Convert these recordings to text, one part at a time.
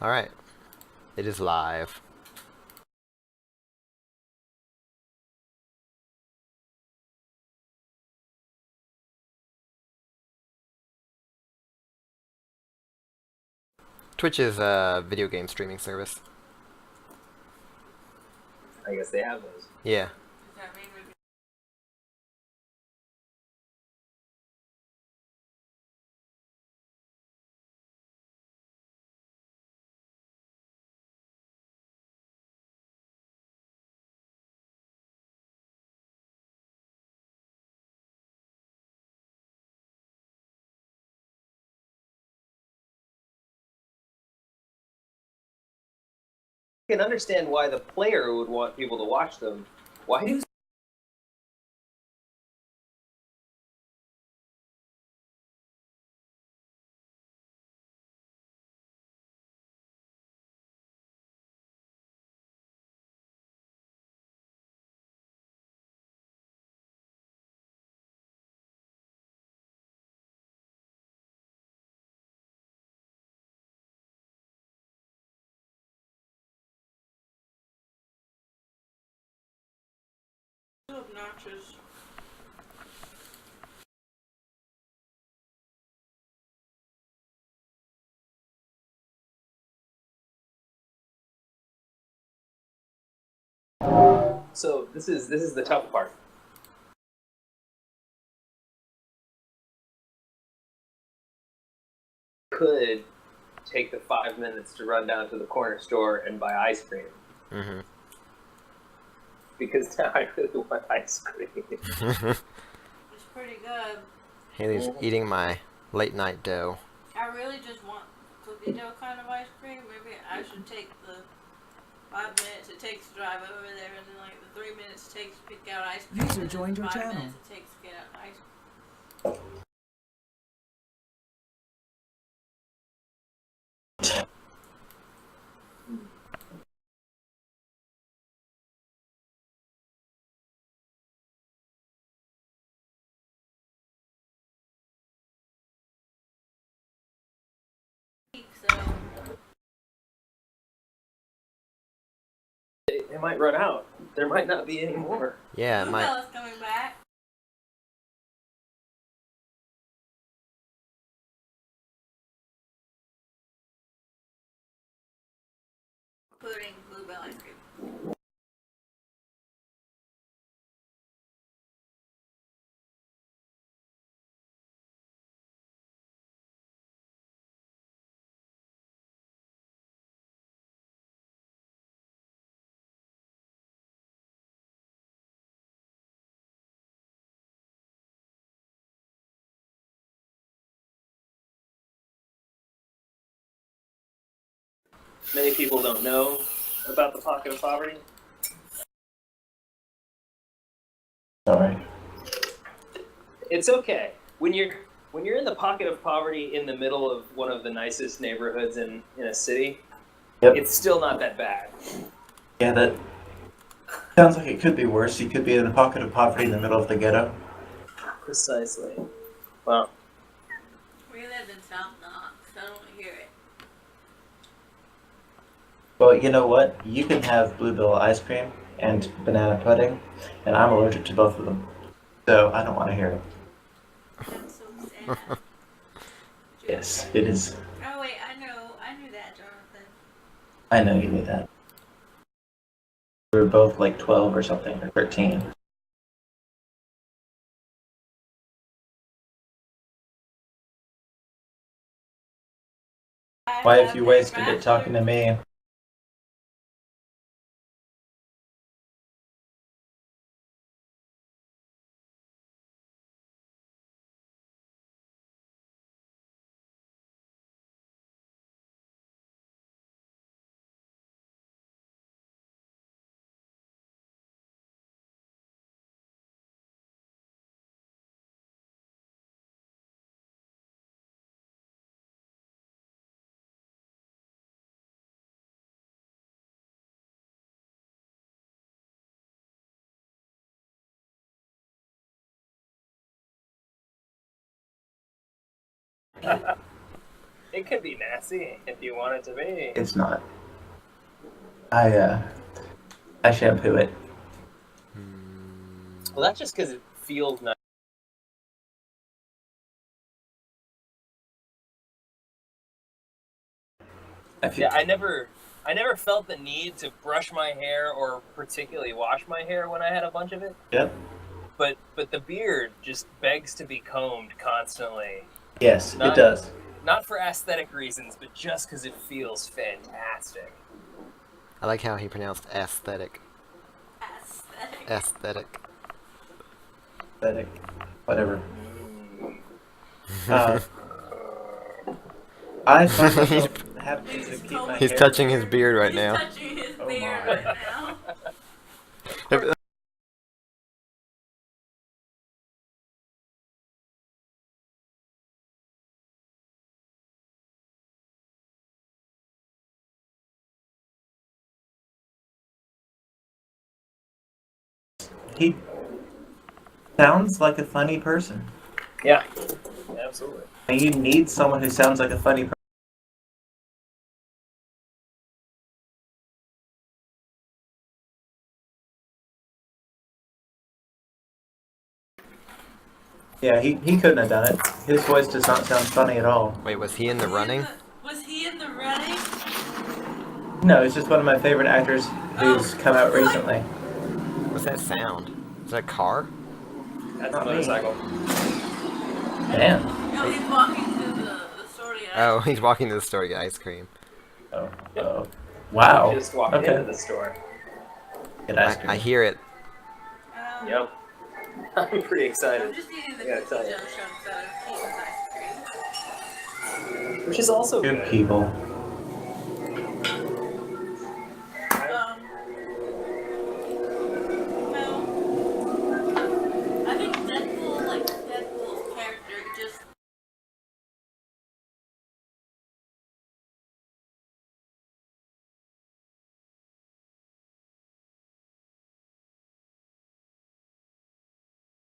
Alright, it is live. Twitch is a video game streaming service. I guess they have those. Yeah. I can understand why the player would want people to watch them. Why do obnoxious. So this is the tough part. Could take the 5 minutes to run down to the corner store and buy ice cream. Mm-hmm. Because now I really want ice cream. It's pretty good. Haley's eating my late night dough. I really just want cookie dough kind of ice cream. Maybe I should take the 5 minutes it takes to drive over there, and then like the 3 minutes it takes to pick out ice cream. User and joined the your 5 channel. minutes it takes to get out ice cream. So It might run out. There might not be any more. Yeah, Bluebell is coming back. Pudding bluebell ice cream. Many people don't know about the pocket of poverty. Sorry. It's okay. When you're in the pocket of poverty in the middle of one of the nicest neighborhoods in a city, Yep. it's still not that bad. Yeah, that sounds like it could be worse. You could be in a pocket of poverty in the middle of the ghetto. Precisely. Well, We live in South Knox. I don't want to hear it. Well, you know what? You can have bluebell ice cream and banana pudding, and I'm allergic to both of them. So I don't want to hear it. That's so sad. Yes, it is. Oh wait, I knew that, Jonathan. I know you knew that. We were both like 12 or something, or 13. Why have you wasted it talking to me? It can be nasty if you want it to be. It's not. I shampoo it. Well, that's just because it feels nice. Yeah, I never felt the need to brush my hair or particularly wash my hair when I had a bunch of it. Yep. But the beard just begs to be combed constantly. Yes, it does. Not for aesthetic reasons, but just because it feels fantastic. I like how he pronounced aesthetic. Aesthetic. Aesthetic. Whatever. I find myself having to keep my He's hair. touching his beard right now. He's touching his Oh beard my. right now. He sounds like a funny person. Yeah, absolutely. And you need someone who sounds like a funny person. Yeah, he couldn't have done it. His voice does not sound funny at all. Wait, was he in the running? Was he in the running? No, he's just one of my favorite actors who's come out recently. What's that sound? Is that a car? That's Not a me. motorcycle. Man. No, he's walking to the store to get Oh, he's walking to the store to get ice cream. Oh. Wow. Just walked Okay. into the store. Get ice cream. I hear it. Yep. I'm pretty I'm excited. just eating the Yeah, cookie tell dough you. chunks out of Keaton's ice cream. Which is also Good good. people. No. I think Deadpool's character just.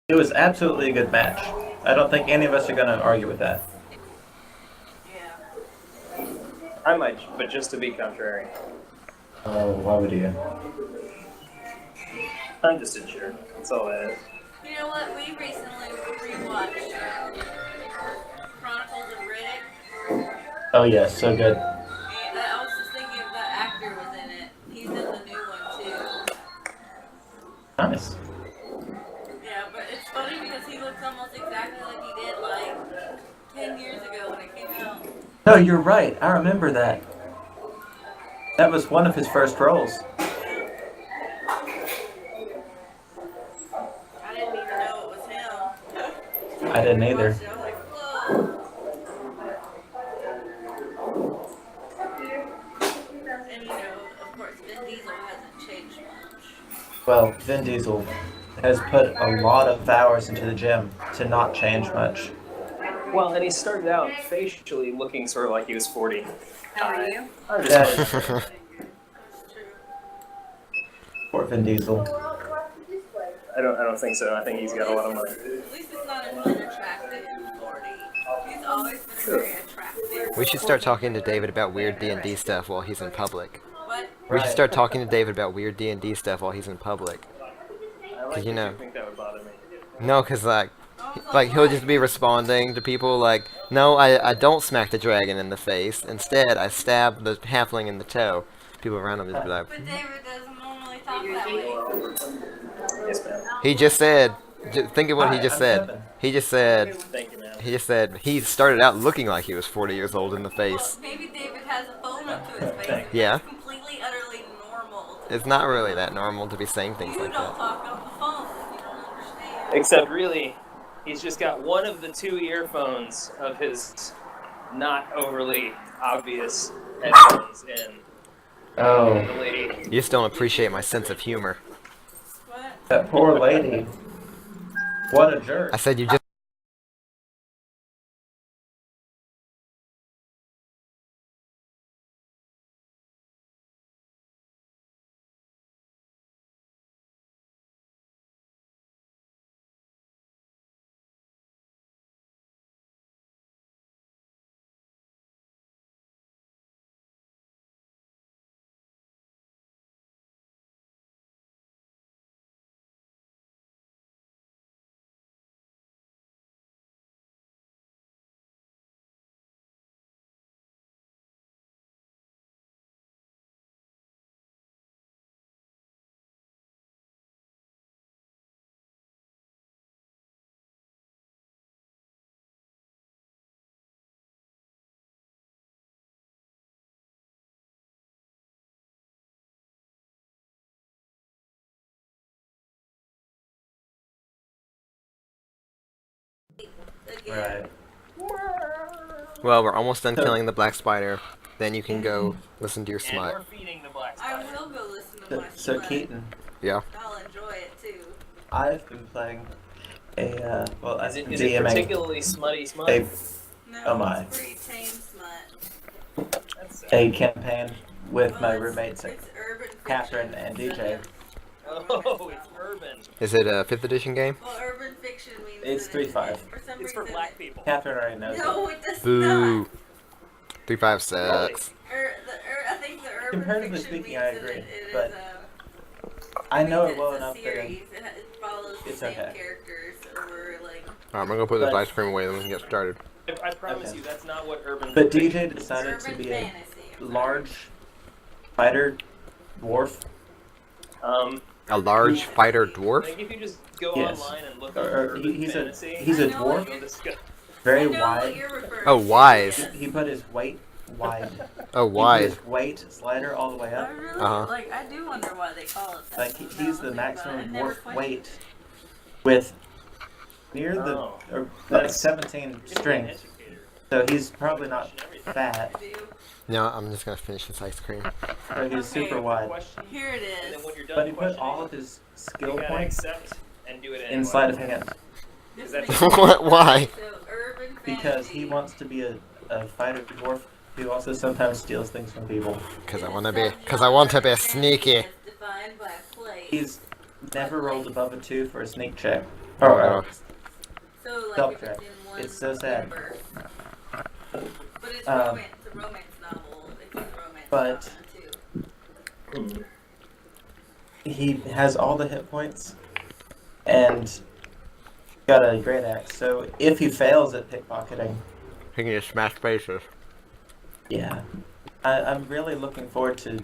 It was absolutely a good match. I don't think any of us are going to argue with that. Yeah. I might, but just to be contrary. Oh, why would you? I'm just a jerk. That's all that is. You know what? We recently rewatched Chronicles of Riddick. Oh, yeah, so good. And I was just thinking if that actor was in it. He's in the new one too. Nice. Yeah, but it's funny because he looks almost exactly like he did like 10 years ago when it came out. No, you're right. I remember that. That was one of his first roles. I didn't even know it was him. I didn't either. I was like, whoa. And you know, of course, Vin Diesel hasn't changed much. Well, Vin Diesel has put a lot of hours into the gym to not change much. Well, and he started out facially looking sort of like he was 40. How are you? I'm just That- That's true. Poor Vin Diesel. I don't think so. I think he's got a lot of money. At least it's not an unattractive 40. He's always been very attractive. We should start talking to David about weird D&D stuff while he's in public. What? We should Right. start talking to David about weird D&D stuff while he's in public. I like You that know. you think that would bother me. No, cause like he'll just be responding to people like, no, I don't smack the dragon in the face. Instead, I stab the halfling in the toe. People around him just be like, But David doesn't normally talk that way. Yes, ma'am. he just said, think of what he Hi, just I'm said. Kevin. He just said, Thank you, ma'am. he just said he started out looking like he was 40 years old in the face. Well, maybe David has a phone up to his face. And Yeah. It's completely, utterly normal. It's not really that normal to be saying things You like don't that. talk on the phone. You don't understand. Except really, he's just got one of the two earphones of his not overly obvious headphones in. Oh, The lady. You just don't appreciate my sense of humor. What? that poor lady. What a jerk. I said you just again. Right. Well, we're almost done killing the black spider. Then you can go listen to your And smut. we're feeding the black I spider. will go listen to my So smut. Keaton, Yeah. I'll enjoy it too. I've been playing a well, Is I've it been DMing particularly smutty smut? a No, Oh my. it's pretty tame smut. That's sad. a campaign with Well, my it's- roommates It's urban fiction. Catherine and DJ. Oh, it's urban. Is it a 5th edition game? Well, urban fiction means It's that 3.5. For some It's for reason black people. Catherine already knows it. No, it does Boo. not. 3.5 sucks. I think the urban Comparatively fiction speaking, means I that agree, it but is I know it it's well a enough that series. It follows the it's same okay. characters over like. Alright, I'm gonna go put this But- ice cream away, then we can get started. I promise Okay. you, that's not what urban. But fiction DJ is. decided to Urban be a fantasy. I'm sorry. large fighter dwarf. A large fighter dwarf? Like if you just go Yes. online and look Or- up or urban he's a fantasy, he's a I know what dwarf, you'll discover. very I know what wide. you're referring Oh, to. wise. He put his weight wide. Oh, He put wide. his weight slider all the way I up. really Uh-huh. like. I do wonder why they call it that. Like though, now he's that the I think maximum about it. I never dwarf questioned weight with near the Oh. or Nice. like 17 You're an strength. educator. So he's probably not fat, I do. No, I'm just gonna finish this ice cream. but he's Okay. super wide. Question, Here it and is. then when you're done But he put questioning, all of his you skill gotta points accept and do it anyway. in sleight of hand Is that Why? So urban because fantasy. he wants to be a fighter dwarf who also sometimes steals things from people. Because I It is wanna be, some because I want to be genre of fantasy sneaky. that's defined by place. He's never rolled above a 2 for a sneak check. Oh, Or no. So like Self if check. it's in one It's so sad. universe. But it's Um, romance. It's a romance novel. It's a romance but- genre too. he has all the hit points and got a great axe. So if he fails at pickpocketing, He can just smash faces. yeah, I'm really looking forward to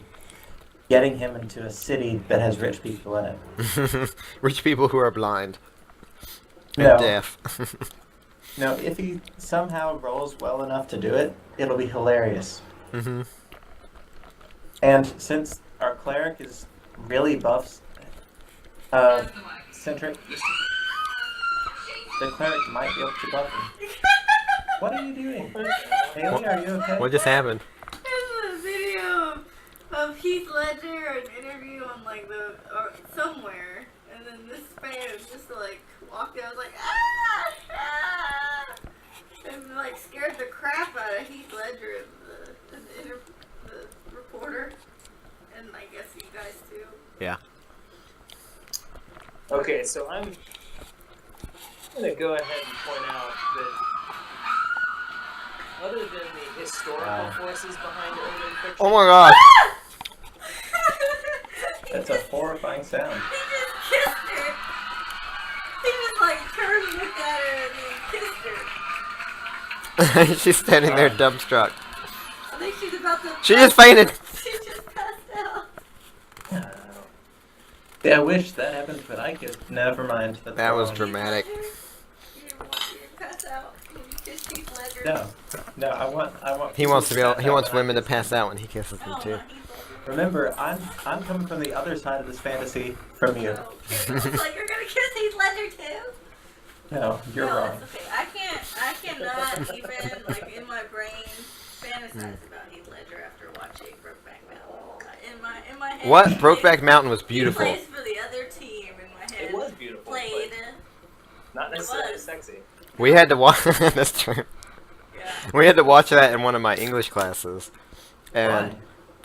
getting him into a city that has rich people in it. Rich people who are blind and No, deaf. no, if he somehow rolls well enough to do it, it'll be hilarious. Mm-hmm. And since our cleric is really buff centric, the cleric might be able to buff him. What are you doing? Haley, are you okay? What just happened? There's a video of Heath Ledger, an interview on like the or somewhere, and then this fan just like walked out, was like and like scared the crap out of Heath Ledger and the reporter, and I guess you guys too. Yeah. Okay, so I'm gonna go ahead and point out that other than the historical forces behind urban fiction, Oh my god! That's a horrifying sound. He just kissed her. He just like turned, looked at her, and then kissed her. She's standing there dumbstruck. I think she's about to. She just fainted! She just passed out. Yeah, I wish that happened, but I could. Never mind. That's That was wrong. dramatic. You didn't pass out when you kissed Heath Ledger. No, I want. He wants to be. people He pass wants out women to when I pass out when he kisses them Oh, too. not Heath Ledger. Remember, I'm coming from the other side of this fantasy from you. Oh, okay. I was like, you're gonna kiss Heath Ledger too? No, you're No, wrong. that's okay. I cannot even, like, in my brain, fantasize about Heath Ledger after watching Brokeback Mountain. In my head. What? he Brokeback plays- Mountain was He beautiful. plays for the other team in my head. it was beautiful, Played. but not necessarily was. sexy. We had to watch. That's true. Yeah. We had to watch that in one of my English classes, and Why?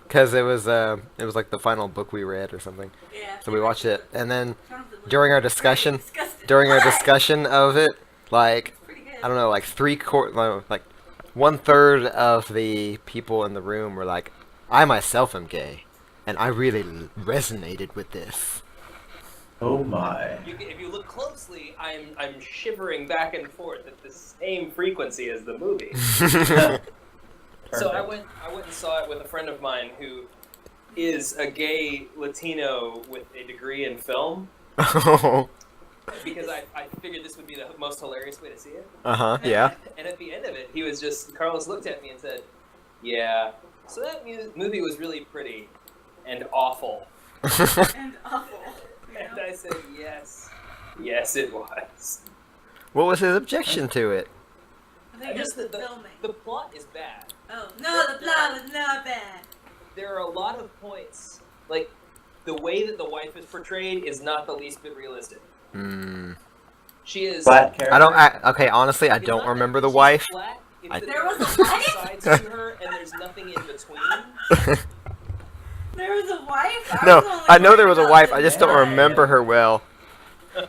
because it was like the final book we read or something. Yeah. So we watched it, and then Jonathan was during our very discussion, disgusted. during our What? discussion of it, like Pretty good. I don't know, like 1/3 of the people in the room were like, I myself am gay, and I really resonated with this. Oh my. If you look closely, I'm shivering back and forth at the same frequency as the movie. So I went and saw it with a friend of mine who is a gay Latino with a degree in film, because I figured this would be the most hilarious way to see it. Yeah. And at the end of it, Carlos looked at me and said, "Yeah, so that movie was really pretty and awful." And awful. And I said, "Yes, it was." What was his objection to it? I think Just it's the filming. the plot is bad. Oh no, the plot was not bad. There are a lot of points, like the way that the wife is portrayed is not the least bit realistic. She is. Flat character. Okay, honestly, I it's don't not remember that the she's wife. Flat, it's I- that There was a there are wife? sides to her, and there's nothing in between. There was a wife? No, was only I know there worried was a about wife. the I just don't dad. remember her well.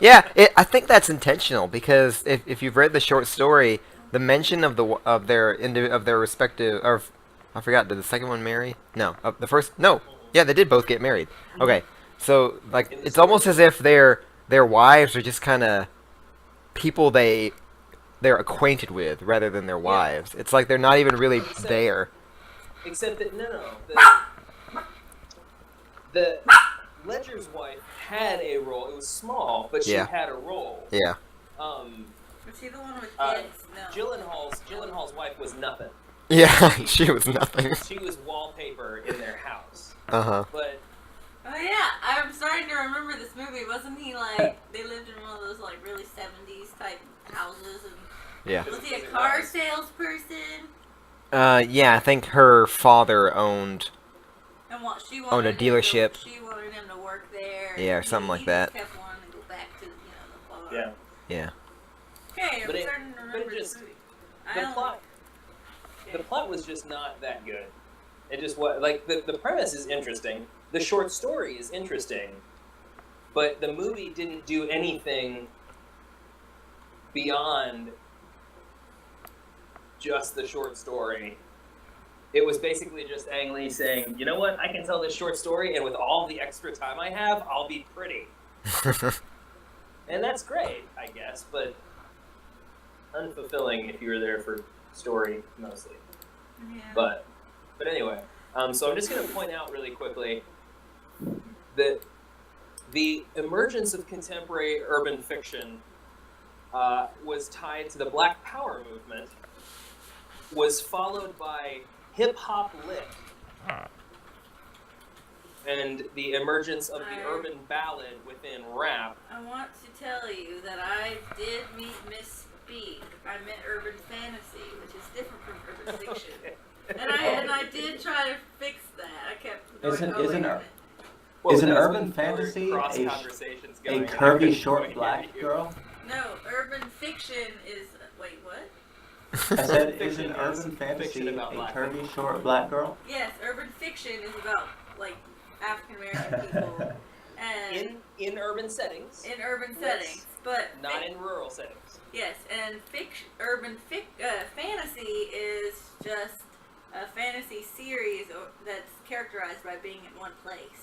Yeah, I think that's intentional because if you've read the short story, the mention of their respective I forgot. Did the second one marry? No, the first. No, yeah, they did both get married. Okay, so like In the it's story. almost as if their wives are just kind of people they're acquainted with rather than their wives. It's like they're not even really Except- there. Except that the Ledger's wife had a role. It was small, but she Yeah. had a role. Yeah. Was she the one with Uh, kids? No. Gyllenhaal's wife was nothing. Yeah, she was nothing. She was wallpaper in their house. But Oh yeah, I'm starting to remember this movie. Wasn't he like they lived in one of those like really 70s type houses? And Yeah. was he a car salesperson? Yeah, I think her father owned. And what she wanted Owned a him to- dealership. she wanted him to work there. Yeah, or and something he like that. Just kept wanting to go back to the farm. yeah, Yeah. Okay, I'm But it- starting to but it remember just- this movie. the plot was just not that good. It just was like the premise is interesting. The short story is interesting, but the movie didn't do anything beyond just the short story. It was basically just Ang Lee saying, "You know what? I can tell this short story, and with all the extra time I have, I'll be pretty." And that's great, I guess, but unfulfilling if you were there for story mostly. Yeah. But anyway, so I'm just going to point out really quickly that the emergence of contemporary urban fiction was tied to the Black Power movement, was followed by hip-hop lit, and the emergence of the urban ballad within rap. I want to tell you that I did misspeak. I meant urban fantasy, which is different from urban fiction. And I did try to fix that. I kept going, Isn't- oh, wait isn't a our- minute. Is an that's urban when there were fantasy cross a conversations A going, and I curvy, couldn't short quite black hear you. girl? No, urban fiction is. Wait, what? I said, is Fiction an is urban fiction fantasy a about black curvy, short black girl? Yes, urban fiction is about like African American people and In urban settings, in urban Yes. settings, but not in rural settings. yes, and fantasy is just a fantasy series that's characterized by being in one place.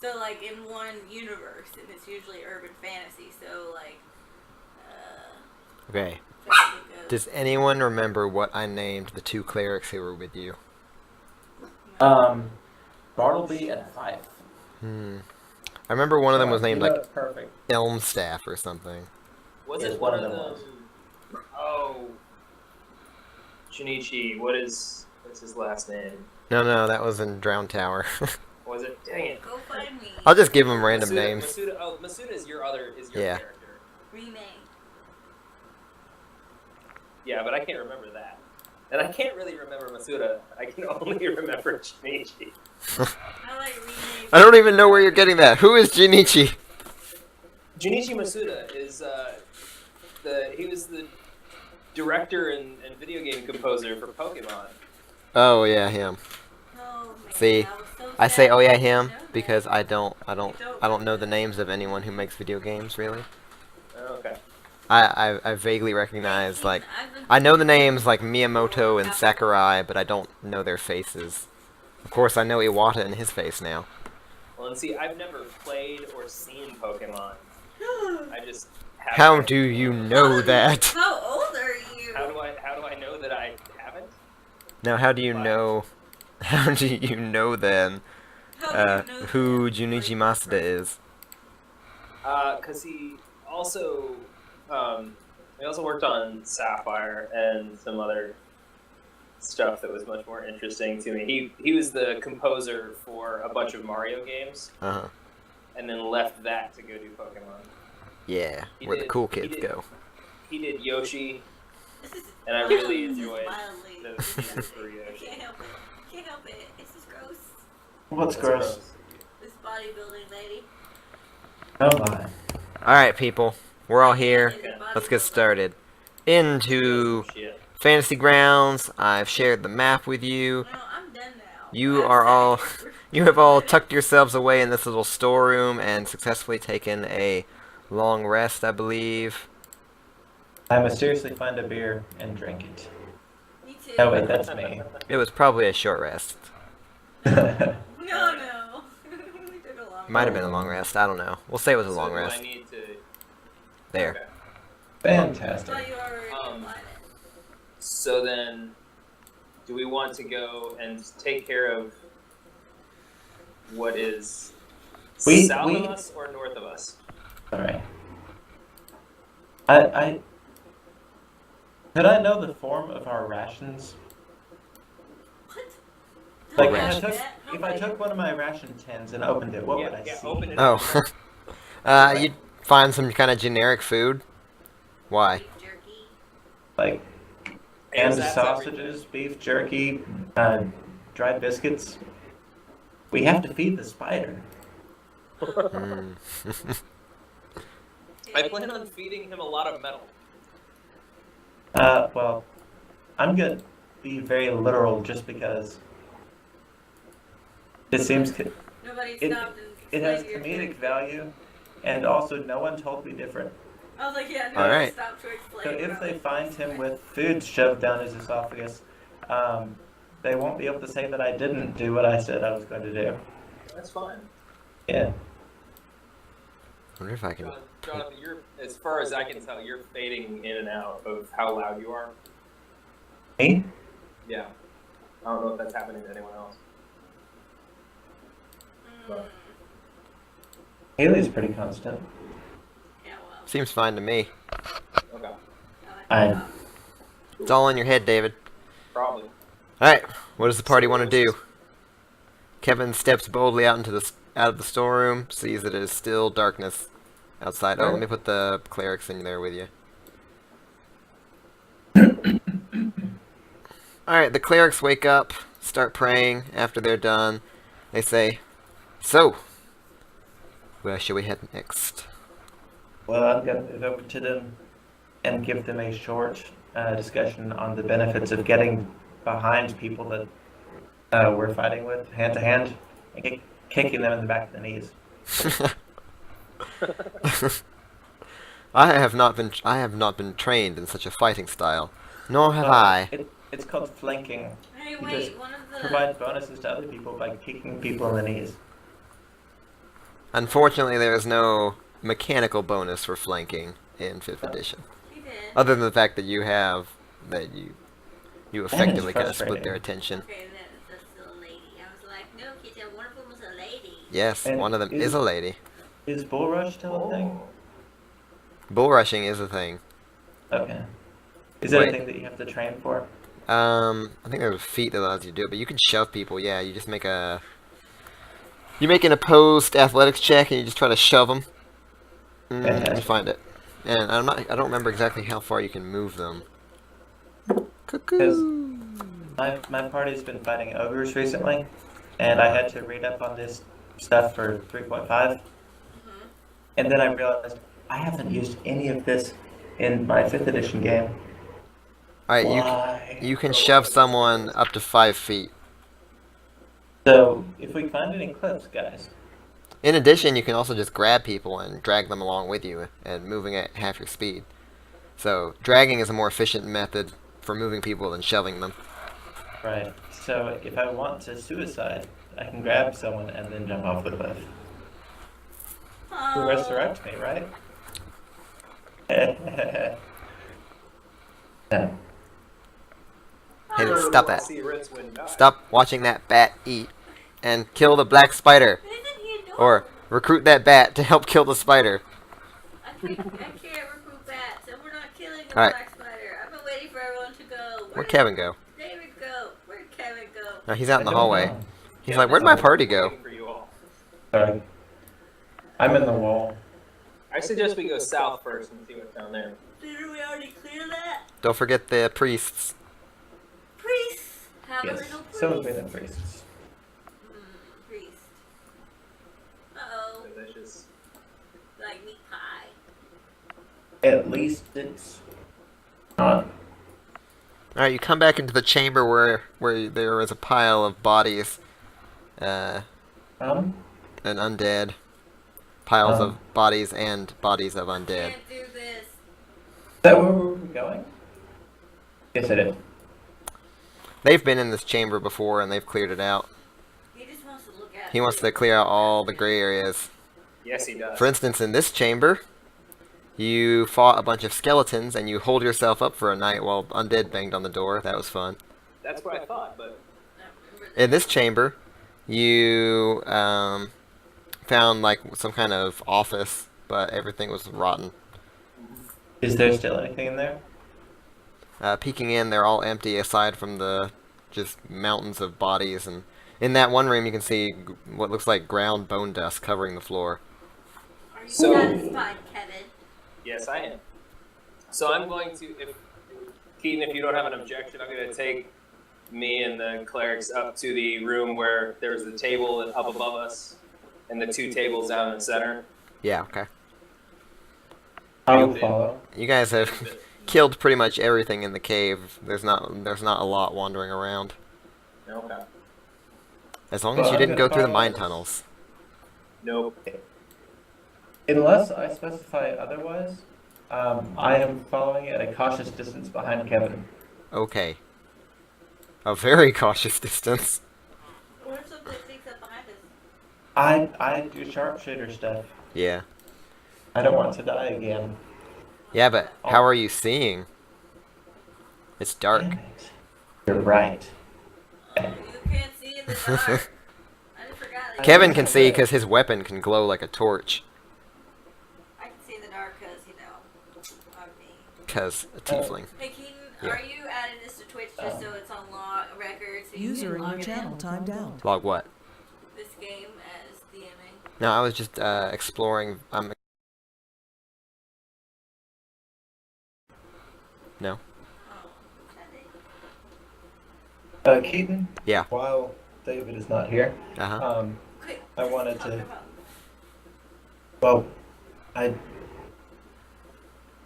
So like in one universe, and it's usually urban fantasy. So like, Okay. trying to think of- Does anyone remember what I named the two clerics who were with you? Bartleby and Fife. I remember one of them was named You know like it's perfect. Elmstaff or something. Was Yes, it one one of of them them? was. Oh, Junichi. What's his last name? No, that was in Drown Tower. Was it? Dang it. Go find me. I'll just give them random Masuda, names. Masuda. Oh, Masuda is your Yeah. character. Rename. Yeah, but I can't remember that. And I can't really remember Masuda. I can only remember Junichi. I like rename. I don't even know where you're getting that. Who is Jinichi? Junichi Masuda is he was the director and video game composer for Pokemon. Oh yeah, him. Oh, man, See, I was so I say sad oh yeah I didn't him know that. because I don't know the names of anyone who makes video games really. Oh, okay. I vaguely recognize like I know the names like Miyamoto and Sakurai, but I don't know their faces. Of course, I know Iwata and his face now. Well, and see, I've never played or seen Pokemon. I just haven't. How do you know that? How old are you? How do I know that I haven't? Now, how do you Why? know? How do you know then How do you know who that? Junichi Masuda is? Because he also worked on Sapphire and some other stuff that was much more interesting to me. He was the composer for a bunch of Mario games, Uh huh. and then left that to go do Pokemon. Yeah, He where the did- cool he kids did- go. he did Yoshi, This is and I really enjoyed mildly the music for disgusting. I Yoshi. can't help it. Can't help it. It's just gross. What's That's gross? This bodybuilding lady. Oh my. Alright, people. We're all here. Is a Let's get bodybuilder. started. Into Shit. Fantasy Grounds. I've shared the map with you. No, I'm done now. You I'm are all... saying- You have all tucked yourselves away in this little storeroom and successfully taken a long rest, I believe. I mysteriously find a beer and drink it. Me too. Oh wait, that's me. It was probably a short rest. No. We took a long Might have been a long rest. I don't know. We'll say it was a long So do rest. I need to... There. Okay. Fantastic. But you already Um, applied it. So then, do we want to go and take care of what is south we- of us or north of us? Alright. I could I know the form of our rations? What? Like Don't Ration. ask if that. I Nobody- took one of my ration tins and opened it, what would I yeah, see? open it Oh. up. You'd find some kind of generic food. Why? Beef jerky. Like Because canned that's sausages, beef jerky, dried biscuits. We have to feed the spider. Mm. I plan on feeding him a lot of metal. Well, I'm gonna be very literal just because it seems Nobody It- stopped and it has explained comedic your value, and also no one told me different. I was like, yeah, All nobody right. stopped to explain. So if about they it. find him with food shoved down his esophagus, they won't be able to say that I didn't do what I said I was going to do. That's fine. Yeah. I wonder if I can. Jonathan, you're, as far as I can tell, you're fading in and out of how loud you are. Me? Yeah. I don't know if that's happening to anyone else. Mm, Haley's pretty constant. yeah, well. Seems fine to me. Okay. I- It's all in your head, David. Probably. Alright, what does the party want to do? Kevin steps boldly out of the storeroom, sees that it is still darkness outside. Oh, let me put the clerics in there with you. Alright, the clerics wake up, start praying. After they're done, they say, "So, where shall we head next?" Well, I'm going to move over to them and give them a short discussion on the benefits of getting behind people that we're fighting with, hand to hand, and kicking them in the back of the knees. I have not been trained in such a fighting style, nor have I. It's called flanking. Hey, You wait, just one of the. Provide bonuses to other people by kicking people in the knees. Unfortunately, there is no mechanical bonus for flanking in 5th edition, He did. other than the fact that you effectively kind of split frustrating. their attention. Okay, that's still a lady. I was like, no, Kitty, one of them was a lady. Yes, And one of them is a lady. Is bull rush still a thing? Bull rushing is a thing. Okay. Is that Wait. a thing that you have to train for? I think there's a feat that allows you to do it, but you can shove people. Yeah, you just make an opposed athletics check and you just try to shove them. Let me Fantastic. find it. And I don't remember exactly how far you can move them. Cuckoo. My party's been fighting ogres recently, and I had to read up on this stuff for 3.5, and then I realized I haven't used any of this in my 5th edition game. Alright, Why? you can shove someone up to 5 feet. So, if we find any clips, guys, In addition, you can also just grab people and drag them along with you, and moving at half your speed. So, dragging is a more efficient method for moving people than shoving them. right, so if I want to suicide, I can grab someone and then jump off the cliff. To resurrect me, right? No. Hey, I stop that. See Rincewind die. Stop watching that bat eat, and kill the black spider. Isn't he adorable? Or recruit that bat to help kill the spider. I can't recruit bats, and we're not killing the Alright. black spider. I've been waiting for everyone to go. Where'd Kevin go? David go? Where'd Kevin go? No, he's out in the I don't hallway. know. He's like, where'd my party go? Waiting for you all. Sorry. I'm in the wall. I suggest we go south first and see what's down there. Didn't we already clear that? Don't forget the priests. Priests! Have a Yes, little priest. some of the priests. Priest. Uh-oh. Delicious. Like meat pie. At least it's not. Alright, you come back into the chamber where there is a pile of bodies. And undead. Piles of bodies and bodies of undead. Can't do this. Is that where we're going? Yes, it is. They've been in this chamber before and they've cleared it out. He just wants to look at it. He wants to clear out all the gray areas. Yes, he does. For instance, in this chamber, you fought a bunch of skeletons and you holed yourself up for a night while undead banged on the door. That was fun. That's what I thought, but In this chamber, you found like some kind of office, but everything was rotten. Is there still anything in there? Peeking in, they're all empty aside from the just mountains of bodies. And in that one room, you can see what looks like ground bone dust covering the floor. Are you So- satisfied, Kevin? yes, I am. So I'm going to, Keaton, if you don't have an objection, I'm going to take me and the clerics up to the room where there's the table up above us and the two tables down in the center. Yeah, okay. I'll follow. You guys have killed pretty much everything in the cave. There's not a lot wandering around. Okay. As long as Well, you I'm didn't go gonna through the follow mine this. tunnels. Nope. Unless I specify otherwise, I am following at a cautious distance behind Kevin. Okay. A very cautious distance. What if something sneaks up behind us? I do sharpshooter stuff. Yeah. I don't want to die again. Yeah, but how are you seeing? It's dark. Damn it. You're right. You can't see in the dark. I just forgot that. Kevin can see because his weapon can glow like a torch. I can see in the dark because, you know, I'm me. Because a tiefling. Hey, Keaton, Yeah. are you adding this to Twitch just so it's on record? So you User can in log your it channel timed out. Log what? This game as DMing. No, I was just exploring. No. Oh, okay. Keaton? Yeah. While David is not here, Uh-huh. Quick, I just wanted talk to- about-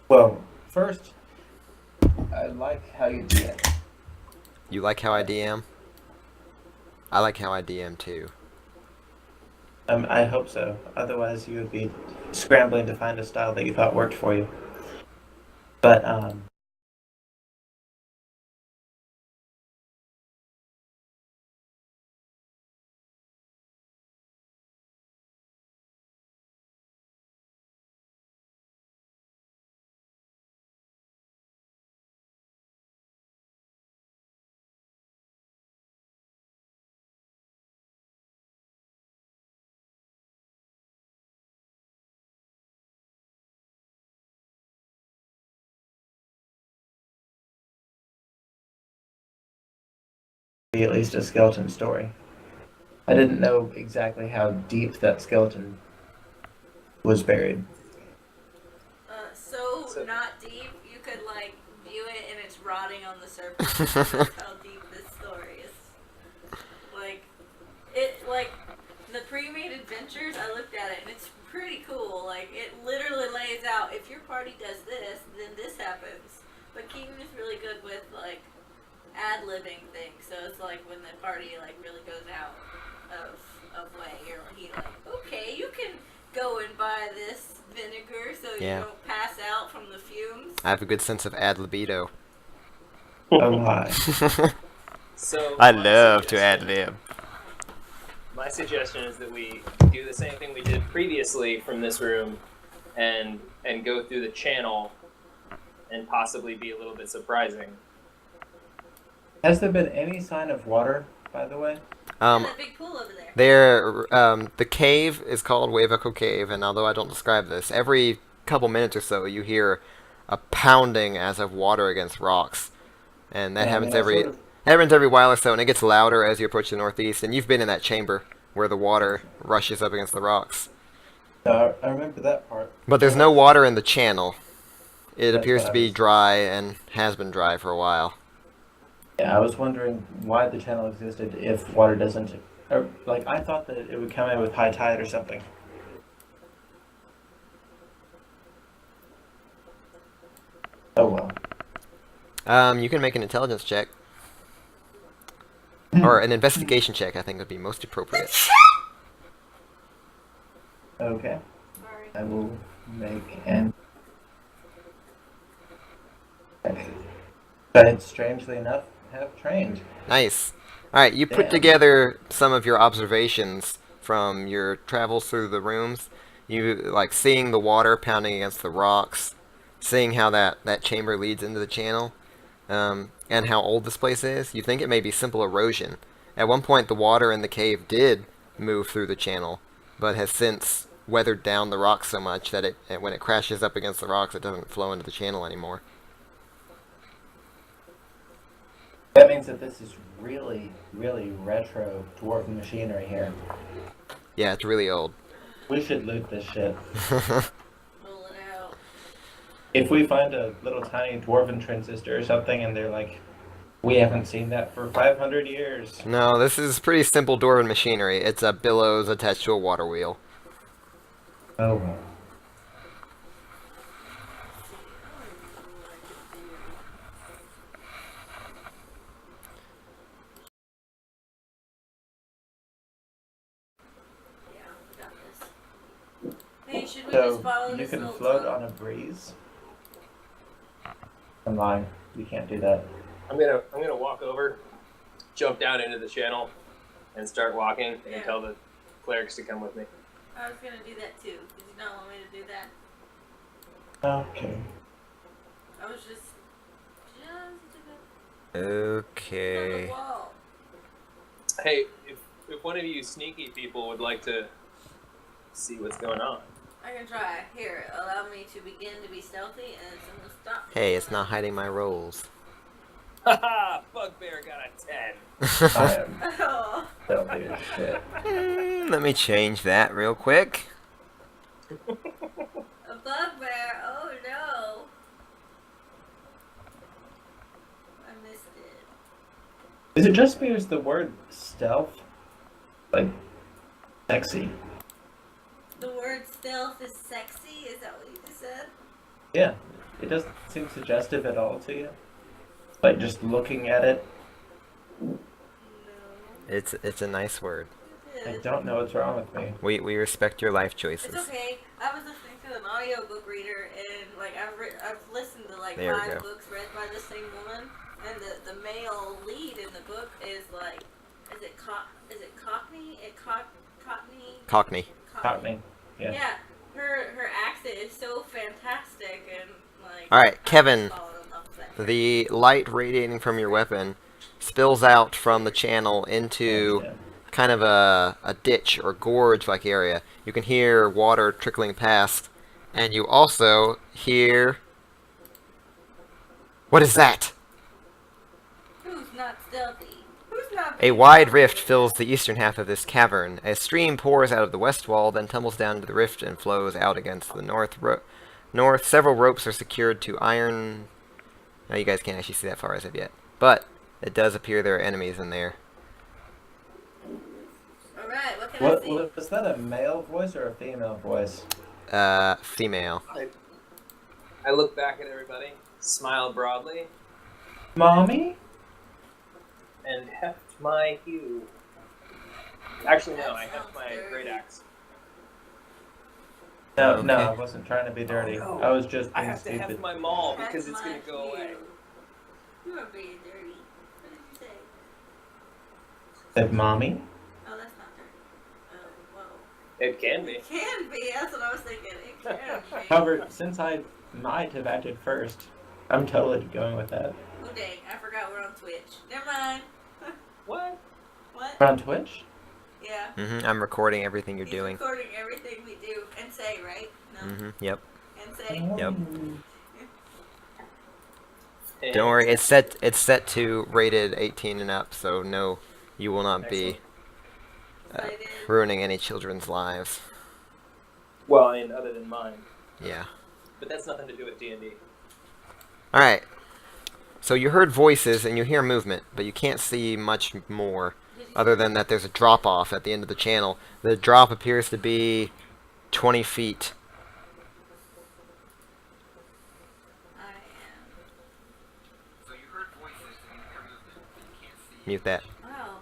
well, first, I like how you do it. You like how I DM? I like how I DM too. I hope so. Otherwise, you would be scrambling to find a style that you thought worked for you. But, be at least a skeleton story. I didn't know exactly how deep that skeleton was buried. So not deep, you could like view it and it's rotting on the surface. That's how deep this story is. Like the pre-made adventures, I looked at it and it's pretty cool. Like it literally lays out if your party does this, then this happens. But Keaton is really good with like ad-libbing things, so it's like when the party like really goes out of way, he like, okay, you can go and buy this vinegar so Yeah. you don't pass out from the fumes. I have a good sense of ad libido. Oh my. So I my love to suggestion- ad lib. My suggestion is that we do the same thing we did previously from this room, and go through the channel, and possibly be a little bit surprising. Has there been any sign of water, by the way? There's a big pool over there. The cave is called Wave Echo Cave, and although I don't describe this, every couple minutes or so you hear a pounding as of water against rocks, and that Yeah, I happens mean, I every sort of- happens every while or so, and it gets louder as you approach the northeast. And you've been in that chamber where the water rushes up against the rocks, No, I remember that part. but there's no water in the channel. It That's appears what to I be was- dry and has been dry for a while. Yeah, I was wondering why the channel existed if water doesn't. Or, like, I thought that it would come in with high tide or something. Oh well. You can make an intelligence check. Or an investigation check, I think would be most appropriate. Okay. Sorry. I will make an. But strangely enough, have trained. Nice. Alright, you put Damn. together some of your observations from your travels through the rooms. You, like, seeing the water pounding against the rocks, seeing how that chamber leads into the channel, and how old this place is. You think it may be simple erosion. At one point, the water in the cave did move through the channel, but has since weathered down the rocks so much that when it crashes up against the rocks, it doesn't flow into the channel anymore. That means that this is really, really retro dwarf machinery here. Yeah, it's really old. We should loot this shit. Pull it out. If we find a little tiny dwarven transistor or something and they're like, we haven't seen that for 500 years. No, this is pretty simple dwarven machinery. It's a billows attached to a water wheel. Oh well. Yeah, we got this. Hey, should we So just follow you this can little float tunnel? on a breeze? I'm lying. You can't do that. I'm gonna walk over, jump down into the channel, and start walking, Yeah. and tell the clerics to come with me. I was gonna do that too. Did you not want me to do that? Okay. I was just on Okay. the wall. Hey, if one of you sneaky people would like to see what's going on. I can try. Here, allow me to begin to be stealthy, and someone stop me. Hey, it's not hiding my rolls. Haha! Bugbear got a 10. I am Oh, stealthy as shit. Let me change that real quick. a bugbear. Oh no. I missed it. Is it just me or is the word stealth like sexy? The word stealth is sexy? Is that what you just said? Yeah. It doesn't seem suggestive at all to you. Like just looking at it. No. It's a nice word. It I is. don't know what's wrong with me. We respect your life It's choices. okay. I was listening to an audiobook reader, and like I've listened to like There we 5 go. books read by the same woman, and the male lead in the book is like, is it Cockney? Cockney. Cockney. Yeah. Yeah. Her accent is so fantastic, and like. Alright, Kevin. I'm falling in love with that. The light radiating from your weapon spills out from the channel into Yeah. kind of a ditch or gorge-like area. You can hear water trickling past, and you also hear... What is that? Who's not stealthy? Who's not? A wide rift fills the eastern half of this cavern. A stream pours out of the west wall, then tumbles down into the rift and flows out against the north. Several ropes are secured to iron... Now you guys can't actually see that far as of yet. But it does appear there are enemies in there. Alright, what can I see? Was that a male voice or a female voice? Female. I look back at everybody, smile broadly, Mommy? and heft my hue. Actually, no, That I heft sounds my dirty. great axe. No, no, Okay. I wasn't trying to be dirty. Oh, no. I was just I being have to stupid. heft my maul That's because it's my gonna go away. cue. You are being dirty. What did you say? Said mommy? Oh, that's not dirty. Oh, whoa. It can be. It can be. That's what I was thinking. It can be. However, since I might have acted first, I'm totally going with that. Oh dang! I forgot we're on Twitch. Never mind. What? What? We're on Twitch? Yeah. I'm recording everything you're He's doing. recording everything we do and say, right? No. Yep. And say. Yep. And Don't worry, it's set to rated 18 and up, so no, you will not be Excited. ruining any children's lives. Well, I mean, other than mine. Yeah. But that's nothing to do with D&D. Alright. So you heard voices and you hear movement, but you can't see much more. Other than that there's a drop-off at the end of the channel. The drop appears to be 20 feet. I am. So you heard voices and you hear movement, but you can't see. Mute that. Wow.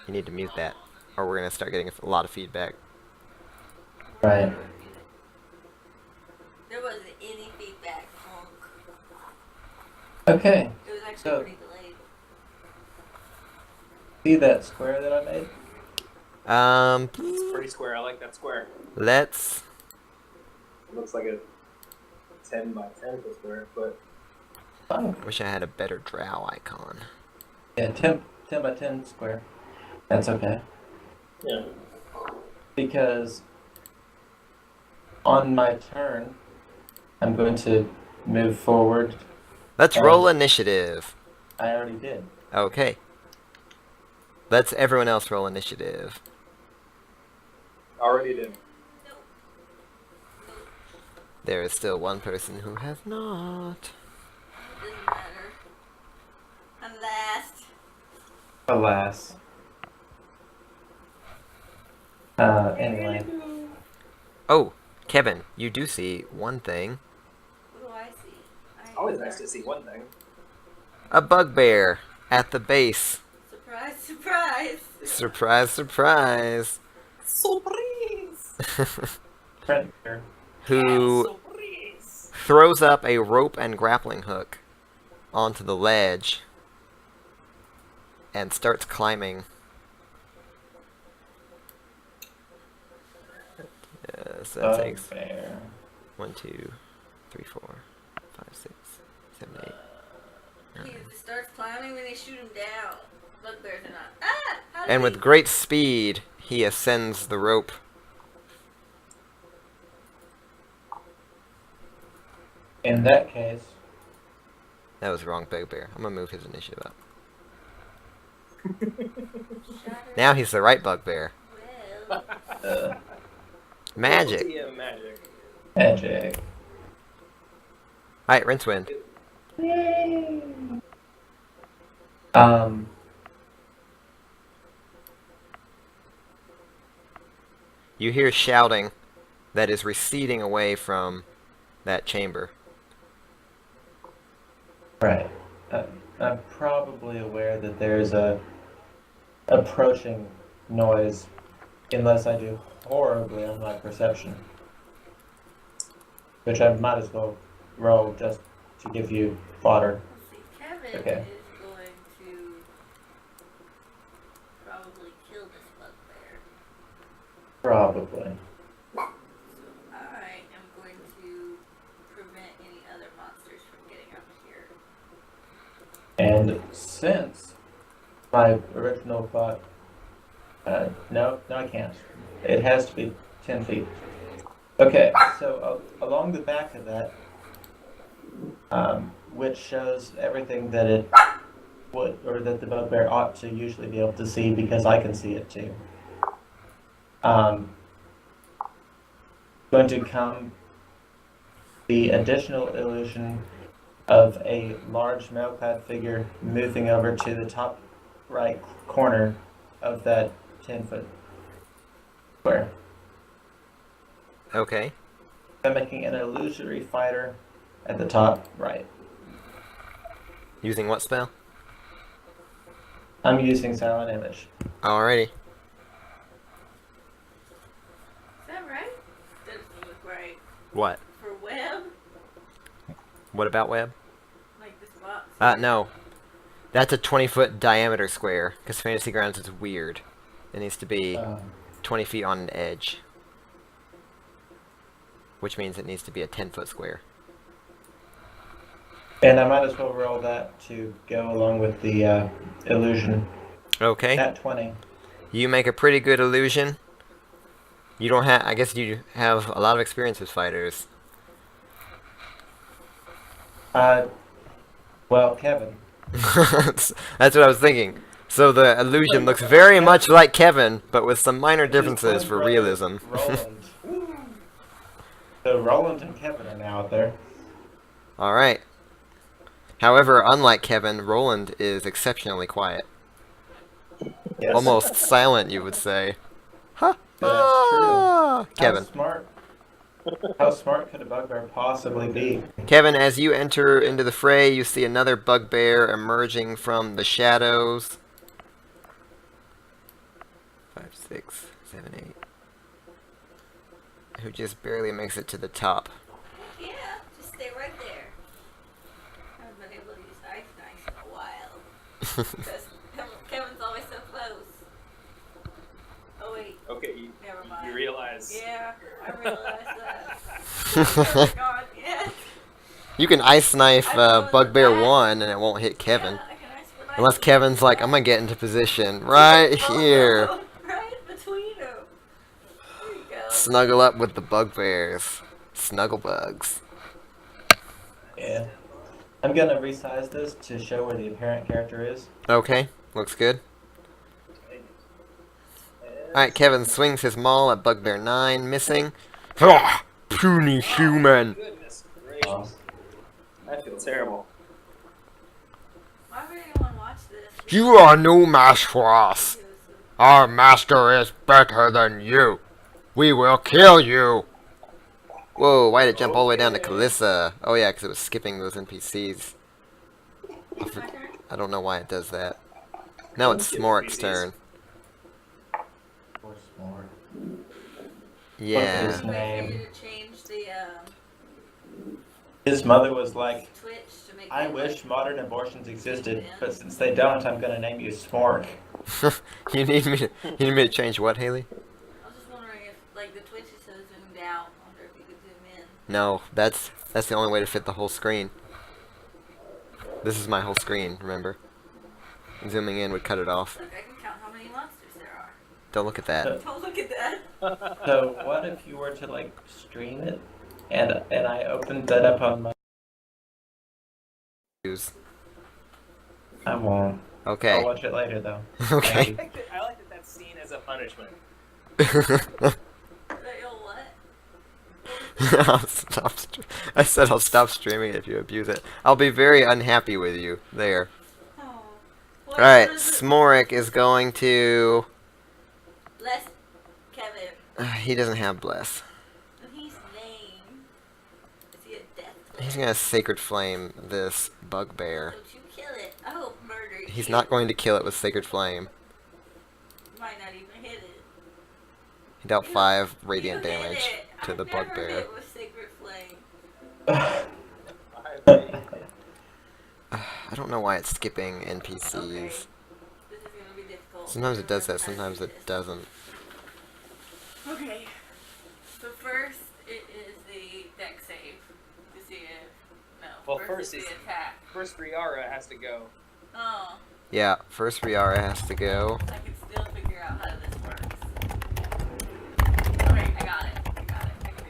You need to mute that, or we're gonna start getting a lot of feedback. Right. There wasn't any feedback. Honk. Okay. It was actually So- pretty delayed. See that square that I made? It's pretty square. I like that square. Let's. It looks like a 10 by 10 square, but Oh. Wish I had a better drow icon. Yeah, 10 by 10 square. That's okay. yeah. Because on my turn, I'm going to move forward. Let's roll initiative. I already did. Okay. Let's everyone else roll initiative. Already did. Nope. There is still one person who has not. Doesn't matter. I'm last. Alas. Anyway. Oh, Kevin, you do see one thing. What do I see? Always nice to see one thing. A bugbear at the base. Surprise, surprise. Surprise, surprise. Surprise! Friend here. Who Surprise! throws up a rope and grappling hook onto the ledge and starts climbing. So that takes Bugbear. 1, 2, 3, 4, 5, 6, 7, 8. He just starts climbing when they shoot him down. Bugbears are not. Ah! How did And with great speed, he ascends the rope. In that case, That was the wrong bugbear. I'm gonna move his initiative up. Now he's the right bugbear. Well, uh, Magic. Yeah, magic. magic. Alright, Rincewind. Um, You hear shouting that is receding away from that chamber. right. I'm probably aware that there's a approaching noise, unless I do horribly on my perception, which I might as well roll just to give you fodder. let's see. Kevin Okay. is going to probably kill this bugbear. Probably. So I am going to prevent any other monsters from getting up here. And since my original thought, no, I can't. It has to be 10 feet. Okay, so along the back of that, which shows everything that it would, or that the bugbear ought to usually be able to see because I can see it too. Going to come the additional illusion of a large mail-clad figure moving over to the top right corner of that 10-foot square. Okay. I'm making an illusory fighter at the top right. Using what spell? I'm using silent image. Alrighty. Is that right? Doesn't look right. What? For web? What about web? Like this box? No. That's a 20-foot diameter square, because Fantasy Grounds is weird. It needs to be 20 feet on an edge. Which means it needs to be a 10-foot square. And I might as well roll that to go along with the illusion. Okay. At 20. You make a pretty good illusion. You don't have... I guess you have a lot of experience with fighters. Well, Kevin. That's what I was thinking. So the illusion looks very much like Kevin, but with some minor differences for realism. Roland. So Roland and Kevin are now out there. Alright. However, unlike Kevin, Roland is exceptionally quiet. Yes. Almost silent, you would say. Ha! That's true. Kevin. How smart could a bugbear possibly be? Kevin, as you enter into the fray, you see another bugbear emerging from the shadows. 5, 6, 7, 8. Who just barely makes it to the top. Yeah, just stay right there. I haven't been able to use ice nice in a while. Because Kevin's always so close. Oh wait, Okay, never mind. you realize. Yeah, I realized that. Oh God, yes. You can ice knife I know in the Bugbear back. 1 and it won't hit Kevin. Yeah, I can ice for Unless ice. Kevin's like, I'm gonna get into position right Both of here. them, right between them. There you go. Snuggle up with the bugbears. Snuggle bugs. Yeah. I'm gonna resize this to show where the apparent character is. Okay, looks good. Alright, Kevin swings his maul at Bugbear 9, missing. Ah, puny human! Goodness gracious. I feel terrible. Why would anyone watch this? You are no match for us. Our master is better than you. We will kill you. Whoa, why did it jump all the way down to Kalissa? Oh yeah, because it was skipping those NPCs. I don't know why it does that. Now it's Smork's turn. Or S'more. Yeah. His Wait for name. you to change the His mother was like, Twitch to make I it wish modern abortions existed, but since they don't, I'm gonna name you Smork. you need me to change what, Haley? I was just wondering if, like, the Twitch is so zoomed out. I wonder if you could zoom in. No, that's the only way to fit the whole screen. This is my whole screen, remember? Zooming in would cut it off. Look, I can count how many monsters there are. Don't look at that. Don't look at that. So what if you were to like stream it, and I opened that up on my? Use. I won't. I'll Okay. watch it later though. Okay. I like that that's seen as a punishment. That you'll what? I said I'll stop streaming if you abuse it. I'll be very unhappy with you. There. Oh. Alright, Smorik is going to... Bless Kevin. he doesn't have Bless. His name. Is he a death He's player? gonna Sacred Flame this Bugbear. Don't you kill it. I hope murder you. He's not going to kill it with Sacred Flame. Might not even hit it. He dealt 5 radiant You hit damage it. to the I've never Bugbear. hit with Sacred Flame. I don't know why it's skipping NPCs. Okay. This is gonna be difficult. Sometimes it does that, Remember how to sometimes do it this. doesn't. Okay. So first, it is the deck save to see if Well, first first is is- the attack. First, Riara has to go. Oh, Yeah, first Riara has to go. I can still figure out how this works. Okay, I got it. I can do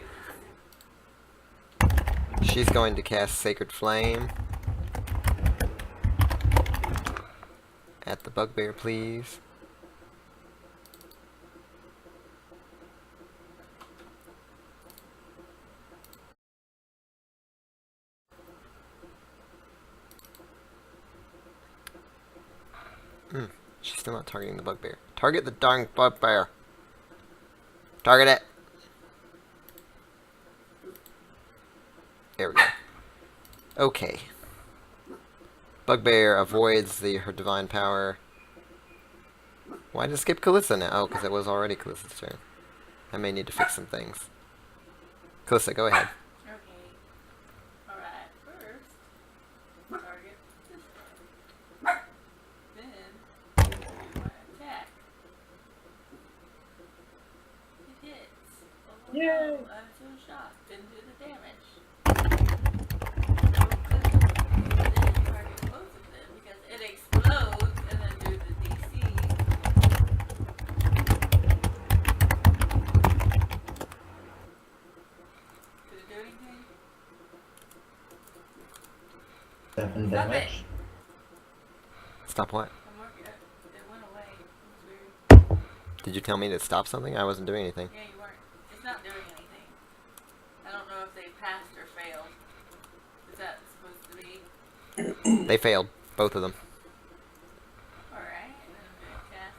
this. She's going to cast Sacred Flame. At the Bugbear, please. She's still not targeting the Bugbear. Target the darn Bugbear. Target it. There we go. Okay. Bugbear avoids her divine power. Why did it skip Kalissa now? Oh, because it was already Kalissa's turn. I may need to fix some things. Kalissa, go ahead. Okay. Alright, first, target this one. Then, attack. It hits. Oh, Yay! no, I'm so shocked. Didn't do the damage. Then target both of them because it explodes and then do the DC. Did it do anything? 7 Stop damage. Stop what? I'm working. It went away. It was weird. Did you tell me to stop something? I wasn't doing anything. Yeah, you weren't. It's not doing anything. I don't know if they passed or failed. Is that supposed to be? They failed, both of them. Alright, and then I'm gonna cast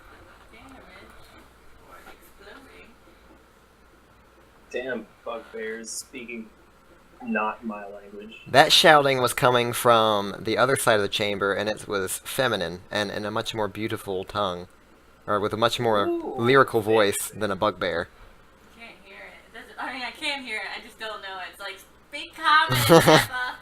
the damage for exploding. Damn bugbears speaking not my language. That shouting was coming from the other side of the chamber, and it was feminine and in a much more beautiful tongue, or with a much more Ooh. lyrical voice than a bugbear. Can't hear it. It doesn't, I mean, I can hear it. I just don't know it. It's like, speak common, Peppa.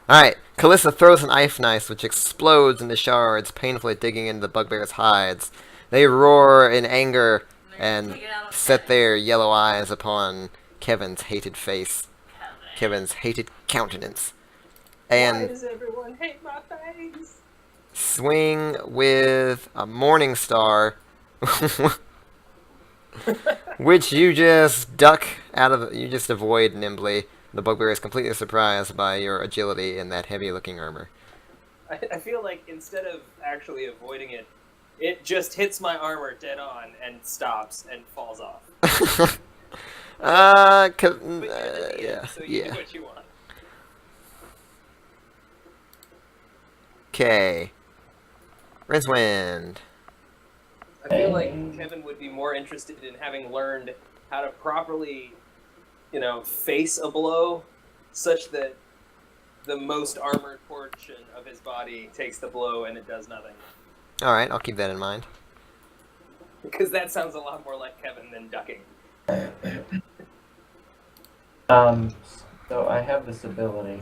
Alright, Kalissa throws an knife, which explodes into shards, painfully digging into the bugbear's hides. They roar in anger and Take it out on set Kevin. their yellow eyes upon Kevin's hated face, Kevin. Kevin's hated countenance, Why and does everyone hate my face? swing with a morning star, which you just duck out of. You just avoid nimbly. The bugbear is completely surprised by your agility in that heavy-looking armor. I feel like instead of actually avoiding it, it just hits my armor dead on and stops and falls off. But you're the DM, Yeah, so you yeah. do what you want. Okay. Rincewind. I feel like Kevin would be more interested in having learned how to properly, face a blow such that the most armored portion of his body takes the blow and it does nothing. Alright, I'll keep that in mind. Because that sounds a lot more like Kevin than ducking. So I have this ability.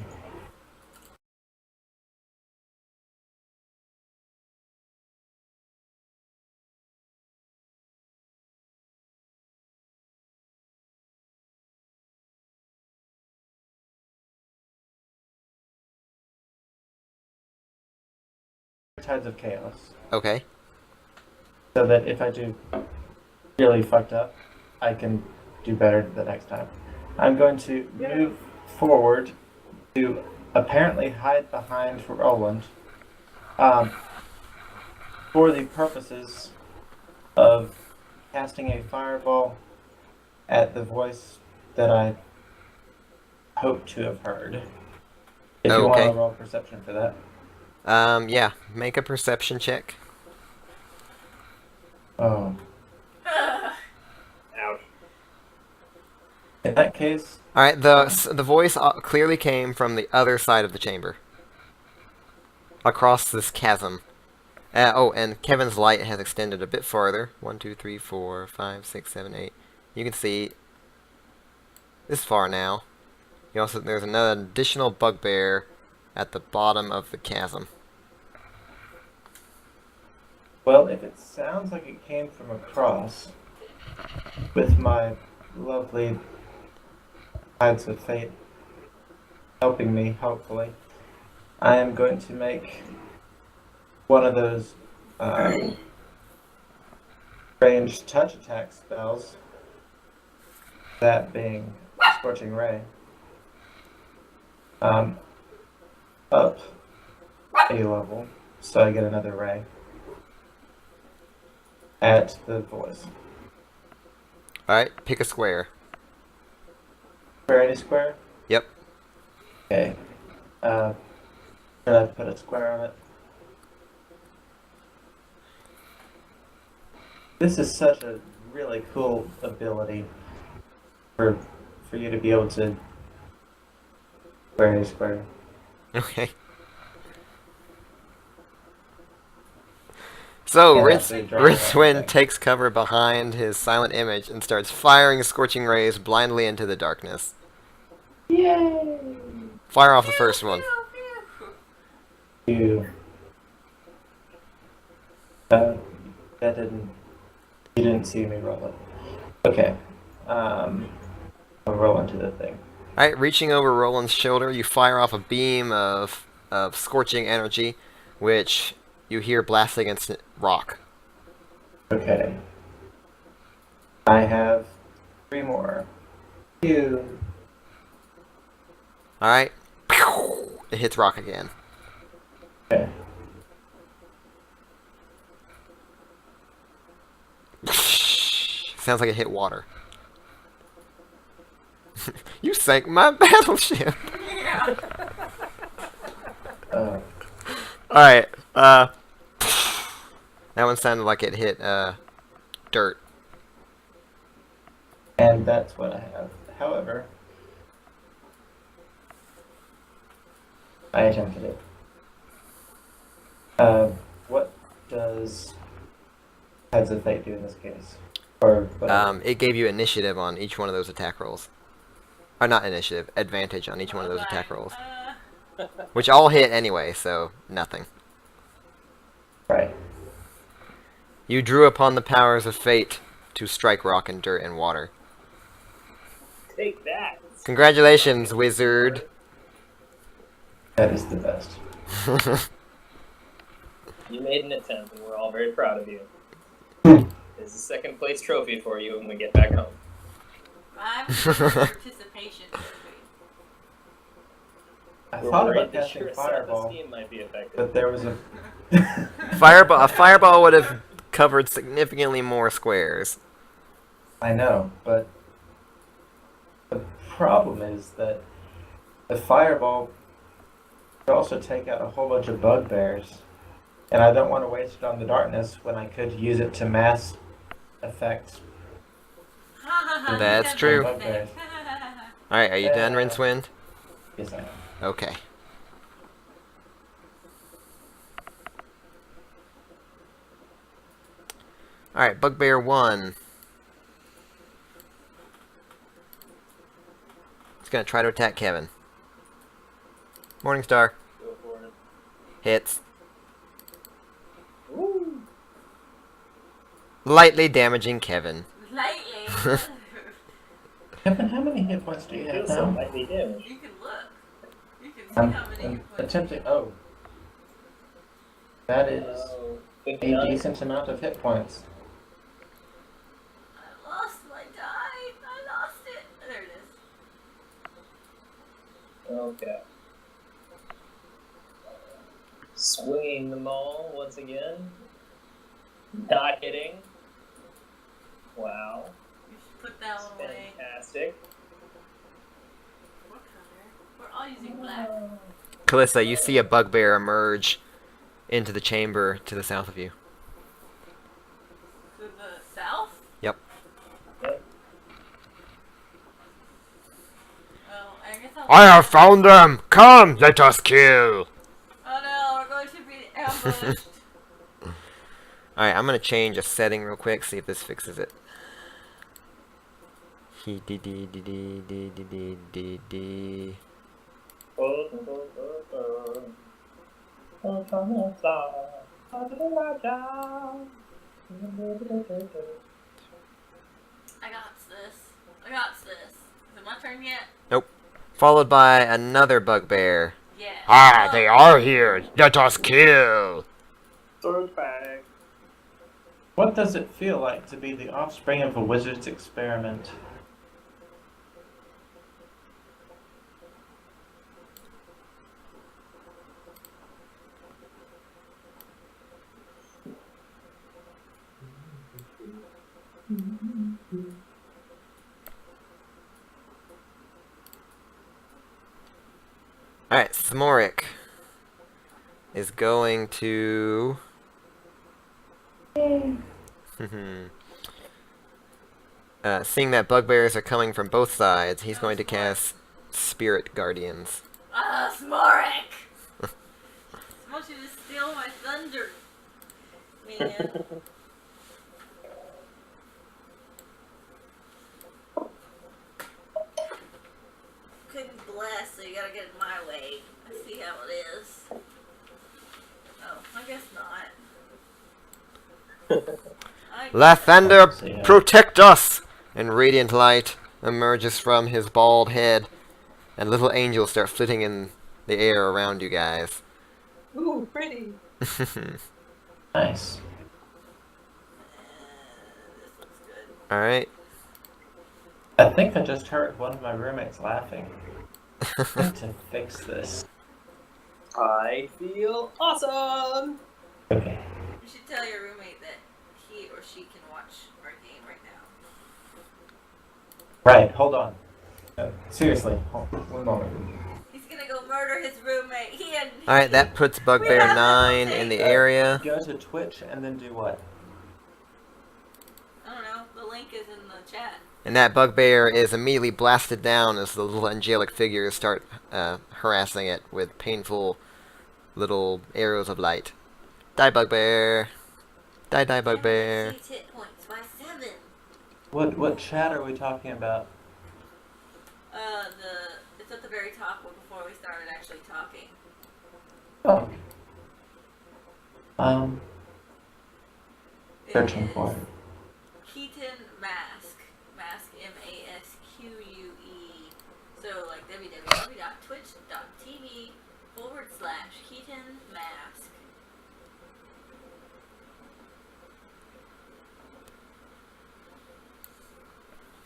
Tides of Chaos. Okay. So that if I do really fucked up, I can do better the next time. I'm going to move forward to apparently hide behind Roland for the purposes of casting a fireball at the voice that I hope to have heard. If you want Okay. to roll perception for that. Yeah. Make a perception check. Oh. Ouch. In that case, Alright, the voice clearly came from the other side of the chamber. Across this chasm. And Kevin's light has extended a bit farther. 1, 2, 3, 4, 5, 6, 7, 8. You can see this far now. There's another additional bugbear at the bottom of the chasm. well, if it sounds like it came from across, with my lovely Tides of Fate helping me, hopefully, I am going to make one of those ranged touch attack spells, that being Scorching Ray, up a level, so I get another ray at the voice. Alright, pick a square. For any square? Yep. Okay. Should I put a square on it? This is such a really cool ability for you to be able to square any square. Okay. So, Yeah, so you draw it out, Rincewind okay. takes cover behind his silent image and starts firing scorching rays blindly into the darkness. Yay! Fire off the first one. You. That didn't. You didn't see me roll it. Okay. I'll roll into the thing. Alright, reaching over Roland's shoulder, you fire off a beam of scorching energy, which you hear blast against rock. Okay. I have 3 more. You. Alright. It hits rock again. Okay. Sounds like it hit water. You sank my battleship. Uh, Alright, that one sounded like it hit, dirt. and that's what I have. However, I attempted it. What does Heads of Fate do in this case? Or whatever. It gave you initiative on each one of those attack rolls. Or not initiative, advantage on each one of those attack rolls. Which all hit anyway, so nothing. Right. You drew upon the powers of fate to strike rock and dirt and water. Take that. Congratulations, wizard. That is the best. You made an attempt, and we're all very proud of you. There's a second place trophy for you when we get back home. I'm participation trophy. I We're thought worried about that casting your Fireball, self-esteem might be affected. but there was a... A fireball would have covered significantly more squares. I know, but the problem is that the Fireball could also take out a whole bunch of bugbears, and I don't want to waste it on the darkness when I could use it to mass effect. That's true. Okay. Alright, are you done, Rincewind? Yes, I am. Okay. Alright, Bugbear 1. It's gonna try to attack Kevin. Morningstar. Go for it. Hits. Woo! Lightly damaging Kevin. Lightly. Kevin, how many hit points do you have Feels so now? lightly damaged. You can look. You can see I'm, how many I'm you put. attempting... Oh. That is Oh, a 59. decent amount of hit points. I lost my die. I lost it. There it is. Okay. Swinging the maul once again. Not hitting. Wow. You should put that one away. Fantastic. What color? We're all using black. Kalissa, you see a bugbear emerge into the chamber to the south of you. To the south? Yep. Yep. Oh, I guess I'll... I have found them! Come, let us kill! Oh no, we're going to be ambushed. Alright, I'm gonna change a setting real quick, see if this fixes it. I got this. I got this. Is it my turn yet? Nope. Followed by another bugbear. Yeah. Ah, Oh. they are here! Let us kill! Sword bag. What does it feel like to be the offspring of a wizard's experiment? Alright, Smorik is going to... seeing that bugbears are coming from both sides, he's going to cast Spirit Guardians. Ah, Smorik! I want you to steal my thunder. Man. Couldn't bless, so you gotta get it my way. I see how it is. Oh, I guess not. Lathander, protect us! And radiant light emerges from his bald head, and little angels start flitting in the air around you guys. Ooh, pretty. This Nice. looks good. Alright. I think I just heard one of my roommates laughing. I need to fix this. I feel awesome. Okay. You should tell your roommate that he or she can watch our game right now. Right, hold on. Seriously, hold, one moment. He's gonna go murder murder his roommate. Alright, that puts Bugbear have 9 that in the area. Go to Twitch and then do what? I don't know. The link is in the chat. And that Bugbear is immediately blasted down as the little angelic figures start harassing it with painful little arrows of light. Die, Bugbear. Die, Bugbear. Hit points by 7. What chat are we talking about? It's at the very top before we started actually talking. Oh. Searching It for is it. Keaton Mask. Mask MASQUE. So like www.twitch.tv/Keaton Mask.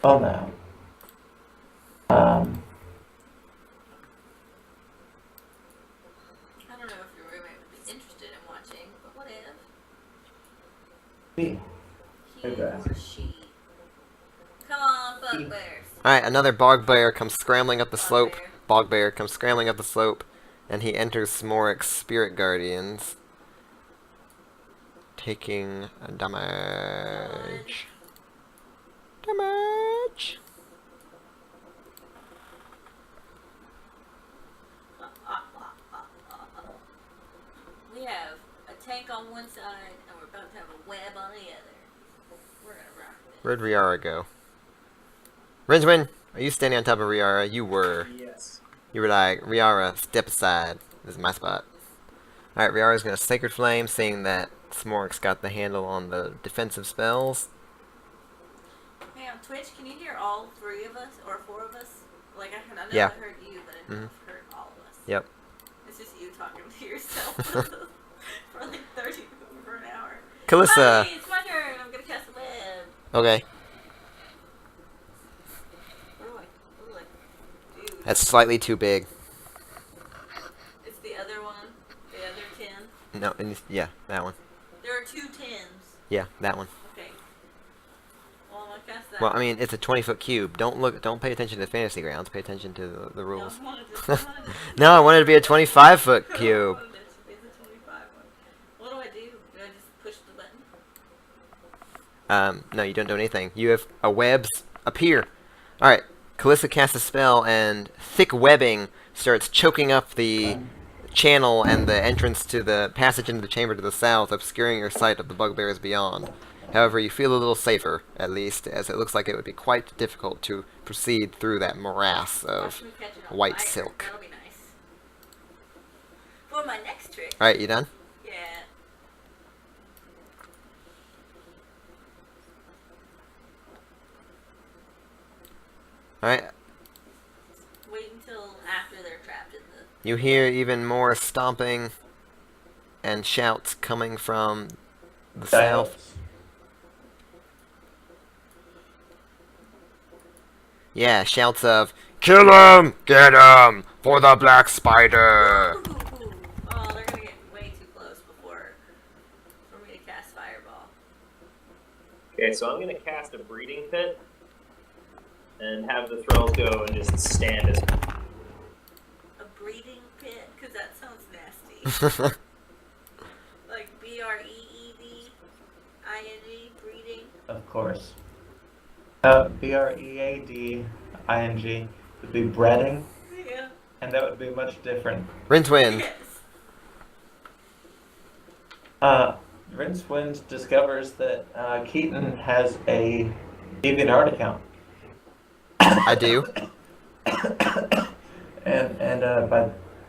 Oh no. I don't know if your roommate would be interested in watching, but what if Me. he Okay. or she? Come on, bugbears. Alright, another Bugbear comes scrambling up the slope. Bugbear. Bugbear comes scrambling up the slope, and he enters Smorik's Spirit Guardians, taking a damage. Damage. We have a tank on one side, and we're about to have a web on the other. We're gonna rock this. Where'd Riara go? Rincewind, are you standing on top of Riara? You were. Yes. You were like, Riara, step aside. This is my spot. Alright, Riara's gonna Sacred Flame, seeing that Smorik's got the handle on the defensive spells. Hey, on Twitch, can you hear all 3 of us, or 4 of us? Like, I know Yeah. I heard you, but I didn't know if I heard all of us. Yep. It's just you talking to yourself for like 30 for an hour. Kalissa. Hi, it's my turn. I'm gonna cast a web. Okay. What do I do? That's slightly too big. It's the other one. The other 10. No, yeah, that one. There are 2 10s. Yeah, that one. Okay. Well, I'm gonna cast that. Well, I mean, it's a 20-foot cube. Don't pay attention to the fantasy grounds. Pay attention to the rules. No, I wanted it to be a 25-foot cube. It's a 25 one. What do I do? Do I just push the button? No, you don't do anything. You have a webs appear. Alright, Kalissa casts a spell, and thick webbing starts choking up the channel and the entrance to the passage into the chamber to the south, obscuring your sight of the bugbears beyond. However, you feel a little safer, at least, as it looks like it would be quite difficult to proceed through that morass of Watch me catch it on white fire. silk. That'll be nice. For my next trick. Alright, you done? Yeah. Alright, Wait until after they're trapped in the. you hear even more stomping and shouts coming from the south. Yeah, shouts of, "Kill him! Get him! For the black spider!" Oh, they're gonna get way too close for me to cast Fireball. Okay, so I'm gonna cast a breeding pit and have the thralls go and just stand as. A breeding pit? Because that sounds nasty. Like BREEDING, breeding. Of course. BREADING would be breading, Yeah. and that would be much different. Rincewind. Yes. Rincewind discovers that Keaton has a DeviantArt account. I do. And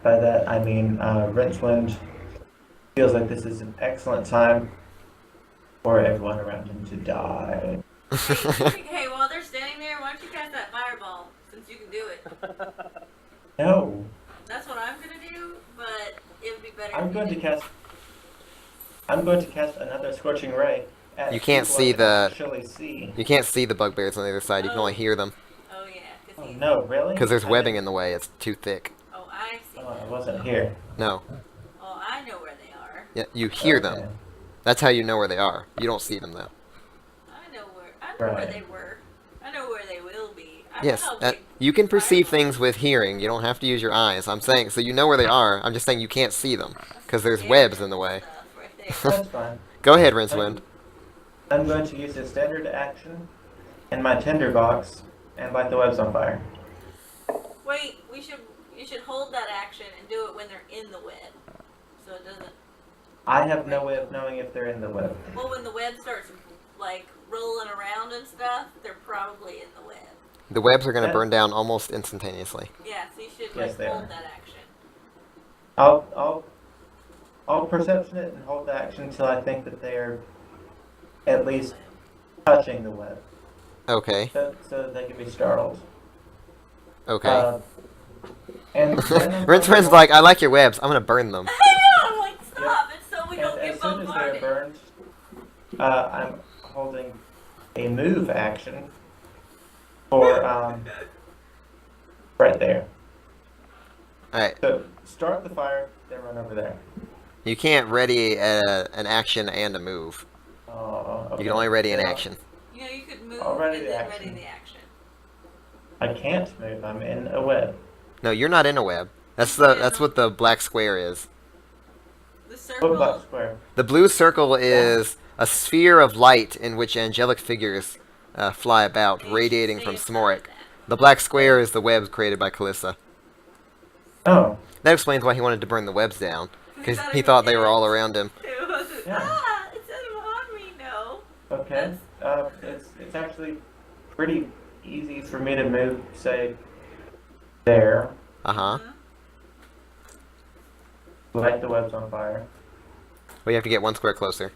by that I mean Rincewind feels like this is an excellent time for everyone around him to die. Hey, while they're standing there, why don't you cast that Fireball, since you can do it? No, That's what I'm gonna do, but it would be better I'm if going you to didn't. cast another Scorching Ray. At You can't people see I can the- actually see. You can't see the bugbears on the other side, you can only hear them. Oh, yeah. Oh Cause no, really? Because there's I webbing didn't- in the way, it's too thick. Oh, I see. Oh, I wasn't here. No. Oh, I know where they are. Yeah, you hear Okay. them. That's how you know where they are. You don't see them, though. I know where Right. they were. I know where they will be. I Yes, I'll wait. you can perceive things with hearing. You don't have to use your eyes. I'm saying, so you know where they are. I'm just saying you can't see them because there's webs in the way. Stuff right there. That's fine. Go ahead, Rincewind. I'm going to use a standard action in my tinderbox and light the webs on fire. Wait, you should hold that action and do it when they're in the web, so it doesn't. I have no way of knowing if they're in the web. Well, when the web starts like rolling around and stuff, they're probably in the web. The webs are going to burn down almost instantaneously. Yeah, so you should Yes, they hold are. that action. I'll perception it and hold the action until I think that they are at least touching the web, Okay. so that they can be startled. Okay. And then Rincewind's like, I like your webs. I'm going to burn them. I know, I'm like, stop! It's so we and don't as get soon as they're bombarded. burned, I'm holding a move action for right there. Alright. So start the fire, then run over there. You can't ready an action and a move. Okay. You can only ready an Well, action. You know, you could move I'll ready and the then action. ready the action. I can't move. I'm in a web. No, you're not in a web. That's what the black square is. The What circle. black square? The blue circle is a sphere of light in which angelic figures fly about, You should radiating stay from inside Smorik. that. The black square is the webs created by Kalissa. Oh, That explains why he wanted to burn the webs down, because he it thought was they were ants. all around him. It wasn't. Yeah. Ah, it said on me. No. okay. It's actually pretty easy for me to move, say, there, Uh-huh. light the webs on fire. Well, you have to get one square closer.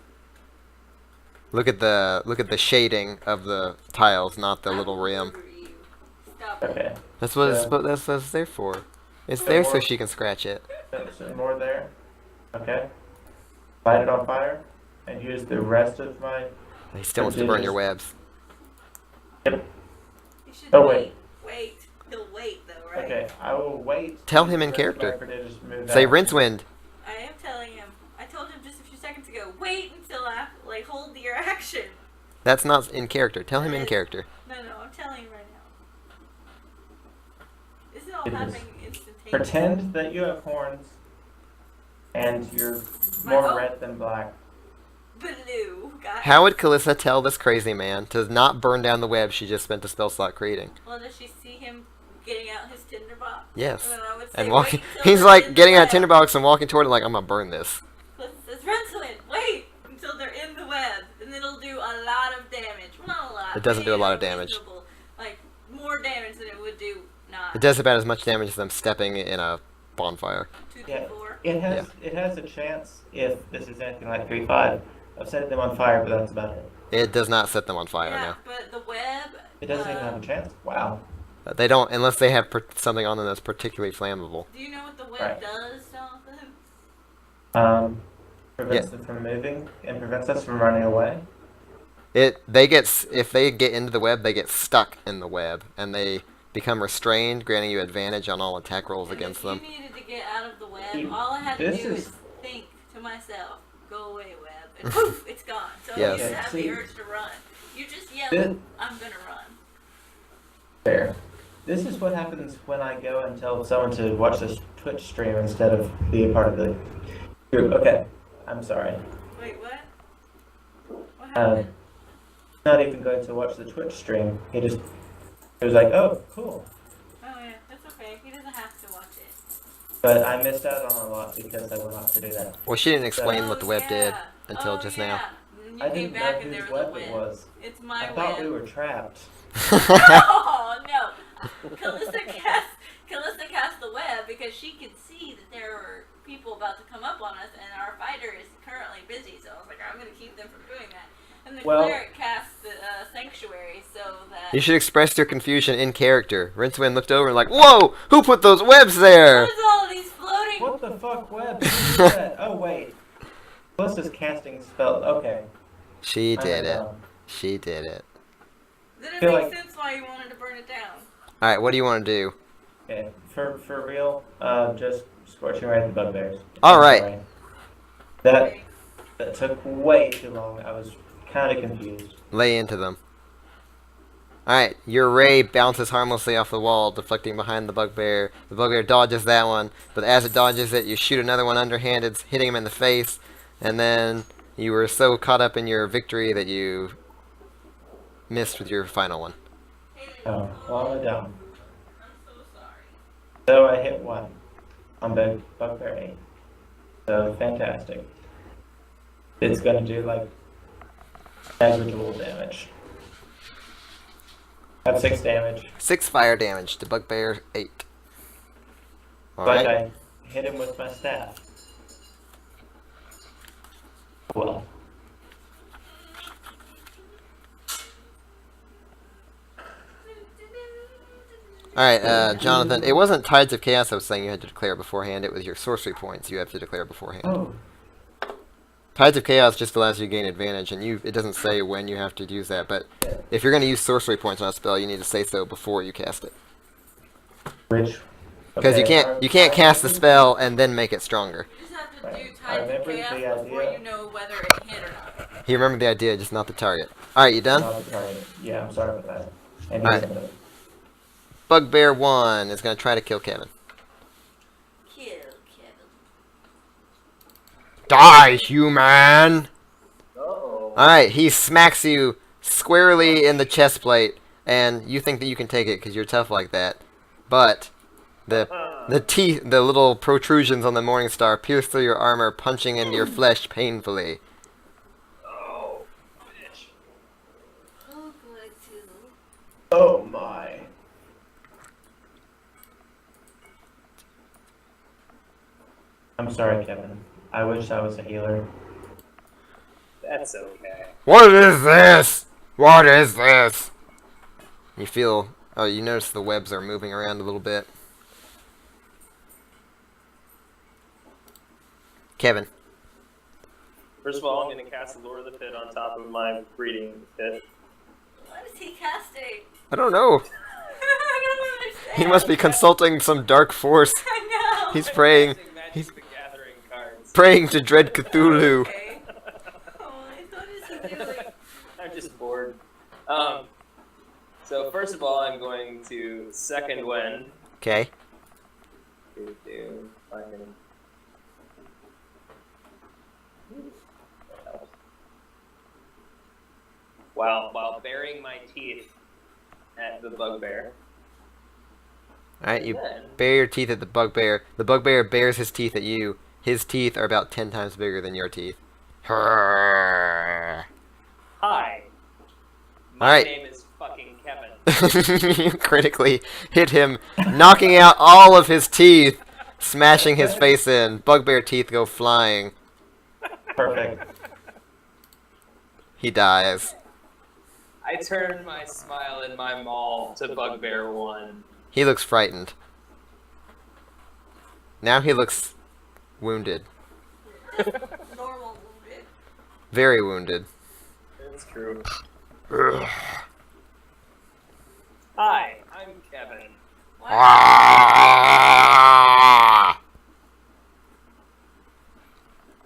Look at the shading of the tiles, not the little rim. Stop it. Okay. That's what Yeah. that's what it's there for. It's So there so more- she can scratch it. Some more there. Okay. Light it on fire and use the rest of my. He still wants to burn your webs. Yep. You should Oh, wait. Wait. He'll wait though, right? Okay, I will wait. Tell him in for the rest of my character. prodigious move Say out. Rincewind. I am telling him. I told him just a few seconds ago. Wait until I hold your action. That's not in character. Tell him in character. No, I'm telling you right now. This is all It is. happening instantaneously. Pretend that you have horns and you're My more own- red than black. Blue, guys. How would Kalissa tell this crazy man to not burn down the web she just spent a spell slot creating? Well, does she see him getting out his tinderbox? Yes. And then I would say, And walking, wait till he's they're like in the getting out web. tinderbox and walking toward it like, I'm gonna burn this. Plus it says, Rincewind, wait until they're in the web, and it'll do a lot of damage. Well, not a lot. It doesn't do a lot of maybe damage. reasonable. Like, more damage than it would do not. It does about as much damage as them stepping in a bonfire. 2d4. It has a chance, if this is anything like 3-5, of setting them on fire, but that's about it. It does not set them on fire Yeah, now. but the web. It doesn't even have a chance. Wow. They don't, unless they have something on them that's particularly flammable. Do you know what the web Right. does, Jonathan? Prevents them from moving and prevents us from running away. If they get into the web, they get stuck in the web, and they become restrained, granting you advantage on all attack rolls And against if them. you needed to get out of the web, You- all I had to this do is- is think to myself, go away, web, and poof, it's gone. So Yes. you have See. the urge to run. You just yell, This- I'm gonna run. Fair. This is what happens when I go and tell someone to watch this Twitch stream instead of be a part of the group. Okay, I'm sorry. Wait, what? What Um, happened? Not even going to watch the Twitch stream. He was like, oh, cool. Oh yeah, that's okay. He doesn't have to watch it. But I missed out on a lot because I went off to do that. Well, she didn't explain Oh, what the web did yeah. until Oh, just yeah. now. And you I came didn't know back and there whose was a web it web. was. It's my I thought web. we were trapped. Oh no! Kalissa cast the web because she could see that there were people about to come up on us, and our fighter is currently busy. So I was like, I'm going to keep them from doing that. And the Well- cleric cast the sanctuary so that. You should express your confusion in character. Rincewind looked over and like, whoa! Who put those webs there? What is all these floating? What the fuck web? Who did that? Oh, wait. Melissa's casting spell. Okay. She did it. Um, She did it. Then it feel makes like- sense why you wanted to burn it down. Alright, what do you want to do? Okay, for real, just scorching right at the bugbears. All right. Sorry. That took way too long. I was kind of confused. Lay into them. Alright, your ray bounces harmlessly off the wall, deflecting behind the bugbear. The bugbear dodges that one, but as it dodges it, you shoot another one underhanded, hitting him in the face, and then you were so caught up in your victory that you missed with your final one. Oh, well, I'm down. I'm so sorry. So I hit 1 on the bugbear 8. So fantastic. It's gonna do like negligible damage. That's 6 damage. 6 fire damage to bugbear 8. But Alright. I hit him with my staff. Well, Alright, Jonathan, it wasn't Tides of Chaos I was saying you had to declare beforehand, it was your sorcery points you have to declare beforehand. oh, Tides of Chaos just allows you to gain advantage, and it doesn't say when you have to use that, but if you're going to use sorcery points on a spell, you need to say so before you cast it. which? Because you can't cast the spell and then make it stronger. You just have to do Right. I Tides of remembered Chaos the before idea. you know whether it hit or not. He remembered the idea, just not the target. Alright, you done? Not the target. Yeah, I'm sorry about that. And Alright. Bugbear 1 is going to try to kill Kevin. Kill Kevin. Die, human! Uh-oh. Alright, he smacks you squarely in the chest plate, and you think that you can take it because you're tough like that. But the teeth, the little protrusions on the Morning Star pierce through your armor, punching into your flesh painfully. Oh, bitch. Oh, good too. Oh my. I'm sorry, Kevin. I wish I was a healer. That's okay. What is this? What is this? You feel... Oh, you notice the webs are moving around a little bit. Kevin. First of all, I'm going to cast the Lord of the Pit on top of my breeding pit. What is he casting? I don't know. I don't understand. He must be consulting some dark force. I know. He's praying. Casting Magic He's the Gathering cards. praying to dread Cthulhu. Okay. Oh, what is he doing? I'm just bored. So first of all, I'm going to second wind. Okay. Fucking- While baring my teeth at the bugbear. Alright, you Then, bare your teeth at the bugbear. The bugbear bares his teeth at you. His teeth are about 10 times bigger than your teeth. hi. My Alright. name is fucking Kevin. You critically hit him, knocking out all of his teeth, smashing his face in. Bugbear teeth go flying. Perfect. He dies. I turn my smile and my maul to Bugbear 1. He looks frightened. Now he looks wounded. Normal wounded. Very wounded. That's true. Hi, I'm Kevin. What? Ah!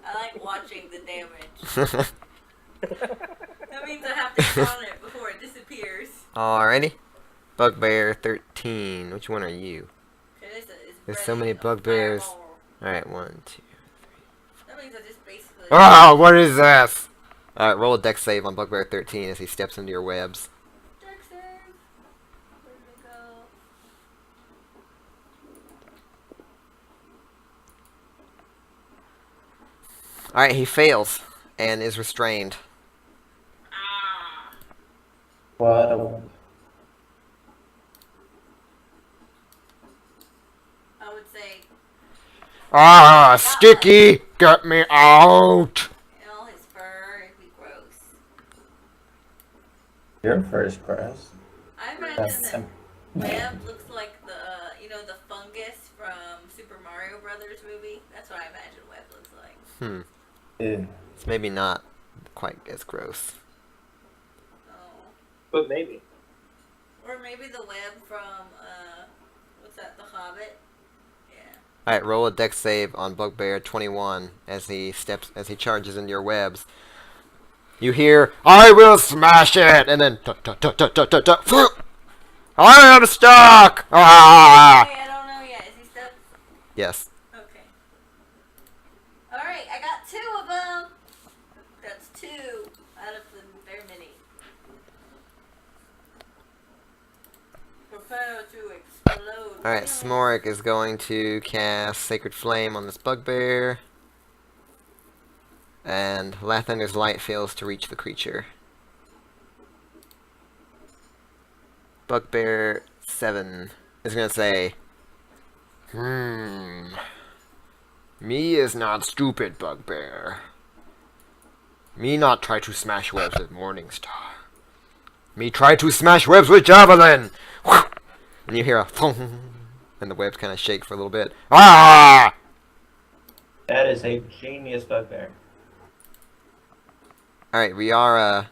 I like watching the damage. That means I have to hit on it before it disappears. Alrighty. Bugbear 13. Which one are you? Kalissa is There's so ready many to bugbears. fireball. Alright, 1, 2. That means I just basically. Ah, what is this? Alright, roll a dex save on Bugbear 13 as he steps into your webs. Dex save. Where did it go? Alright, he fails and is restrained. Ah. What a wimp. I would say, Ah, sticky! Get me out! all his fur, it'd be gross. Your first grass. I imagine That's that web looks like the fungus from Super Mario Brothers movie. That's what I imagine web looks like. It's maybe not quite as gross. Oh. But maybe. Or maybe the web from, what's that, The Hobbit? Yeah. Alright, roll a dex save on Bugbear 21 as he charges into your webs. You hear, I will smash it! And then, I am stuck! Ah! Hey, I don't know yet. Is he stuck? Yes. Okay. Alright, I got 2 of them. That's 2 out of the very many. Prepare to explode. Alright, Smorik is going to cast Sacred Flame on this bugbear. And Lathander's light fails to reach the creature. Bugbear 7 is going to say, me is not stupid, Bugbear. Me not try to smash webs with Morningstar. Me try to smash webs with Javelin! And you hear a thong, and the webs kind of shake for a little bit. Ah! That is a genius bugbear. Alright, we are,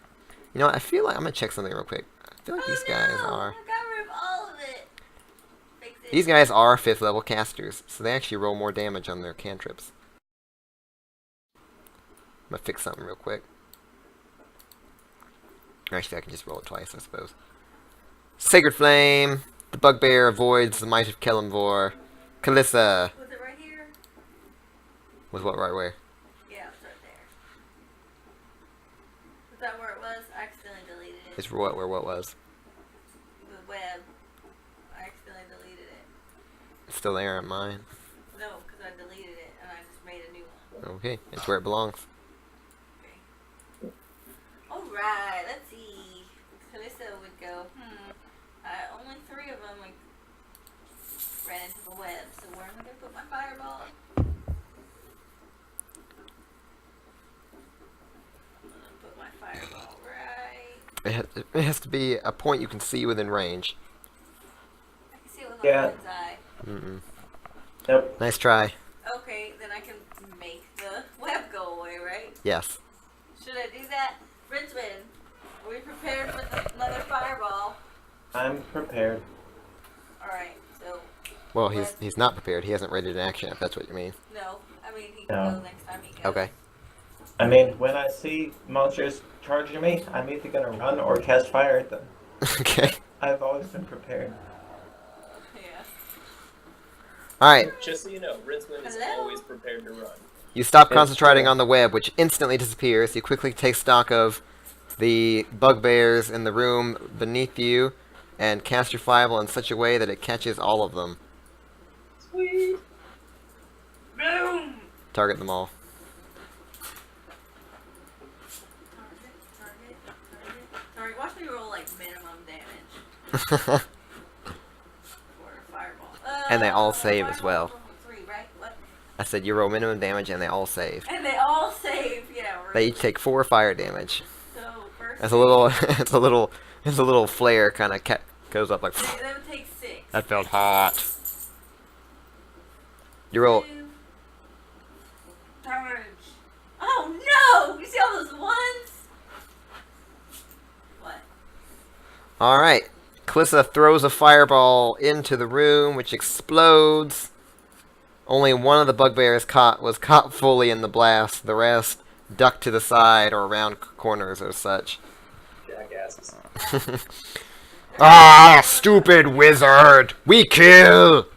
you know what, I feel like I'm gonna check something real quick. I feel like these guys no! are... I got rid of all of it. Fix it. These guys are 5th level casters, so they actually roll more damage on their cantrips. I'm gonna fix something real quick. Actually, I can just roll it twice, I suppose. Sacred Flame! The bugbear avoids the might of Kelemvor. Kalissa! Was it right here? Was what right where? Yeah, it's right there. Was that where it was? I accidentally deleted it. It's what where what was. The web. I accidentally deleted it. It's still there on mine. No, because I deleted it and I just made a new one. Okay, it's where it belongs. Okay. Alright, let's see. Kalissa would go, only 3 of them like, ran into the web, so where am I going to put my fireball? I'm going to put my fireball right... It has to be a point you can see within range. I can see it with Yeah. my mind's eye. Mm-mm. Nope. Nice try. Okay, then I can make the web go away, right? Yes. Should I do that? Rincewind, are we prepared for another fireball? I'm prepared. Alright, so... Well, he's not prepared. He hasn't raided an action, if that's what you mean. No, I mean he can No. go next time he goes. Okay. I mean, when I see monsters charging me, I'm either gonna run or cast fire at them. Okay. I've always been prepared. Yeah. Alright. Just so you know, Rincewind is Hello? always prepared to run. You stop It's concentrating true. on the web, which instantly disappears. You quickly take stock of the bugbears in the room beneath you, and cast your fireball in such a way that it catches all of them. Sweet. Boom! Target them all. Target. Watch me roll like minimum damage for a fireball. And they all save as well. Fireball level 3, right? What? I said you roll minimum damage and they all save. And they all save, yeah. They each take 4 fire damage. So first It's a little, it's a little flare kind of goes up like. they would take 6. That felt hot. You roll. 2. Damage. Oh no! You see all those ones? What? Alright. Kalissa throws a fireball into the room, which explodes. Only one of the bugbears was caught fully in the blast. The rest ducked to the side or around corners or such. Jackasses. Ah, stupid wizard! We kill!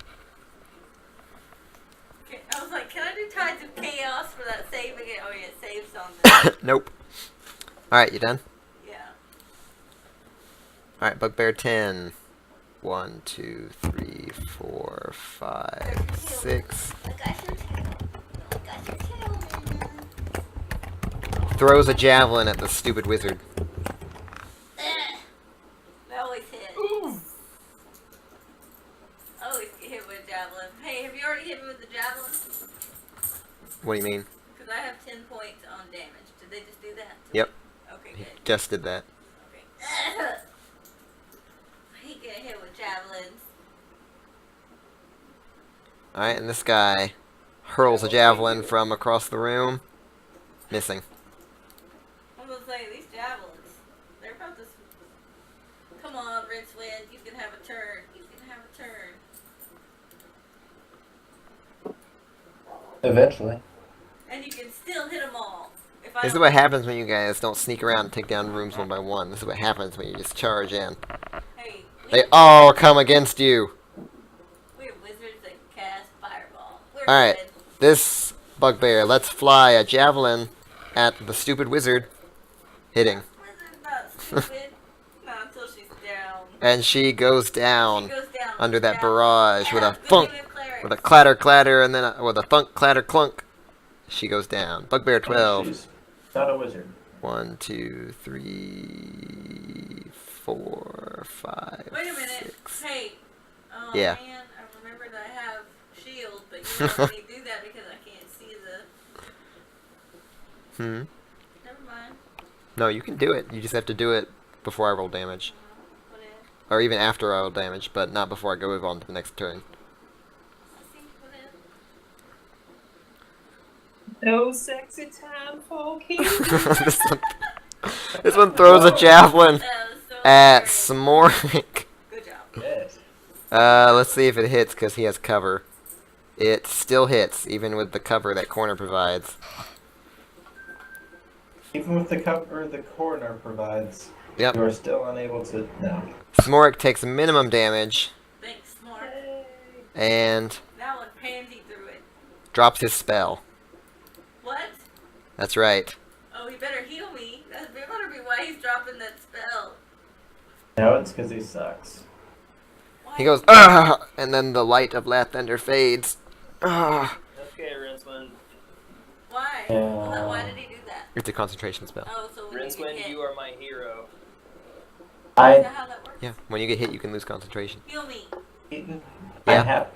Okay, I was like, can I do Tides of Chaos for that save again? Oh yeah, it saves on this. Nope. Alright, you done? Yeah. Alright, bugbear 10. 1, 2, 3, 4, 5, 6. I got your tail. I got your tail, man. Throws a javelin at the stupid wizard. I always hit. I always get hit with a javelin. Hey, have you already hit me with the javelin? What do you mean? Because I have 10 points on damage. Did they just do that? Yep. Okay, He good. just did that. Okay. I hate getting hit with javelins. Alright, and this guy hurls a javelin from across the room. Missing. I'm gonna say, these javelins, they're about to... Come on, Rincewind, you can have a turn. You can have a turn. Eventually. And you can still hit them all. If This is what happens when you guys don't sneak around and take down rooms one by one. This is what happens when you just charge in. Hey, They all come against you. we're wizards that cast fireball. We're Alright, good. this bugbear, let's fly a javelin at the stupid wizard. Hitting. Wizard's not stupid. Not until she's down. And she goes She down goes down. under that down. barrage with Yeah, a good thunk, game of clerics. with a clatter clatter, and then with a thunk clatter clunk. She goes down. Bugbear 12. She's not a wizard. 1, 2, 3, 4, 5. Wait a minute. 6. Hey. Oh Yeah. man, I remembered I have shield, but you don't let me do that because I can't see the. Hmm. Never mind. No, you can do it. You just have to do it before I roll damage. Whatever. Or even after I roll damage, but not before I go on to the next turn. I see. Whatever. No sexy time for kids. this one throws a javelin That was so at great. Smoric. Good job. Yes. Let's see if it hits because he has cover. It still hits, even with the cover that corner provides. Even with the cover the corner provides, Yep. you are still unable to. No. Smoric takes minimum damage Thanks, Smart. and That one pansy through it. drops his spell. What? That's right. Oh, he better heal me. That better be why he's dropping that spell. No, it's because he sucks. Why? He goes, "Ugh!" And then the light of Lathander fades. Ugh. Okay, Rincewind. Why? Yeah. Well, why did he do that? It's a concentration spell. Oh, so when you get Rincewind, hit. you are my hero. Is I that how that works? Yeah, when you get hit, you can lose concentration. Heal me. I Yeah. have.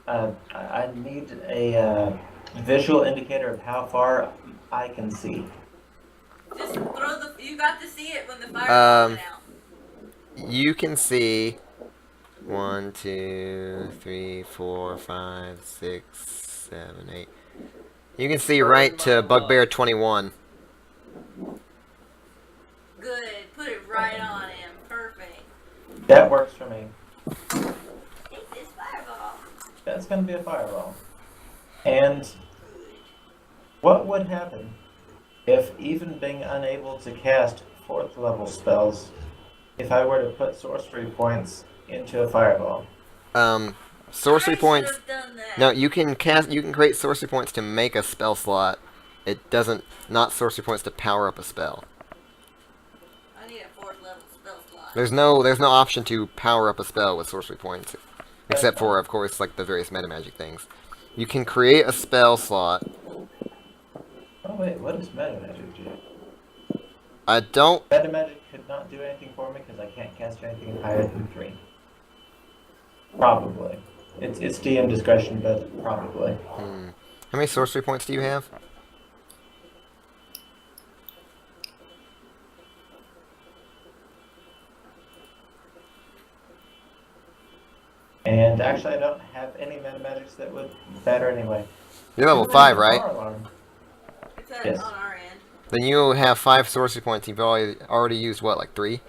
I need a visual indicator of how far I can see. Just throw the. You got to see it when the fire went out. You can see 1, 2, 3, 4, 5, 6, 7, 8. You can see right to Bugbear 21. Good. Put it right on him. Perfect. That works for me. Take this fireball. That's going to be a fireball. And what would happen if, even being unable to cast 4th level spells, if I were to put sorcery points into a fireball? Sorcery I points. should've done that. No, you can create sorcery points to make a spell slot. It doesn't, not sorcery points to power up a spell. I need a 4th level spell slot. There's no option to power up a spell with sorcery points. Except for, of course, like the various meta magic things. You can create a spell slot. Oh wait, what does meta magic do? I don't, Meta magic could not do anything for me because I can't cast anything higher than 3. Probably. It's DM discretion, but probably. how many sorcery points do you have? And actually, I don't have any meta magics that would matter anyway. You're level 5, right? Fire alarm. It's Yes. on our end. Then you have 5 sorcery points. You've already used what, like 3?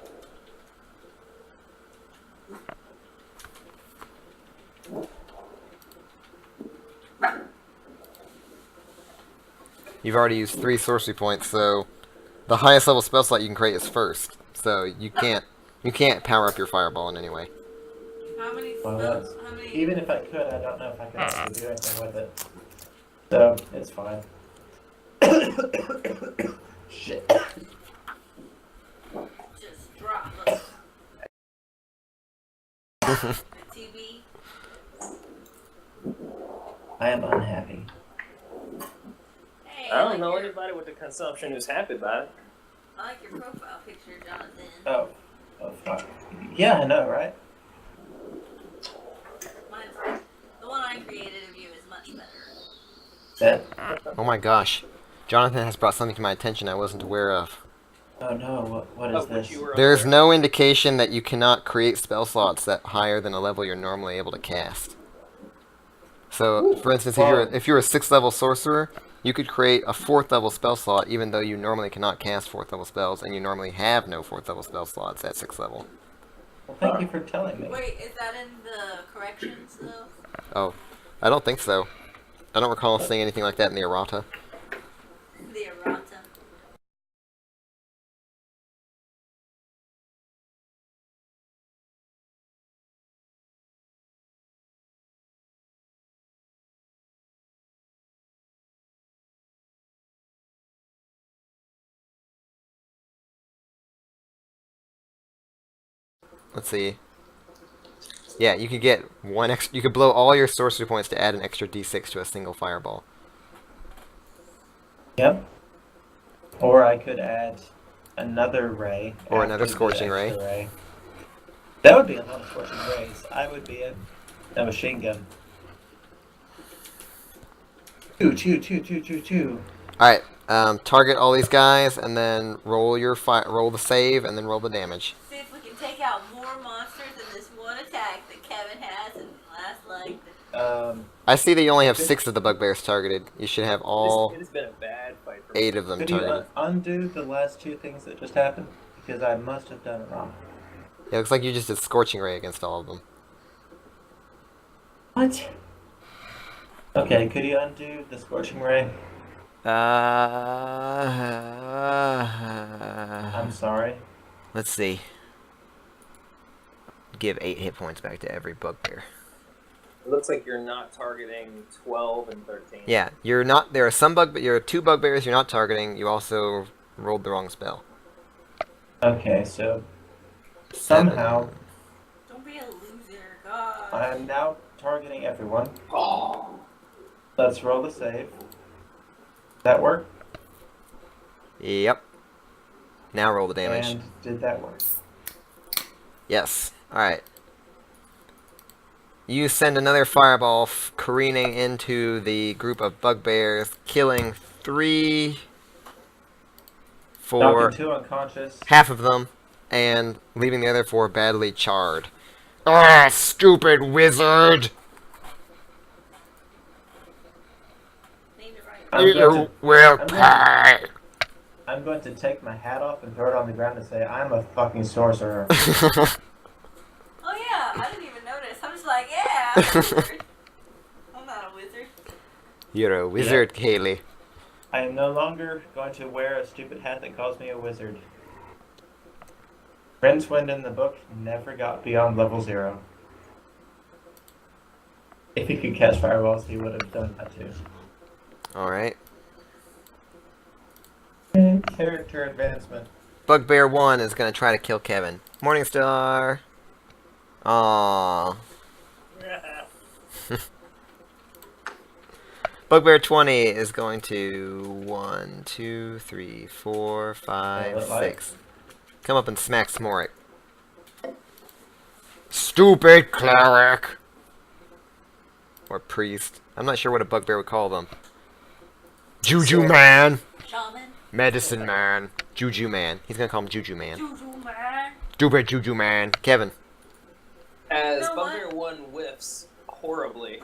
You've already used 3 sorcery points, so the highest level spell slot you can create is first. So you can't power up your fireball in any way. How many Well, spells? that's, How many? even if I could, I don't know if I could actually do anything with it. So, it's fine. Shit. Just drop them. TV. I am unhappy. Hey, I don't know your, anybody with the consumption who's happy about it. I like your profile picture, Jonathan. Oh fuck. Yeah, I know, right? Mine's, the one I created of you is much better. That. Oh my gosh. Jonathan has brought something to my attention I wasn't aware of. Oh no, what is Of which this? you were There's aware. no indication that you cannot create spell slots that higher than a level you're normally able to cast. So, for instance, if you're a 6th level sorcerer, you could create a 4th level spell slot even though you normally cannot cast 4th level spells, and you normally have no 4th level spell slots at 6th level. Well, thank you for telling me. Wait, is that in the corrections though? Oh, I don't think so. I don't recall seeing anything like that in the errata. The errata. let's see. Yeah, you could get one extra. You could blow all your sorcery points to add an extra d6 to a single fireball. Yep. Or I could add another ray. Or after another the scorching extra ray. That would be a lot of scorching rays. I would be a machine gun. Choo, choo, choo, choo, choo, choo. All right. Target all these guys, and then roll roll the save, and then roll the damage. See if we can take out more monsters in this one attack that Kevin has in the last like. I see that you only have 6 of the bugbears targeted. You should have all It has been a bad fight for me. 8 of them Could you targeted. undo the last two things that just happened? Because I must have done it wrong. Yeah, it looks like you just did scorching ray against all of them. What? Okay, could you undo the scorching ray? I'm sorry. Let's see. Give 8 hit points back to every bugbear. It looks like you're not targeting 12 and 13. Yeah, you're not. There are some there are 2 bugbears you're not targeting. You also rolled the wrong spell. Okay, so 7. somehow Don't be a loser, God. I am now targeting everyone. Oh. Let's roll the save. That work? Yep. Now roll the damage. And did that work? Yes. Alright. You send another fireball careening into the group of bugbears, killing 3, 4, Knocking 2 unconscious. half of them, and leaving the other 4 badly charred. Ah, stupid wizard! Named it right. I'm going to- will I'm pay! I'm going to take my hat off and throw it on the ground and say, I'm a fucking sorcerer. Oh yeah, I didn't even notice. I'm just like, yeah, I'm a wizard. I'm not a wizard. You're a wizard, Kaylee. I am no longer going to wear a stupid hat that calls me a wizard. Rincewind in the book never got beyond level 0. If he could catch fireballs, he would have done that too. Alright. Character advancement. Bugbear 1 is gonna try to kill Kevin. Morningstar! Aww. Bugbear 20 is going to 1, 2, 3, 4, 5, 6. Come up and smack Smorik. Stupid cleric! Or priest. I'm not sure what a bugbear would call them. Juju man! Shaman. Medicine man. Juju man. He's gonna call him Juju man. Juju man. Stupid Juju man. Kevin. As You know Bugbear 1 whiffs horribly,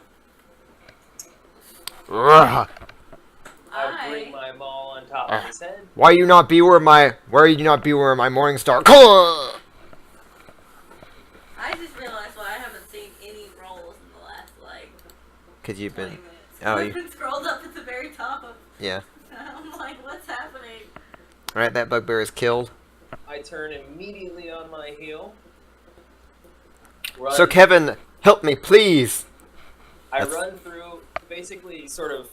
Ugh. I bring my maul on top of his head. Why you not be where my Morningstar? Call! I just realized why I haven't seen any rolls in the last like Cause you've 20 been. minutes. Oh, I've you. been scrolled up at the very top of. Yeah. I'm like, what's happening? Alright, that bugbear is killed. I turn immediately on my heel. So Kevin, help me, please. I That's- run through, basically, sort of.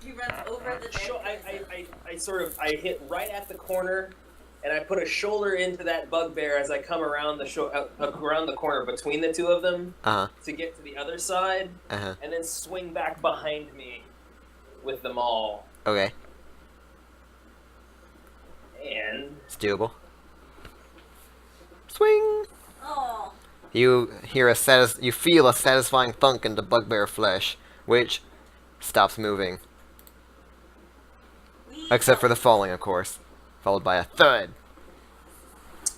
He runs over the dead person. I hit right at the corner, and I put a shoulder into that bugbear as I come around around the corner between the two of them Uh to get to the other side, huh. Uh huh. and then swing back behind me with the maul. Okay. And It's doable. Swing. Oh, You feel a satisfying thunk into bugbear flesh, which stops moving, except for the falling, of course, followed by a thud.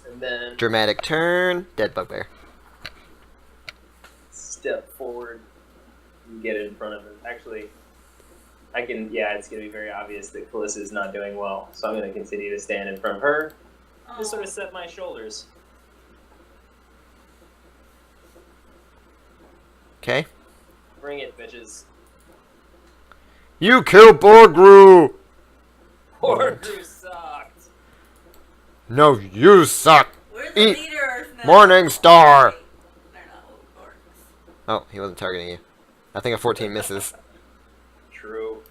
and then Dramatic turn. Dead bugbear. step forward and get in front of him. Actually, I can. Yeah, it's gonna be very obvious that Kalissa is not doing well, so I'm gonna continue to stand in front of her. Just sort of set my shoulders. Okay. Bring it, bitches. You killed Borgru! Poor Drew sucked. No, you suck! we're the Eat leaders now. Morningstar! They're not orcs. Oh, he wasn't targeting you. I think a 14 misses. True.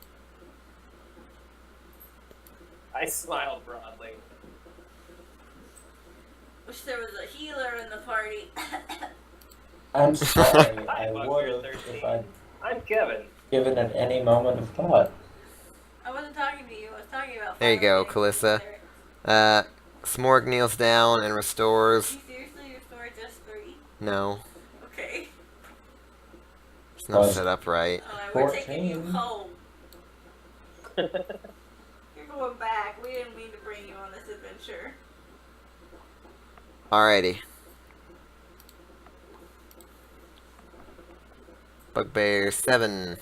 I smiled broadly. Wish there was a healer in the party. I'm sorry. Hi, I would have if Bugbear13. I'd I'm Kevin. given it any moment of thought. I wasn't talking to you. I was talking about. There you go, Final Fantasy Kalissa. lyrics. Smorg kneels down and restores. You seriously restored just 3? No, Okay. it's not Was- set up right. We're taking you 14. home. You're going back. We didn't mean to bring you on this adventure. Alrighty. Bugbear 7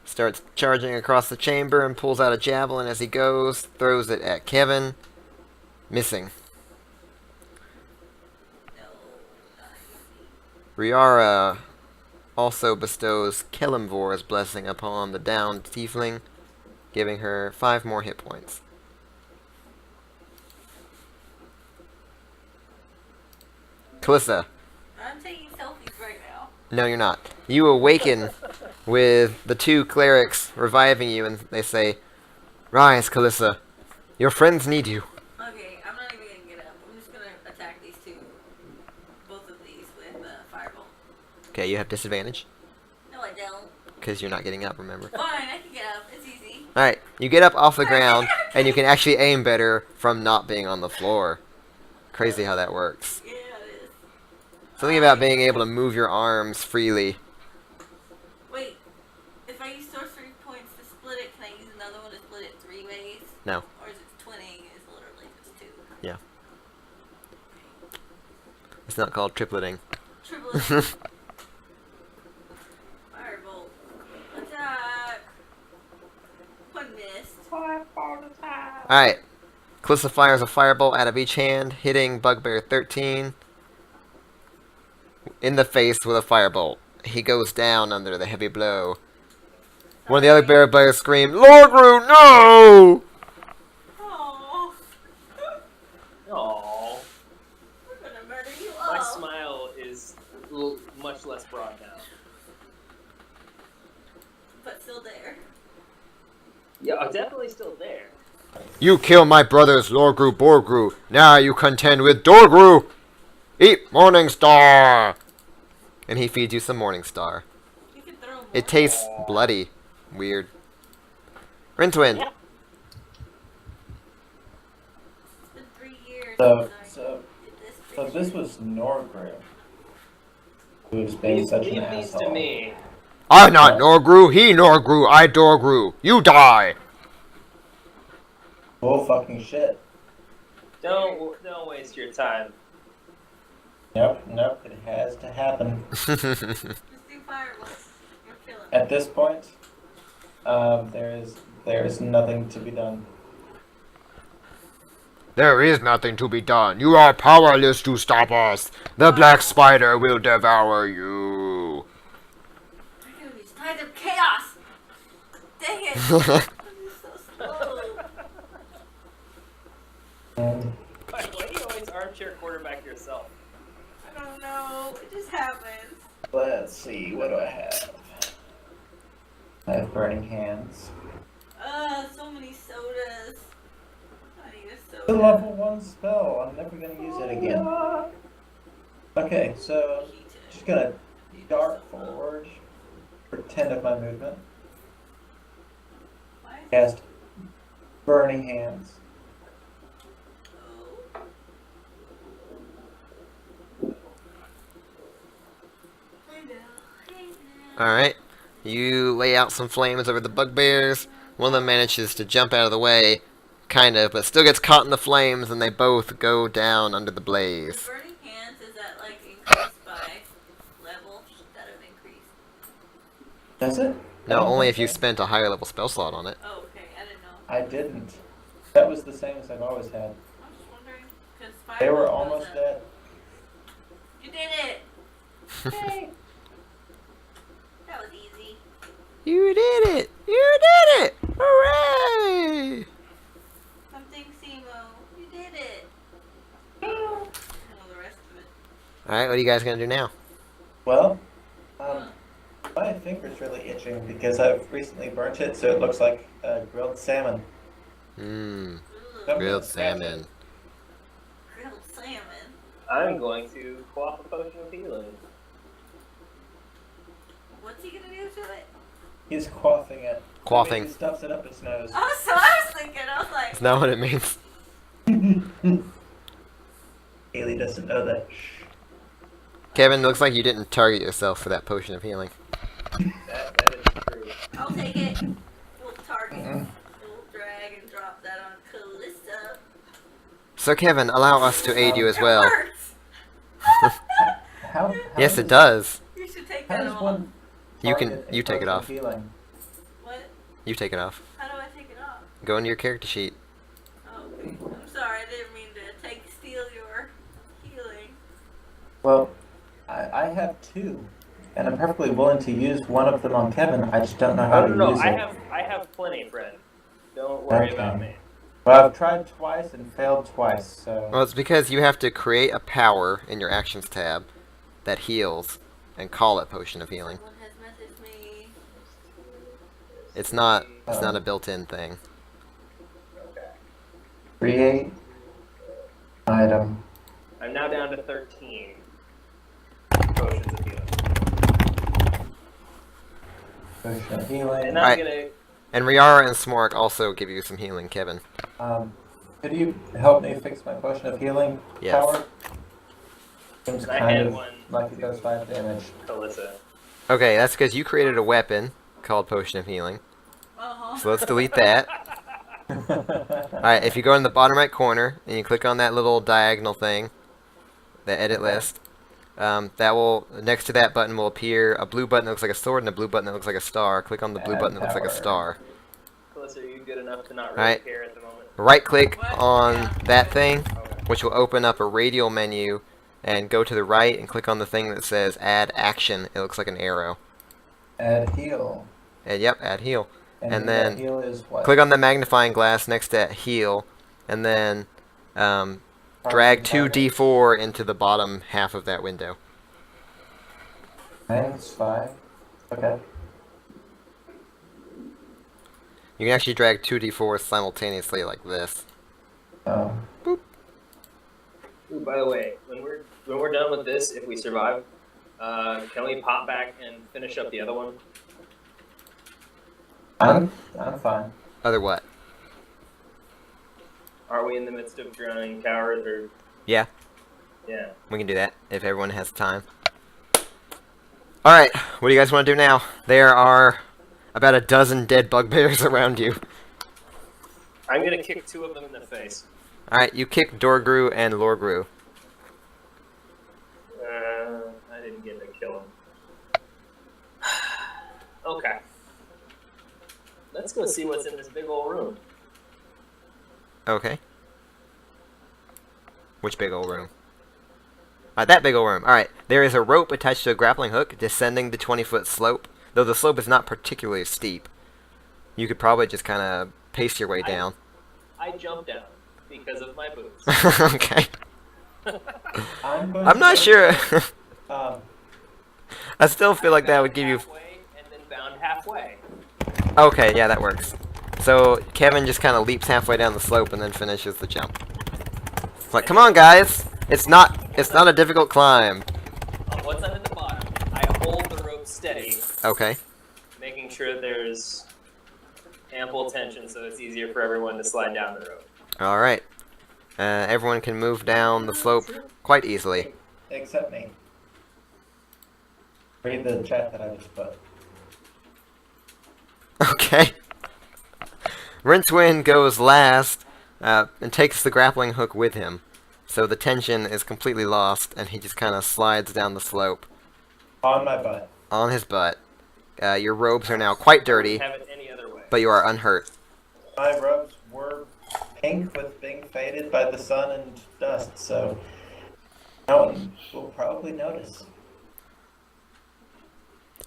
starts charging across the chamber and pulls out a javelin as he goes, throws it at Kevin, missing. No, not easy. Riara also bestows Kelimvor's blessing upon the downed tiefling, giving her 5 more hit points. Kalissa, I'm taking selfies right now. no you're not. You awaken with the 2 clerics reviving you, and they say, "Rise, Kalissa. Your friends need you." Okay, I'm not even gonna get up. I'm just gonna attack these 2. Both of these with fireball. Okay, you have disadvantage, No, I don't. because you're not getting up, remember. Fine, I can get up. It's easy. Alright, you get up off the ground, and you can actually aim better from not being on the floor. Crazy how that works. Yeah, it is. Something about being able to move your arms freely. Wait, if I use sorcery points to split it, can I use another one to split it 3 ways? No. Or is it twinning? Is literally just 2. Yeah. It's not called tripleting. Triple. Firebolt. Attack. One missed. Alright. Kalissa fires a firebolt out of each hand, hitting Bugbear 13 in the face with a firebolt. He goes down under the heavy blow. One of the other bear bears scream, "Lord Root, no!" Oh, Aww. we're gonna murder you My all. smile is much less broad now. But still there. Yeah, I'm definitely still there. "You kill my brothers, Lorgru Borgru. Now you contend with Dorgru. Eat Morning Star." And he feeds you some Morning Star. You can throw more. It tastes bloody. Weird. Rincewind. Yeah. It's been 3 years So, since so, I did this. so picture. this was Norgrim, who's being such an Leave these asshole. to me. I'm not Norgru, he Norgru, I Dorgru. You die. Bull fucking shit. Don't waste your time. Nope, it has to happen. Just do fireballs. You'll kill him. At this point, there is nothing to be done. There is nothing to be done. You are powerless to stop us. The black spider will devour you. I'm gonna be tied up chaos. Dang it. I'm so slow. Why do you always armchair quarterback yourself? I don't know. It just happens. Let's see, what do I have? I have burning hands. So many sodas. I need a It's a soda. level 1 spell. I'm never gonna use it again. Okay, so just gonna dart forward for 10 of my movement. Why is Cast burning hands. so? I know. Alright. You lay out some flames over the bugbears. One of them manages to jump out of the way. Kind of, but still gets caught in the flames, and they both go down under the The blaze. burning hands, is that like increased by level that have increased? Does it? No, I don't only think if you so. spent a higher level spell slot on it. Oh, okay. I didn't know. I didn't. That was the same as I've always had. I was just wondering. Cause They were fireball goes almost up. dead. You did it! Yay! That was easy. You did it! You did it! Hooray! Something Simo. You did it. I don't know the rest of it. Alright, what are you guys gonna do now? Well, my finger's really itching because I've recently burnt it, so it looks like grilled salmon. Mmm. Ugh. Grilled salmon. Grilled salmon. I'm going to quaff a potion of healing. What's he gonna do to it? He's quaffing it. Quaffing. He stuffs it up his nose. Oh, so I was thinking, I was like, Is that what it means? Haley doesn't know that. Shh. Kevin, looks like you didn't target yourself for that potion of healing. That is true. I'll take it. We'll target. We'll drag and drop that on Kalissa. So Kevin, allow us to aid you as well. It works! How Yes, it does- does. You should take How that does off. one You can- target a you take it potion of off. Healing? What? You take it off. How do I take it off? Go into your character sheet. Oh, okay. I'm sorry, I didn't mean to steal your healing. Well, I have two, and I'm perfectly willing to use one of them on Kevin. I just don't know how Oh, to no, use I it. have plenty, friend. Don't worry Okay. about me. Well, I've tried twice and failed twice, so... Well, it's because you have to create a power in your actions tab that heals and call it potion of healing. Someone has messaged me. It's not a built-in thing. Okay. Create item. I'm now down to 13 potions of healing. Potion of healing. And I'm Alright. gonna. And Riara and Smork also give you some healing, Kevin. Could you help me fix my potion of healing Yes. power? Seems I kind had of one like it does 5 damage. Kalissa. Okay, that's because you created a weapon called Potion of Healing. Uh-huh. So let's delete that. Alright, if you go in the bottom right corner and you click on that little diagonal thing, the edit list, that will, next to that button will appear a blue button that looks like a sword and a blue button that looks like a star. Click on the blue Add button that looks like a power. star. Kalissa, are you good enough to not really Alright. care at the moment? Right click What? on Yeah. that thing, Okay. which will open up a radial menu, and go to the right and click on the thing that says add action. It looks like an arrow. Add heal. And yep, add heal. And that then heal is what? Click on the magnifying glass next to heal, and then drag 2d4 into the bottom half of that window. -5. Okay. You can actually drag 2d4 simultaneously like this. Oh. Ooh, by the way, when we're done with this, if we survive, can we pop back and finish up the other one? I'm fine. Other what? Are we in the midst of drowning cowards or? Yeah, Yeah. we can do that if everyone has time. Alright, what do you guys want to do now? There are about a dozen dead bugbears around you. I'm gonna kick 2 of them in the face. Alright, you kick Dorgru and Lorgru. I didn't get to kill him. Okay. Let's go see what's in this big old room. Okay. Which big old room? Alright, that big old room. Alright, there is a rope attached to a grappling hook descending the 20-foot slope. Though the slope is not particularly steep. You could probably just kind of pace your way down. I jumped down because of my boots. Okay. I'm I'm not sure. Um, I still feel like that would give you... halfway and then bound halfway. Okay, yeah, that works. So, Kevin just kind of leaps halfway down the slope and then finishes the jump. It's like, come on, guys! It's not a difficult climb. Once I'm at the bottom, I hold the rope steady, Okay. making sure there's ample tension so it's easier for everyone to slide down the rope. Alright. Everyone can move down the slope quite easily. except me. Read the chat that I just put. Okay. Rincewind goes last and takes the grappling hook with him. So the tension is completely lost, and he just kind of slides down the slope On my butt. on his butt. Your robes are now quite dirty, Have it any other way. but you are unhurt. My robes were pink with being faded by the sun and dust, so no one will probably notice.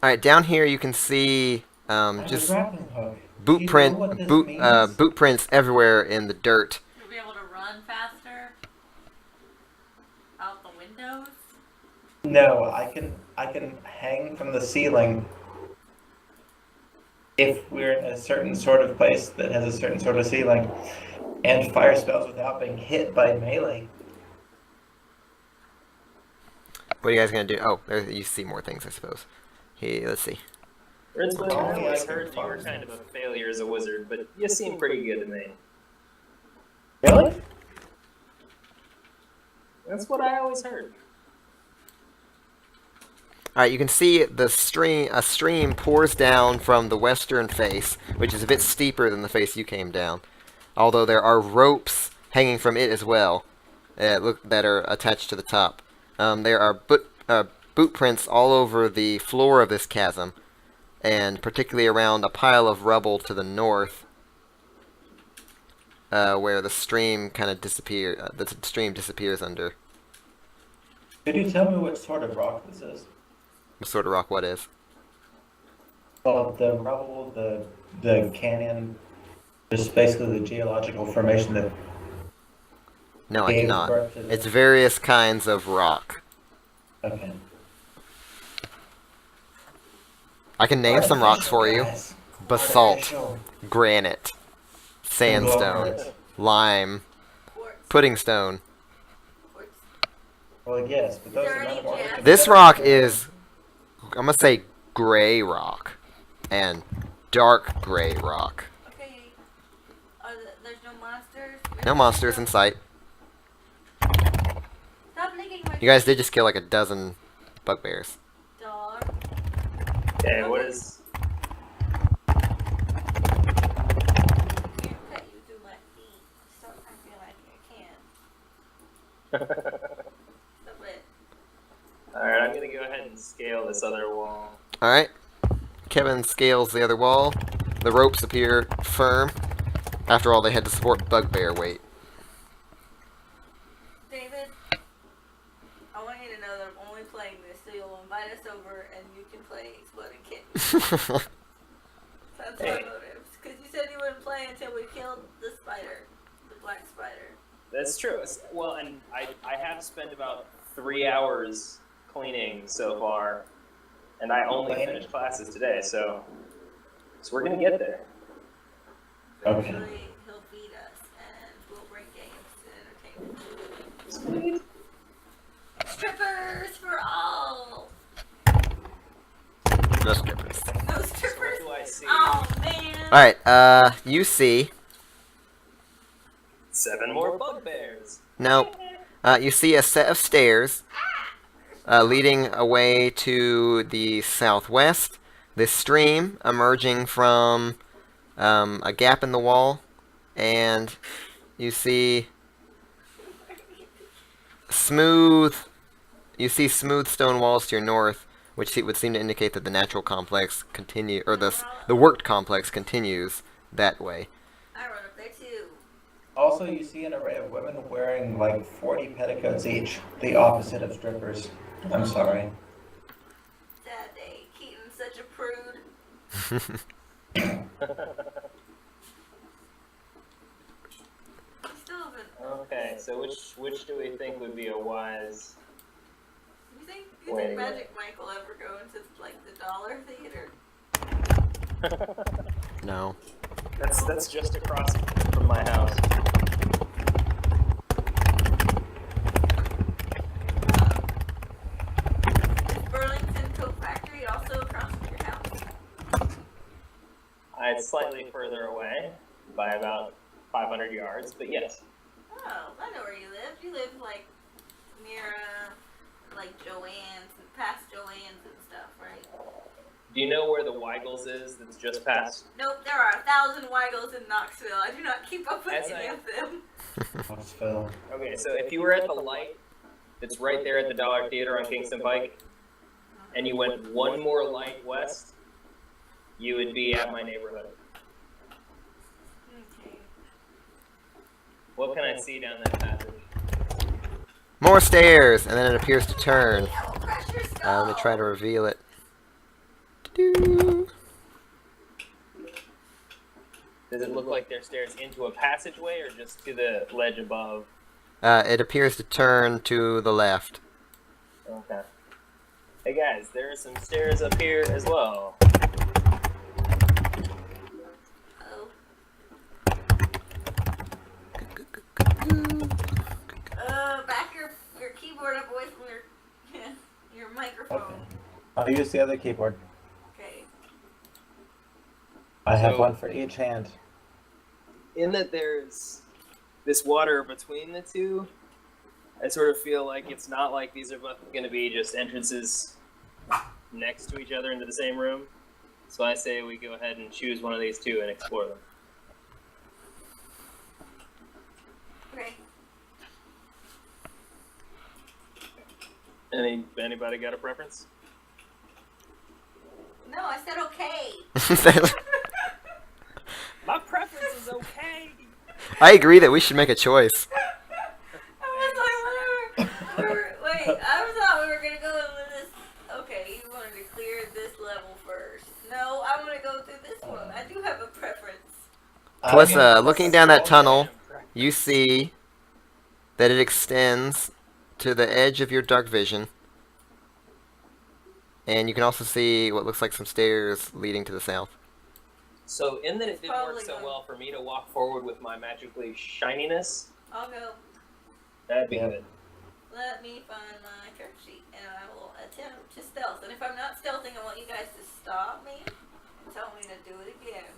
Alright, down here you can see I'm just a grappling hook. boot Do you print, know what this means? boot prints everywhere in the dirt. You'll be able to run faster out the windows. No, I can hang from the ceiling if we're in a certain sort of place that has a certain sort of ceiling. and fire spells without being hit by melee. What are you guys gonna do? Oh, there you see more things, I suppose. Hey, let's see. Rincewind, I Only always I can heard you were farm. kind of a failure as a wizard, but you seem pretty good to me. Really? That's what I always heard. All right, you can see the stream. A stream pours down from the western face, which is a bit steeper than the face you came down. Although there are ropes hanging from it as well, that are attached to the top. There are boot prints all over the floor of this chasm, and particularly around a pile of rubble to the north, where the stream kind of the stream disappears under. Could you tell me what sort of rock this is? What sort of rock? What is? Well, the rubble, the canyon, just basically the geological formation that No, I gave cannot. birth to the... It's various kinds of rock. Okay. I can name some rocks for you. Guys. Basalt, Artificial. granite, sandstone, Conglomerate. lime, Quartz. pudding stone. Quartz. Well, yes, but those Is there are any metamorphic. jazz? This rock is, I'm gonna say, gray rock, and dark gray rock. Okay. There's no monsters? No monsters in sight. Stop licking my You guys did just kill like a dozen bugbears. dog. Okay, what is... Can't cut you through my feet. Stop acting like I can. Stop it. Alright, I'm gonna go ahead and scale this other wall. Alright. Kevin scales the other wall. The ropes appear firm. After all, they had to support bugbear weight. David, I want you to know that I'm only playing this so you'll invite us over and you can play Exploding Kitten. That's my Hey. motives. Because you said you wouldn't play until we killed the spider. The black spider. That's true. Well, and I have spent about 3 hours cleaning so far, and I only finished classes today, so we're gonna get there. Okay. Eventually, he'll feed us and we'll bring games to entertain. Strippers for all! Just strippers. No strippers? What do I see? Oh man! Alright, you see... 7 more bugbears. Nope. You see a set of stairs leading away to the southwest. This stream emerging from a gap in the wall, and you see smooth stone walls to your north, which would seem to indicate that the natural complex the worked complex continues that way. I run up there too. Also, you see an array of women wearing like 40 petticoats each, the opposite of strippers. I'm sorry. Sad day. Keaton's such a prude. He still haven't. Okay, so which do we think would be a wise? You Wait a think minute. Magic Mike will ever go into like the dollar theater? No. That's just across from my house. Is Burlington Coat Factory also across from your house? It's slightly further away by about 500 yards, but yes. Oh, I know where you live. You live like near like Joanne's and past Joanne's and stuff, right? Do you know where the Weigels is that's just past? Nope, there are 1,000 Weigels in Knoxville. I do not keep up with As any I- of them. Knoxville. Okay, so if you were at the light that's right there at the Dollar Theater on Kingston Pike, and you went one more light west, you would be at my neighborhood. Okay. What can I see down that passage? More stairs, and then it appears to turn. Yeah, we'll crush your skull. Let me try to reveal it. Doo-doo. Does it look like there's stairs into a passageway or just to the ledge above? It appears to turn to the left. Okay. Hey guys, there are some stairs up here as well. Oh. I'll use the other keyboard. Okay. I have So- one for each hand. In that there's this water between the two, I sort of feel like it's not like these are both going to be just entrances next to each other into the same room. So I say we go ahead and choose one of these two and explore them. Okay. Anybody got a preference? No, I said okay. My preference is okay. I agree that we should make a choice. I was like, whatever. Wait, I thought we were gonna go into this. Okay, you wanted to clear this level first. No, I want to go through this one. I do have a preference. Kalissa, looking down that tunnel, you see that it extends to the edge of your dark vision. And you can also see what looks like some stairs leading to the south. So in that it didn't work Probably so going- well for me to walk forward with my magically shininess, I'll go. that'd be Yeah. good. Let me find my character sheet, and I will attempt to stealth. And if I'm not stealthing, I want you guys to stop me and tell me to do it again.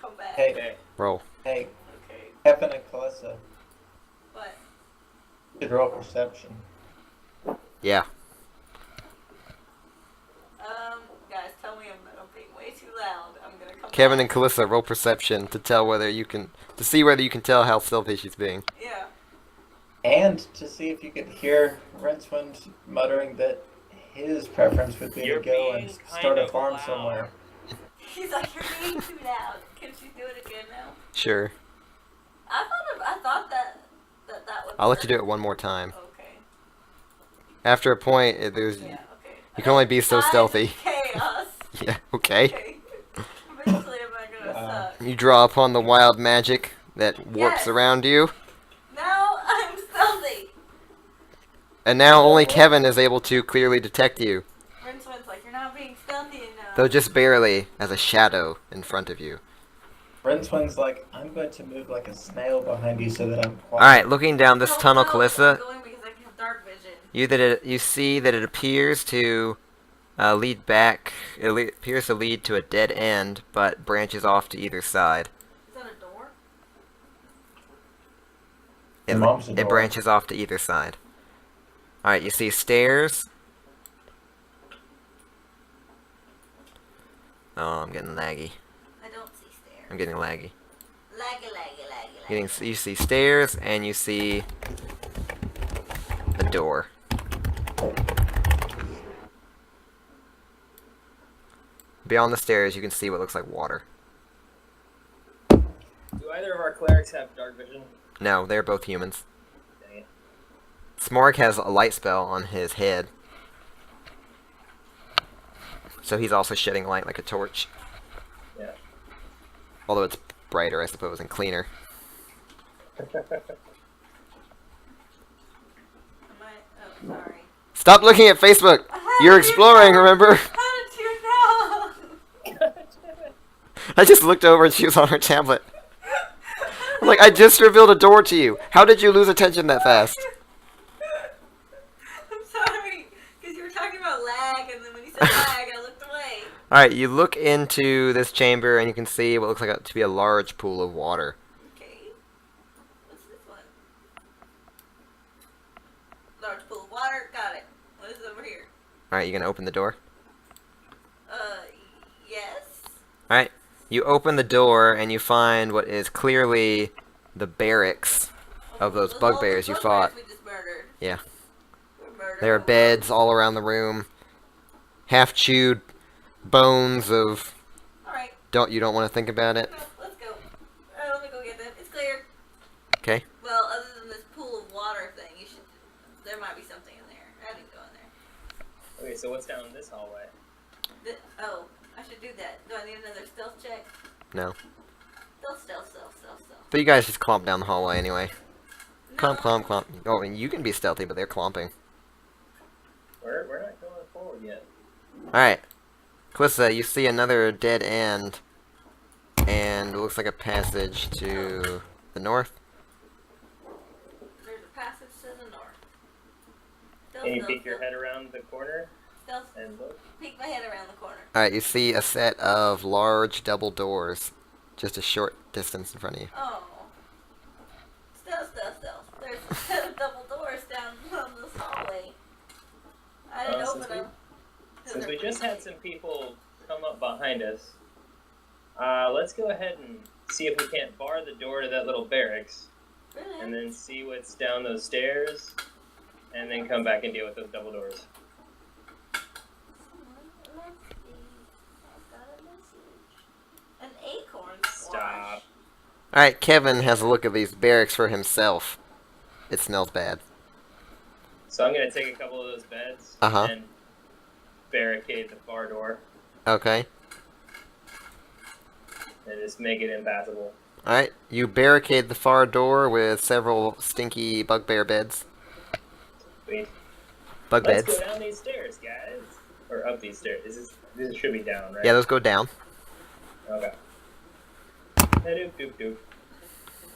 Come back. Hey, Okay. Roll. hey, Okay. Kevin and Kalissa, What? should roll perception. Yeah. Guys, tell me I'm being way too loud. I'm gonna come Kevin back. and Kalissa, roll perception to tell whether you can, to see whether you can tell how stealthy she's being. Yeah. And to see if you could hear Rincewind muttering that his preference would be You're to go being and kind start a of farm loud. somewhere. He's like, you're being too loud. Can she do it again now? Sure. I thought that would. I'll let you do it one more time. Okay. After a point, there's Yeah. Okay. you can only be so Time stealthy. Chaos. Yeah. Okay. Okay. Eventually, am I gonna Wow. suck? You draw upon the wild magic that warps Yes. around you, Now I'm stealthy. and now only Kevin is able to clearly detect you, Rincewind's like, you're not being stealthy enough. though just barely, as a shadow in front of you. Rincewind's like, I'm going to move like a snail behind you so that I'm quiet. All right, looking down this Don't tunnel, know, Kalissa, I'm going because I have dark vision. you see that it appears to lead back. Appears to lead to a dead end, but branches off to either side. Is that a door? It, Your mom's a it door. branches off to either side. All right, you see stairs. Oh, I'm getting laggy. I don't see stairs. I'm getting laggy. Laggy. You see stairs, and you see a door. Beyond the stairs, you can see what looks like water. Do either of our clerics have dark vision? No, they're both humans. Dang it. Smorg has a light spell on his head, so he's also shedding light like a torch. Yeah. Although it's brighter, I suppose, and cleaner. Am I? Oh, sorry. Stop looking at Facebook! You're exploring, remember? How did you know? I just looked over and she was on her tablet. I'm like, I just revealed a door to you. How did you lose attention that fast? I'm sorry, because you were talking about lag, and then when you said lag, I looked away. Alright, you look into this chamber and you can see what looks like to be a large pool of water. Okay. What's this one? Large pool of water. Got it. What is over here? Alright, you gonna open the door? Yes. Alright, you open the door and you find what is clearly the barracks of those bugbears you fought. We just murdered. Yeah. We murdered There are them. beds all around the room. Half-chewed bones of... Alright, You don't want to think about it? no, let's go. Let me go get them. It's clear. Okay. Well, other than this pool of water thing, there might be something in there. I didn't go in there. Okay, so what's down this hallway? Oh, I should do that. Do I need another stealth check? No. Stealth. But you guys just clomp down the hallway anyway. No. Clomp. Oh, and you can be stealthy, but they're clomping. We're not going forward yet. Alright. Kalissa, you see another dead end. And it looks like a passage to the north. There's a passage to the north. Can you peek your head around the corner? stealth, and look. peek my head around the corner. Alright, you see a set of large double doors, just a short distance in front of you. Oh. Stealth. There's a set of double doors down this hallway. I didn't open them. Since we just had some people come up behind us, let's go ahead and see if we can't bar the door to that little barracks, Really? and then see what's down those stairs, and then come back and deal with those double doors. I've got a message. An acorn squash. Stop. Alright, Kevin has a look at these barracks for himself. It smells bad. So I'm gonna take a couple of those beds Uh-huh. and barricade the far door Okay. and just make it impassable. Alright, you barricade the far door with several stinky bugbear beds. Wait. Bug Let's beds. go down these stairs, guys. Or up these stairs. This should be down, right? Yeah, those go down. Okay. Doop doop doop.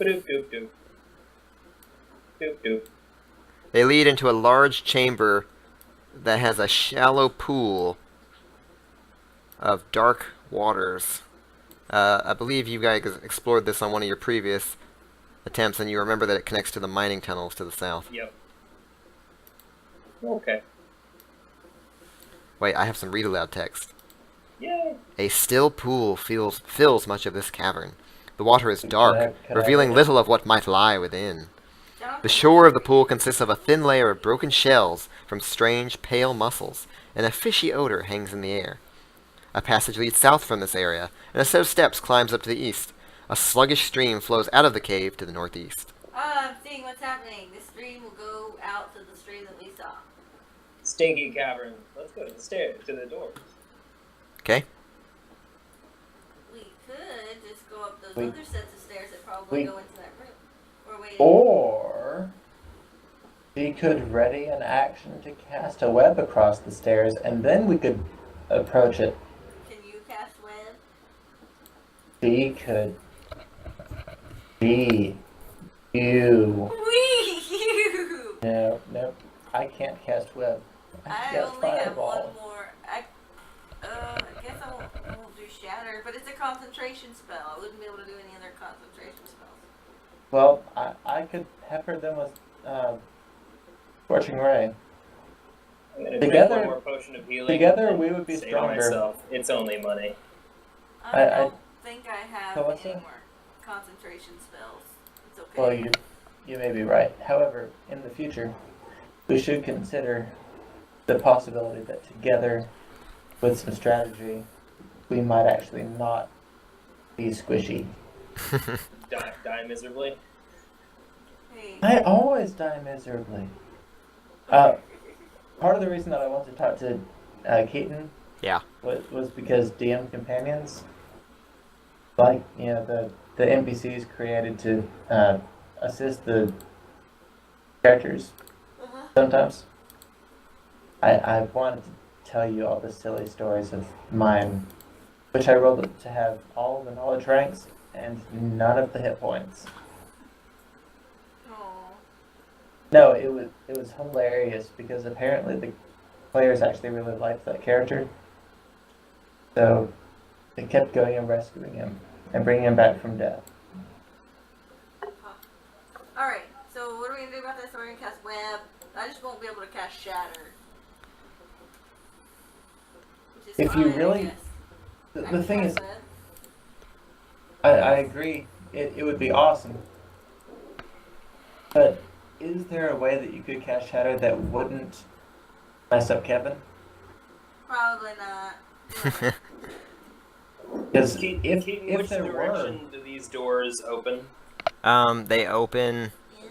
Doop doop doop. Doop doop. They lead into a large chamber that has a shallow pool of dark waters. I believe you guys explored this on one of your previous attempts, and you remember that it connects to the mining tunnels to the south. Yep. Okay. Wait, I have some read aloud text. Yay. A still pool fills much of this cavern. The water is dark, Could I revealing read it? little of what might lie within. The shore of the pool consists of a thin layer of broken shells from strange, pale mussels, and a fishy odor hangs in the air. A passage leads south from this area, and a set of steps climbs up to the east. A sluggish stream flows out of the cave to the northeast. I'm seeing what's happening. This stream will go out to the stream that we saw. Stinky cavern. Let's go to the stairs, to the doors. Okay? We could just go up those We- other sets of stairs that probably we- go into that room. We're waiting. Or we could ready an action to cast a web across the stairs, and then we could approach it. Can you cast web? We could be you. You! No, I can't cast web. I cast only have fireball. one more. I guess I won't do shatter, but it's a concentration spell. I wouldn't be able to do any other concentration spells. Well, I could pepper them with scorching ray. I'm gonna Together- drink one more potion of healing. together and we would be say to stronger. myself, it's only money. I I- don't think I have Kalissa? any more concentration spells. It's okay. Well, you may be right. However, in the future, we should consider the possibility that together, with some strategy, we might actually not be squishy. Die miserably. Hey. I always die miserably. Part of the reason that I wanted to talk to Keaton Yeah. was because DM companions, like, the NPCs created to assist the characters Uh-huh. sometimes. I wanted to tell you all the silly stories of mine, which I rolled to have all the knowledge ranks and none of the hit points. Aw. No, it was hilarious because apparently the players actually really liked that character. So they kept going and rescuing him and bringing him back from death. Alright, so what are we gonna do about this? We're gonna cast web. I just won't be able to cast shatter. Which is If you fine, I really- guess. I The can thing cast is, web. I agree, it would be awesome. But is there a way that you could cast Shadow that wouldn't mess up Kevin? Probably not. Because Keaton, if which there were, direction do these doors open? They open In.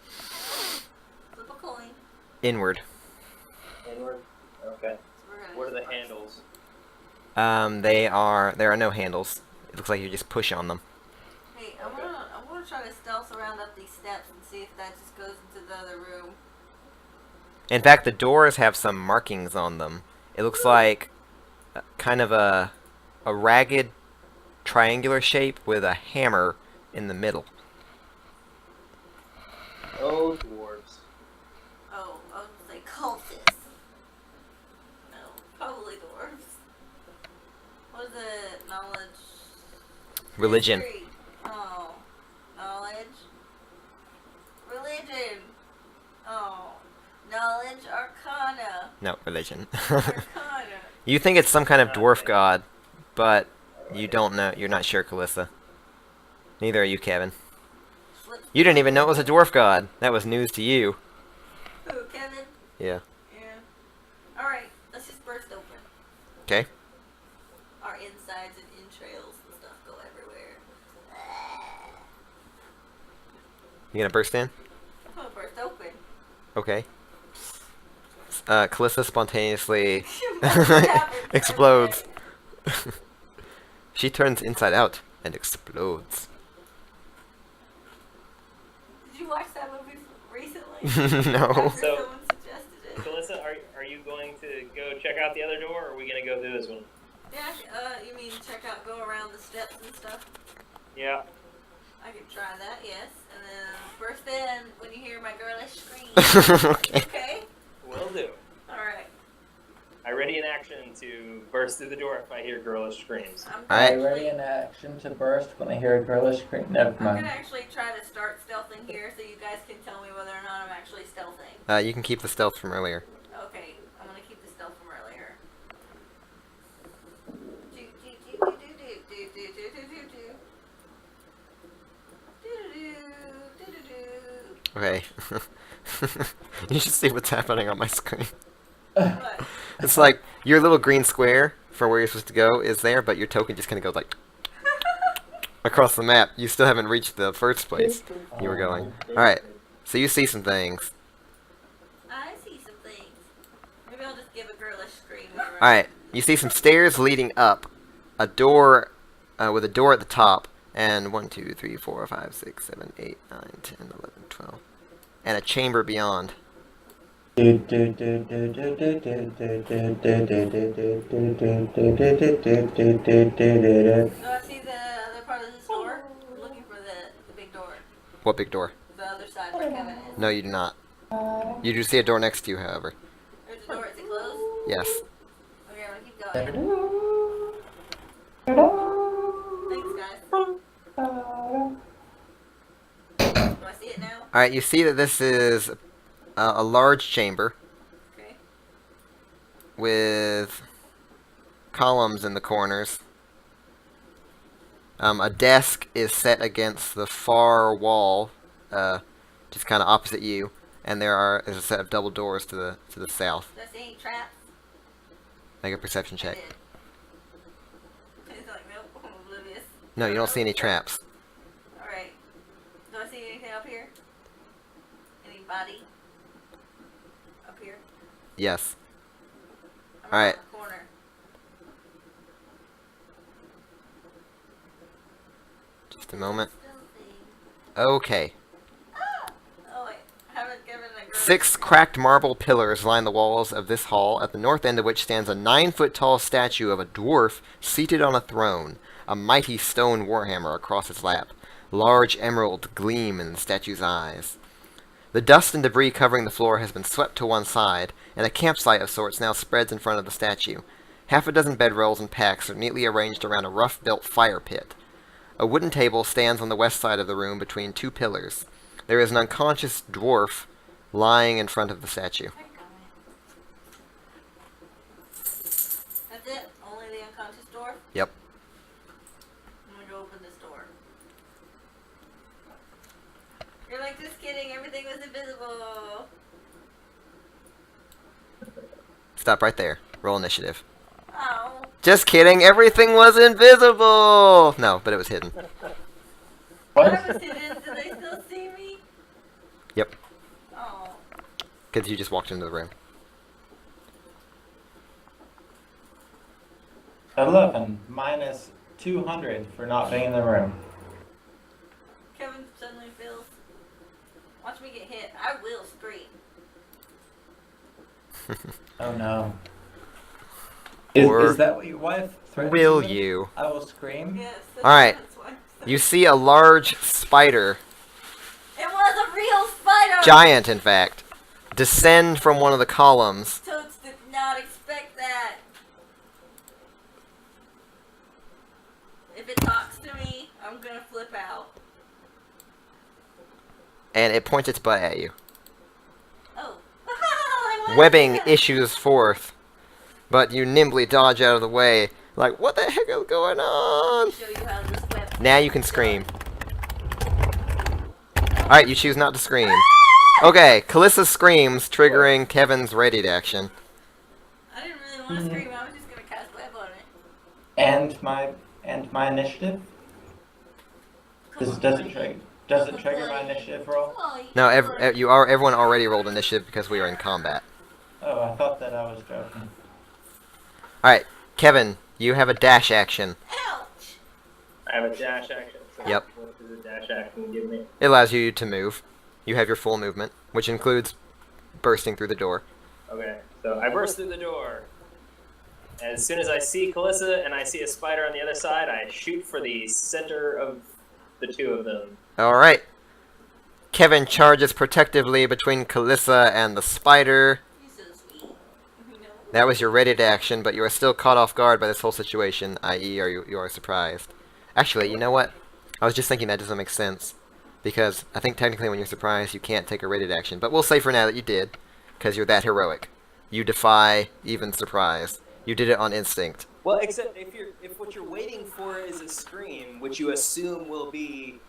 Flip a coin. inward. Inward? Okay. So we're gonna What are use the one. handles? There are no handles. It looks like you just push on them. Hey, I'm gonna try to stealth around up these steps and see if that just goes into the other room. In fact, the doors have some markings on them. It looks like kind of a ragged triangular shape with a hammer in the middle. Oh, dwarves. Oh, I was gonna say cultists. Religion. History. Oh. Knowledge. Religion. Oh. Knowledge. Arcana. No, religion. Arcana. You think it's some kind of dwarf god, but you don't know. You're not sure, Kalissa. Neither are you, Kevin. You didn't even know it was a dwarf god. That was news to you. Who, Kevin? Yeah. Yeah. Alright, let's just burst open. Okay. Our insides and entrails and stuff go everywhere. You gonna burst in? I'm gonna burst open. Okay. Kalissa spontaneously What happened? explodes. She turns inside out and explodes. Did you watch that movie recently? No. After So- someone suggested it. Kalissa, are you going to go check out the other door, or are we gonna go through this one? Yeah, you mean check out, go around the steps and stuff? Yeah. I could try that, yes. And then burst in when you hear my girlish scream. Okay. Okay? Will do. Alright. I ready in action to burst through the door if I hear girlish screams. I'm Alright. Are you ready in action to burst when I hear a girlish scream? Never I'm gonna mind. actually try to start stealthing here so you guys can tell me whether or not I'm actually stealthing. You can keep the stealth from earlier. Okay, I'm gonna keep the stealth from earlier. Okay. You should see what's happening on my screen. What? It's like your little green square for where you're supposed to go is there, but your token just kind of goes like across the map. You still haven't reached the first place you were going. Alright, so you see some things. I see some things. Maybe I'll just give a girlish scream. whenever Alright, you see some stairs leading up, a door with a door at the top, and 1, 2, 3, 4, 5, 6, 7, 8, 9, 10, 11, 12, and a chamber beyond. Do I see the other part of this door? I'm looking for the big door. What big door? The other side where Kevin is. No, you do not. You do see a door next to you, however. There's a door. Is it closed? Yes. Okay, I'm gonna keep going. Thanks, guys. Do I see it now? Alright, you see that this is a large chamber Okay. with columns in the corners. A desk is set against the far wall, just kind of opposite you, and there's a set of double doors to the south. Do I see any traps? Make a perception check. I did. It's like, nope, I'm oblivious. No, you don't see any traps. Alright. Do I see anything up here? Anybody? Up here? Yes. I'm Alright. around the corner. Just a moment. Stealthy. Okay. Oh wait, I haven't given a girl. 6 cracked marble pillars line the walls of this hall, at the north end of which stands a 9-foot-tall statue of a dwarf seated on a throne, a mighty stone warhammer across its lap. Large emeralds gleam in the statue's eyes. The dust and debris covering the floor has been swept to one side, and a campsite of sorts now spreads in front of the statue. Half a dozen bedrolls and packs are neatly arranged around a rough-built fire pit. A wooden table stands on the west side of the room between 2 pillars. There is an unconscious dwarf lying in front of the statue. That's it? Only the unconscious door? Yep. I'm gonna go open this door. You're like, just kidding, everything was invisible. Stop right there. Roll initiative. Oh. Just kidding, everything was invisible! No, but it was hidden. I was hidden, do they still see me? Yep, Oh. because you just walked into the room. 11 minus 200 for not being in the room. Kevin suddenly feels. Watch me get hit. I will scream. Oh no. Or Is that what your wife threatens Will me? you? I will scream. Yes. Alright. That's why I'm so- You see a large spider, It was a real spider! giant in fact, descend from one of the columns. Toads did not expect that. If it talks to me, and it points its butt at you. Oh. I wanted to Webbing do that. issues forth, but you nimbly dodge out of the way. Like, what the heck is going on? Show you how this web. Now you can scream. Alright, you choose not to scream. Okay, Kalissa screams, triggering Kevin's readied action. I didn't really want to scream. I was just gonna cast web on it. And my initiative. Does it trigger my initiative roll? Oh, you No, can everyone already rolled initiative because we are in combat. Oh, I thought that I was joking. Alright, Kevin, you have a dash action. Ouch! I have a dash action. So Yep. What does a dash action give me? It allows you to move. You have your full movement, which includes bursting through the door. Okay, so I burst through the door. As soon as I see Kalissa and I see a spider on the other side, I shoot for the center of the two of them. Alright. Kevin charges protectively between Kalissa and the spider. You're so sweet. You know? That was your readied action, but you are still caught off guard by this whole situation, i.e. you are surprised. Actually, you know what? I was just thinking that doesn't make sense. Because I think technically when you're surprised, you can't take a rated action. But we'll say for now that you did, because you're that heroic. You defy even surprise. You did it on instinct. Well, except if what you're waiting for is a scream, which you assume will be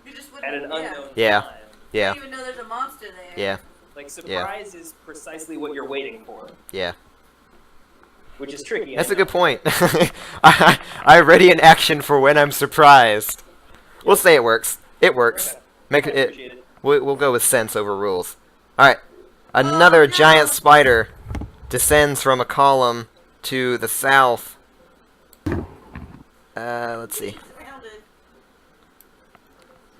You just at an wouldn't. unknown Yeah. time. You Yeah, don't even know there's a monster there. yeah, Like surprise is precisely what you're waiting for, yeah. which is tricky. That's I a good know. point. I ready an action for when I'm surprised. We'll say it works. It works. Okay. Make I it. appreciate it. We'll go with sense over rules. Alright. Another no. giant spider descends from a column to the south. Let's see. Surrounded.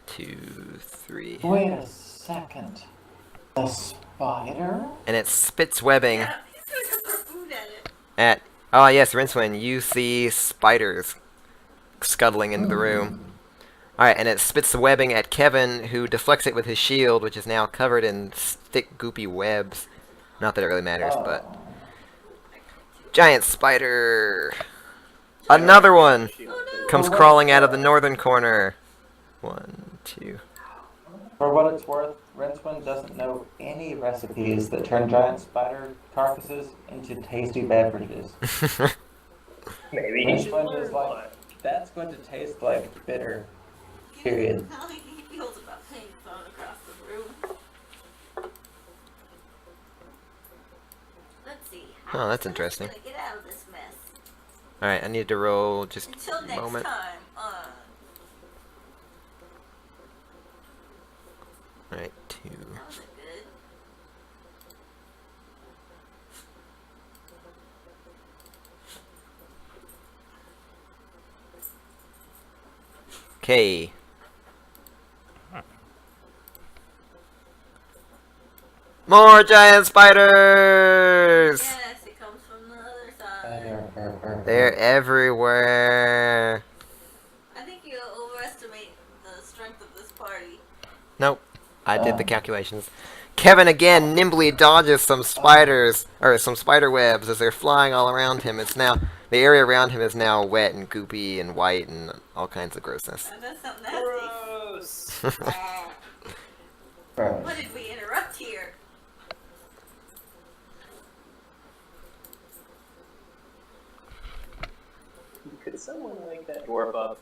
2, 3. Wait a second. The spider? And it spits webbing Yeah, he's gonna throw food at it. at... Oh yes, Rincewind, you see spiders scuttling into the room. Alright, and it spits the webbing at Kevin, who deflects it with his shield, which is now covered in thick, goopy webs. Not that it really matters, but... Oh. Giant spider! Another one! Comes crawling out of the northern corner. 1, 2... For what it's worth, Rincewind doesn't know any recipes that turn giant spider carcasses into tasty beverages. Maybe he should Rincewind learn is like, one. that's going to taste like bitter. Period. How he feels about playing phone across the room. Let's see. Oh, How that's is interesting. gonna get out of this mess? Alright, I need to roll just Until a next moment. time. Alright, 2... That wasn't good. Okay. More giant spiders! Yes, it comes from the other side. They're everywhere. I think you overestimate the strength of this party. Nope. I did the calculations. Kevin again nimbly dodges some spiders, or some spider webs as they're flying all around him. It's now, the area around him is now wet and goopy and white and all kinds of grossness. That's something nasty. Gross. What did we interrupt here? Could someone wake that dwarf up?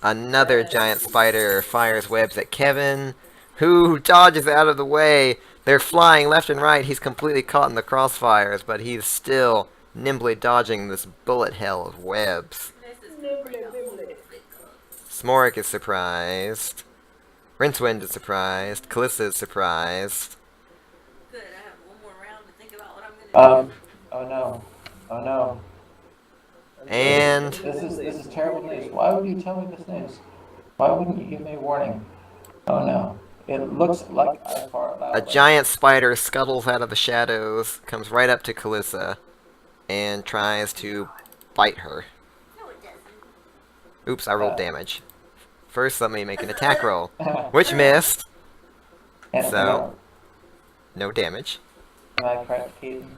Another giant spider fires webs at Kevin, who dodges out of the way. They're flying left and right. He's completely caught in the crossfires, but he's still nimbly dodging this bullet hell of webs. This is gonna bring up a big club. Smorik is surprised. Rincewind is surprised. Kalissa is surprised. Good, I have one more round to think about what I'm gonna do. Oh no. Oh no. And This is terrible news. Why would you tell me this news? Why wouldn't you give me a warning? Oh no. It looks like I far a giant spider scuttles out of the shadows, comes right up to Kalissa, and tries to bite her. No, it doesn't. Oops, I rolled damage. First, let me make an attack roll, which missed. So, no damage. Am I correct, Keaton?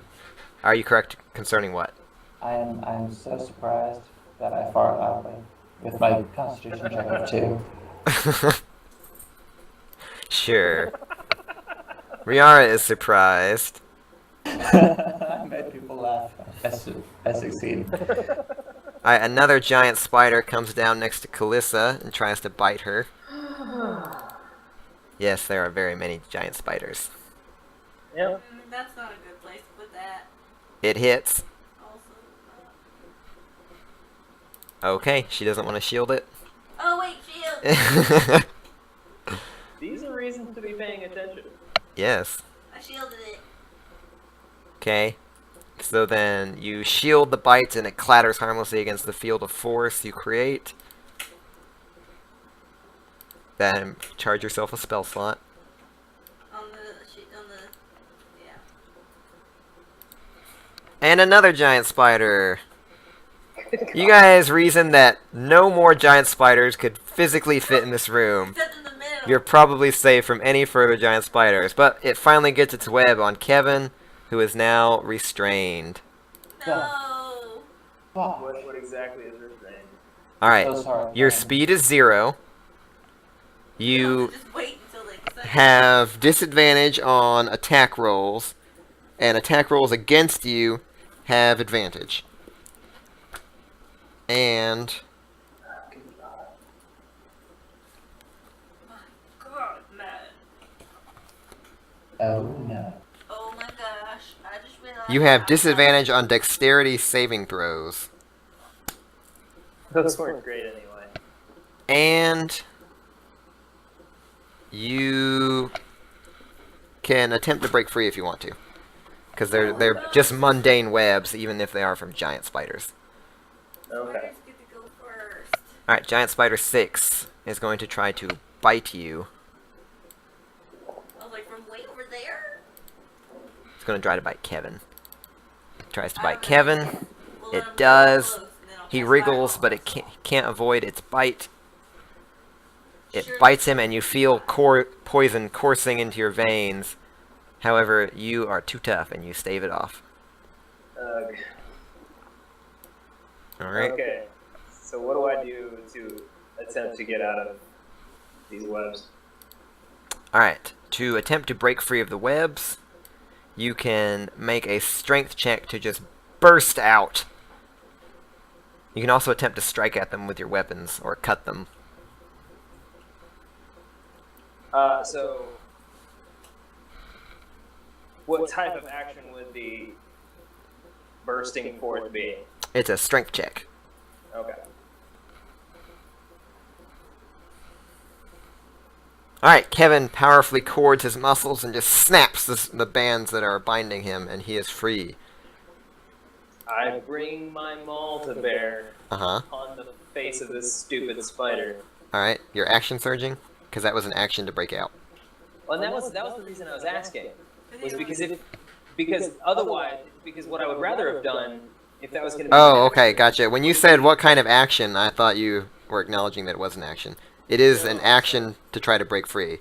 Are you correct concerning what? I am so surprised that I fart loudly. with my Constitution check of 2. Sure. Riara is surprised. I made people laugh. I succeed. Alright, another giant spider comes down next to Kalissa and tries to bite her. Yes, there are very many giant spiders. Yep. That's not a good place to put that. It hits. Also, Okay, she doesn't want to shield it. oh wait, shield! These are reasons to be paying attention. Yes. I shielded it. Okay. So then you shield the bites and it clatters harmlessly against the field of force you create. Then charge yourself a spell slot. On the yeah. And another giant spider. You guys reason that no more giant spiders could physically fit in this room. Except in the middle. You're probably safe from any further giant spiders. But it finally gets its web on Kevin, who is now restrained. No. What exactly is restrained? Alright, So sorry. your speed is 0. You Just wait until they have disadvantage on attack rolls, and attack rolls against you have advantage. And God, man. Oh no. Oh my gosh. I just realized you have disadvantage on dexterity saving throws. Those weren't great anyway. And you can attempt to break free if you want to. Because they're just mundane webs, even if they are from giant spiders. Okay. Spiders get to go first. Alright, giant spider 6 is going to try to bite you. I was like, from way over there? It's going to try to bite Kevin. Tries to I bite don't know. Kevin. We'll It let 'em get does. close, and then I'll He cast wriggles, fireball. but it can't avoid its bite. It Sure. bites him, and you feel poison coursing into your veins. However, you are too tough, and you stave it off. Alright. Okay. So what do I do to attempt to get out of these webs? Alright. To attempt to break free of the webs, you can make a strength check to just burst out. You can also attempt to strike at them with your weapons, or cut them. So what type of action would the bursting forth be? It's a strength check. Okay. Alright, Kevin powerfully cords his muscles and just snaps the bands that are binding him, and he is free. I bring my maul to bear Uh-huh. on the face of this stupid spider. Alright, your action surging? Because that was an action to break out. Well, and that was the reason I was asking. Was because otherwise, because what I would rather have done, if that was going to be... Oh, okay, gotcha. When you said what kind of action, I thought you were acknowledging that it was an action. It is an action to try to break free.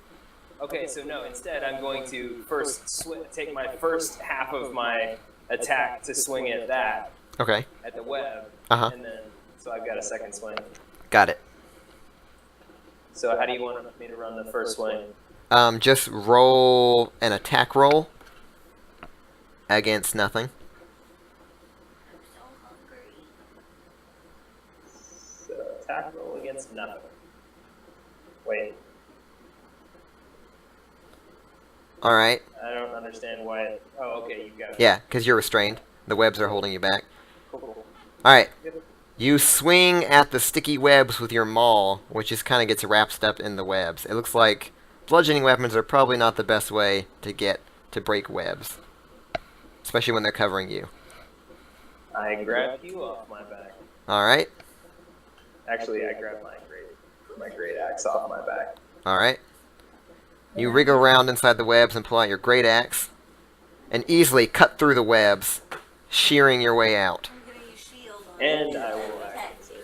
Okay, so no, instead I'm going to first take my first half of my attack to swing at that, Okay, at the web, Uh-huh. and then, so I've got a second swing. got it. So how do you want me to run the first swing? Just roll an attack roll against nothing. I'm so hungry. So attack roll against nothing. Wait, Alright. I don't understand why it... Oh, okay, you got it. Yeah, because you're restrained. The webs are holding you back. Cool. Alright. You swing at the sticky webs with your maul, which just kind of gets wrapped up in the webs. It looks like bludgeoning weapons are probably not the best way to break webs. Especially when they're covering you. I grabbed you off my back. Alright. Actually, I grabbed my great axe off my back. Alright. You wriggle around inside the webs and pull out your great axe. And easily cut through the webs, shearing your way out. I'm gonna use shield on And it. I will action surge.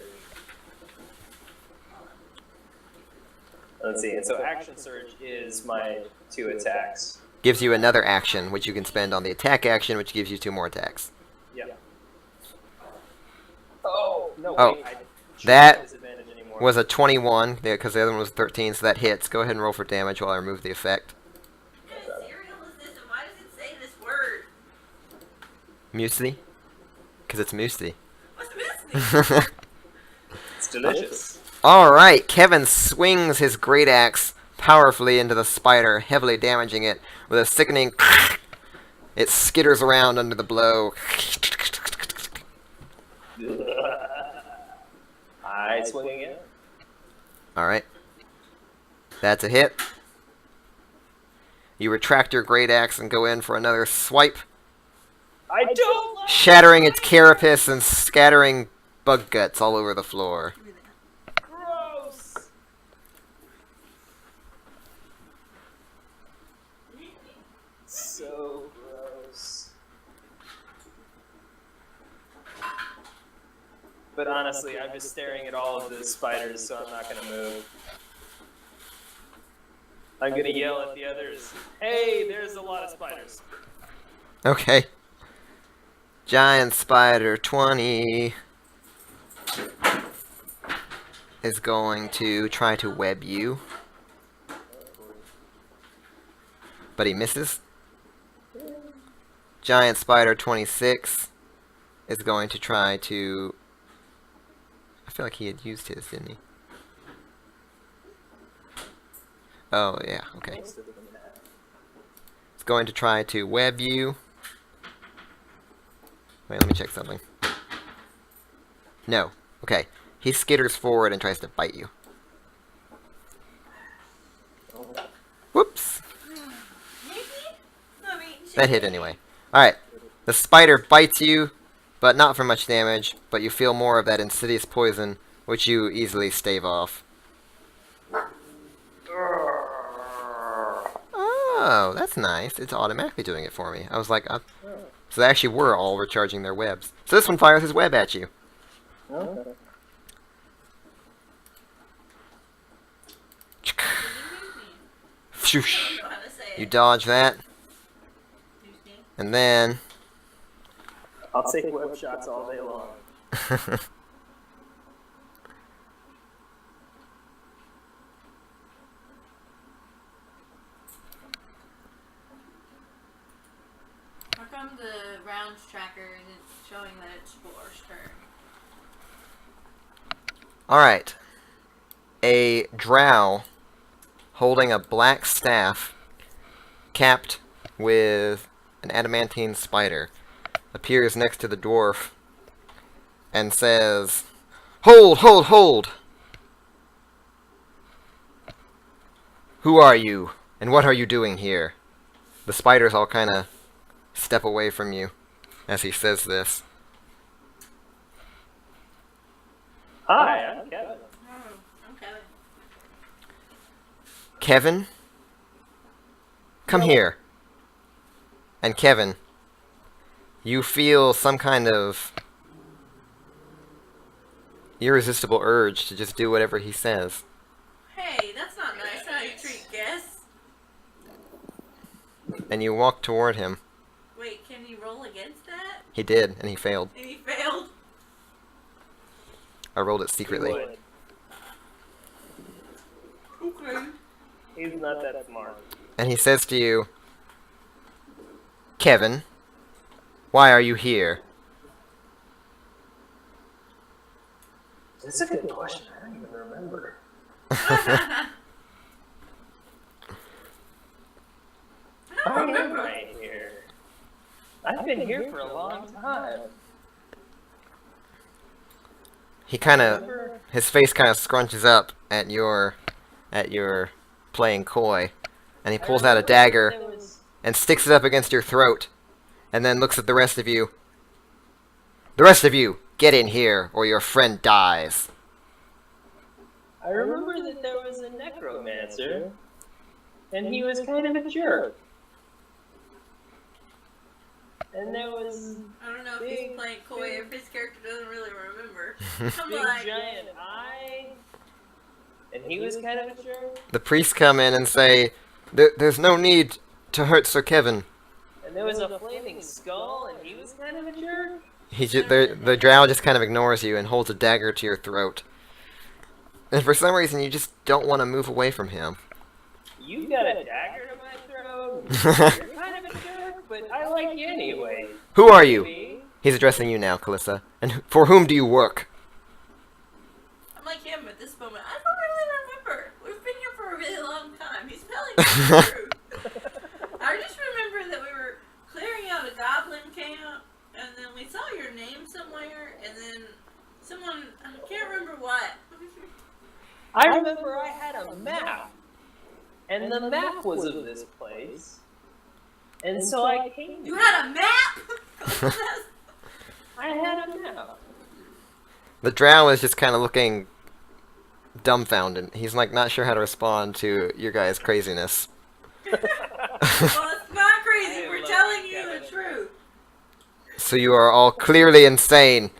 Let's see, and so action surge is my 2 attacks. Gives you another action, which you can spend on the attack action, which gives you 2 more attacks. Yeah. Oh, no, Oh, wait, I choose that- disadvantage was a 21, because the other one was 13, so that hits. Go ahead and roll for damage while I remove the effect. What kind of cereal is this, and why does it say this word? Muesli? Because it's muesli. What's missing? It's delicious. Alright, Kevin swings his great axe powerfully into the spider, heavily damaging it with a sickening. It skitters around under the blow. I swing again. Alright. That's a hit. You retract your great axe and go in for another swipe, I don't like shattering its carapace and scattering bug guts all over the floor. gross. So gross. But honestly, I'm just staring at all of the spiders, so I'm not gonna move. I'm gonna yell at the others, "Hey, there's a lot of spiders." Okay. Giant Spider 20 is going to try to web you. But he misses. Giant Spider 26 is going to try to... I feel like he had used his, didn't he? Oh, yeah, okay. It's going to try to web you. Wait, let me check something. No. Okay. He skitters forward and tries to bite you. Whoops. That hit anyway. Alright. The spider bites you, but not for much damage, but you feel more of that insidious poison, which you easily stave off. Oh, that's nice. It's automatically doing it for me. I was like, so they actually were all recharging their webs. So this one fires his web at you. Okay. Shoosh. You dodge that. And then... I'll take web shots all day long. How come the rounds tracker isn't showing that it's Floor's turn? Alright. A drow holding a black staff capped with an adamantine spider appears next to the dwarf and says, "Hold, hold, hold! Who are you, and what are you doing here?" The spiders all kind of step away from you as he says this. Hi, I'm Kevin. Oh, I'm Kevin. Kevin? Come here. And Kevin, you feel some kind of irresistible urge to just do whatever he says. Hey, that's not nice how you treat guests. And you walk toward him. Wait, can you roll against that? He did, and he failed. And he failed. I rolled it secretly. Okay. He's not that smart. And he says to you, "Kevin, why are you here?" That's a good question. I don't even remember. Why am I here? I've been here for a long time. He kind of, his face kind of scrunches up at your playing coy, and he pulls out a dagger and sticks it up against your throat, and then looks at the rest of you. "The rest of you, get in here, or your friend dies." I remember that there was a necromancer, and he was kind of a jerk. And there was I don't know if he's playing coy, if his character doesn't really remember. I'm big like, giant eye, and he was kind of a jerk. The priests come in and say, There's no need to hurt Sir Kevin." And there was a flaming skull, and he was kind of a jerk. The drow just kind of ignores you and holds a dagger to your throat. And for some reason, you just don't want to move away from him. You got a dagger to my throat. You're kind of a jerk, but I like you anyway. Who are you? Me? He's addressing you now, Kalissa. And for whom do you work? I'm like him at this moment. I don't really remember. We've been here for a really long time. He's telling me the truth. I just remember that we were clearing out a goblin camp, and then we saw your name somewhere, and then someone, I can't remember what. I remember I had a map. And the map was of this place. And so I came. You had a map? I had a map. The drow is just kind of looking dumbfounded. He's like not sure how to respond to your guys' craziness. Well, it's not crazy. We're telling you the truth. So you are all clearly insane.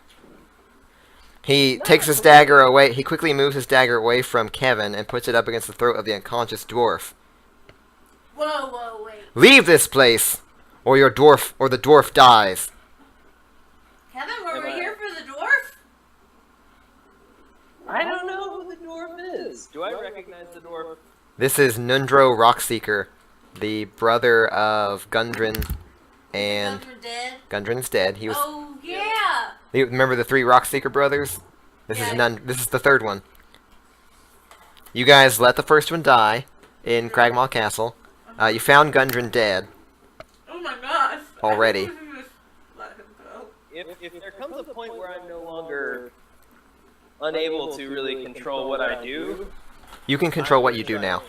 He takes his dagger away. He quickly moves his dagger away from Kevin and puts it up against the throat of the unconscious dwarf. Whoa, wait. Leave this place, or the dwarf dies. Kevin, were we here for the dwarf? I don't know who the dwarf is. Do I recognize the dwarf? This is Nundro Rockseeker, the brother of Gundren, and Gundren dead? Gundren's dead. He was. Oh, yeah. You remember the 3 Rockseeker brothers? This is the third one. You guys let the first one die in Cragmaw Castle. You found Gundren dead. Oh my gosh. Already. Let him go. If there comes a point where I'm no longer unable to really control what I do... You can control what you do now.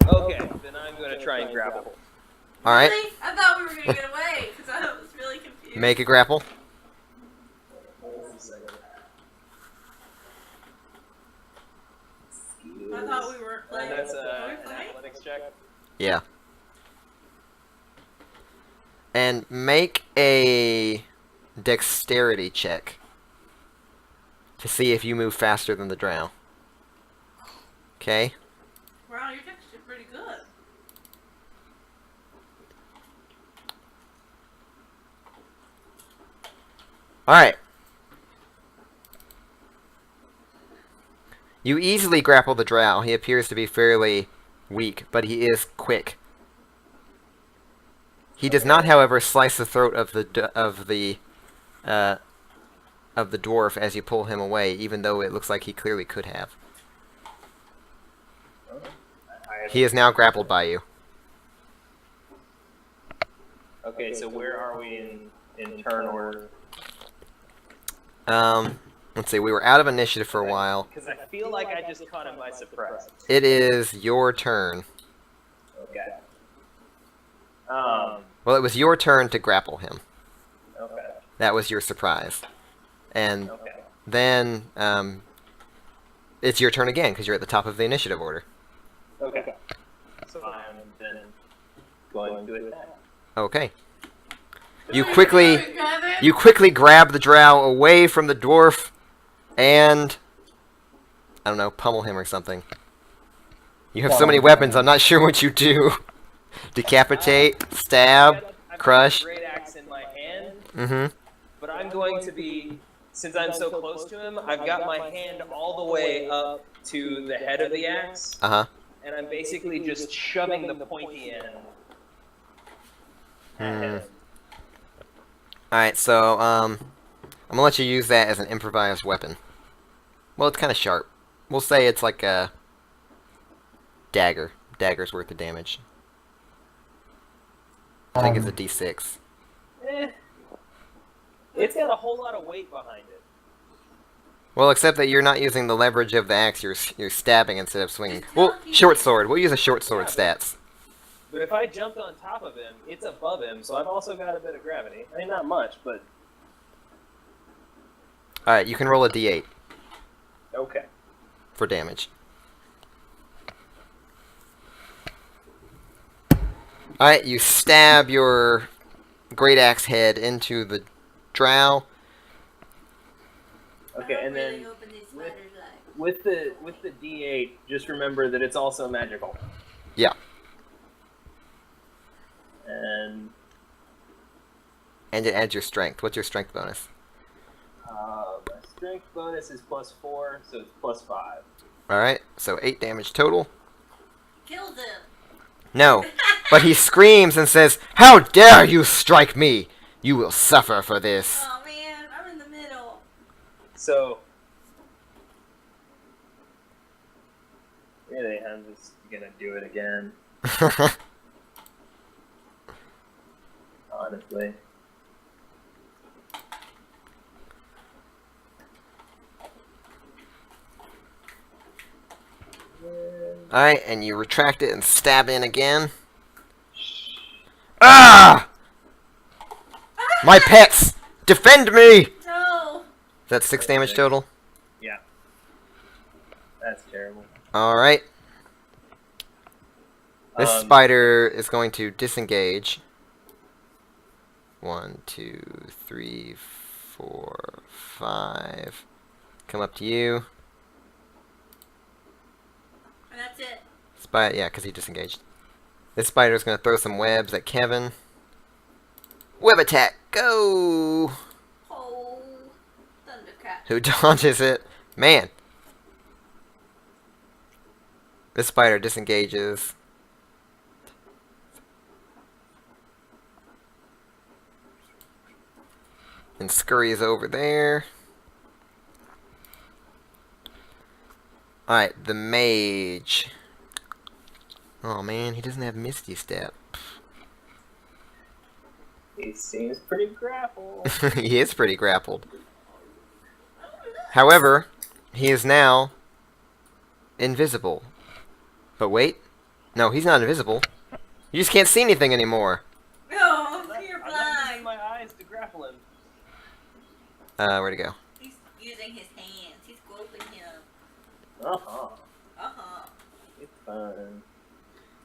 Okay, then I'm going to try and grapple. Alright, Really? I thought we were going to get away, because I was really confused. make a grapple. I thought we were playing. That's Were we an playing? athletics check. Yeah. And make a dexterity check to see if you move faster than the drow. Okay? Wow, your texture's pretty good. Alright. You easily grapple the drow. He appears to be fairly weak, but he is quick. He does not, however, slice the throat of the dwarf as you pull him away, even though it looks like he clearly could have. He is now grappled by you. Okay, so where are we in turn order? Let's see, we were out of initiative for a while. Because I feel like I just caught him by surprise. It is your turn. Okay. Well, it was your turn to grapple him. Okay. That was your surprise. And Okay. then, it's your turn again, because you're at the top of the initiative order. Okay. So I'm then going to attack. Okay. You quickly grab the drow away from the dwarf, and I don't know, pummel him or something. You have so many weapons, I'm not sure what you do. Decapitate, stab, I've crush. got a great axe in my hand, Mm-hmm. but I'm going to be, since I'm so close to him, I've got my hand all the way up to the head of the axe, Uh-huh. and I'm basically just shoving the pointy end at him. Alright, so, I'm gonna let you use that as an improvised weapon. Well, it's kind of sharp. We'll say it's like a dagger. Dagger's worth of damage. I think it's a d6. It's got a whole lot of weight behind it. Well, except that you're not using the leverage of the axe, you're stabbing instead of swinging. Well, short sword. We'll use a short sword stats. But if I jumped on top of him, it's above him, so I've also got a bit of gravity. I mean, not much, but... Alright, you can roll a d8 Okay. for damage. Alright, you stab your great axe head into the drow. Okay, and then with the D8, just remember that it's also magical. Yeah. And And it adds your strength. What's your strength bonus? let's strength bonus is +4, so it's +5. Alright, so 8 damage total. Kills him. No, but he screams and says, "How dare you strike me! You will suffer for this." Oh man, I'm in the middle. So, really, I'm just gonna do it again, honestly. Alright, and you retract it and stab in again. Ah! My pets! Defend me! No. That's 6 damage total. Yeah. That's terrible. Alright. This spider is going to disengage. 1, 2, 3, 4, 5. Come up to you. And that's it. Yeah, because he disengaged. This spider is going to throw some webs at Kevin. Web attack! Go! Oh, Thundercat. Who dodges it? Man. This spider disengages. And scurries over there. Alright, the mage. Oh man, he doesn't have Misty Step. He seems pretty grappled. He is pretty grappled. However, he is now invisible. But wait. No, he's not invisible. You just can't see anything anymore. No, you're I'm not using blind. my eyes to grapple him. Where'd he go? He's using his hands. He's groping him. Uh-huh. Uh-huh. It's fun.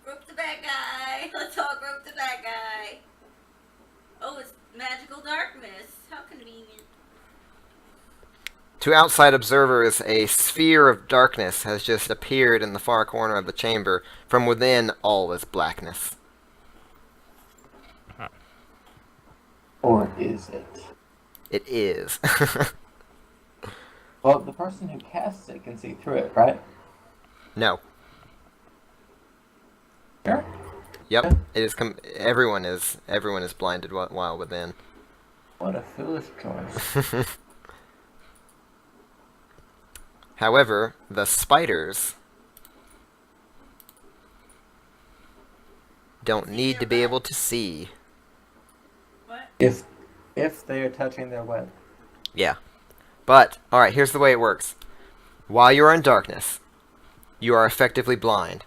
Rope the bad guy. Let's all rope the bad guy. Oh, it's magical darkness. How convenient. To outside observers, a sphere of darkness has just appeared in the far corner of the chamber. From within, all is blackness. Or is it? It is. Well, the person who casts it can see through it, right? No. Sure. Yep. It is. Everyone is blinded while within. What a foolish choice. However, the spiders don't need to be able to see. What? If they are touching their web. Yeah. But, alright, here's the way it works. While you are in darkness, you are effectively blind.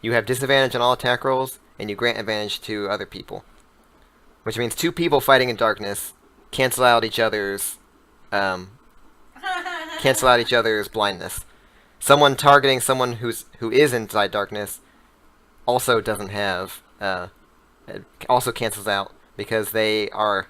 You have disadvantage on all attack rolls, and you grant advantage to other people. Which means 2 people fighting in darkness cancel out each other's blindness. Someone targeting someone who is inside darkness also doesn't have it also cancels out because they are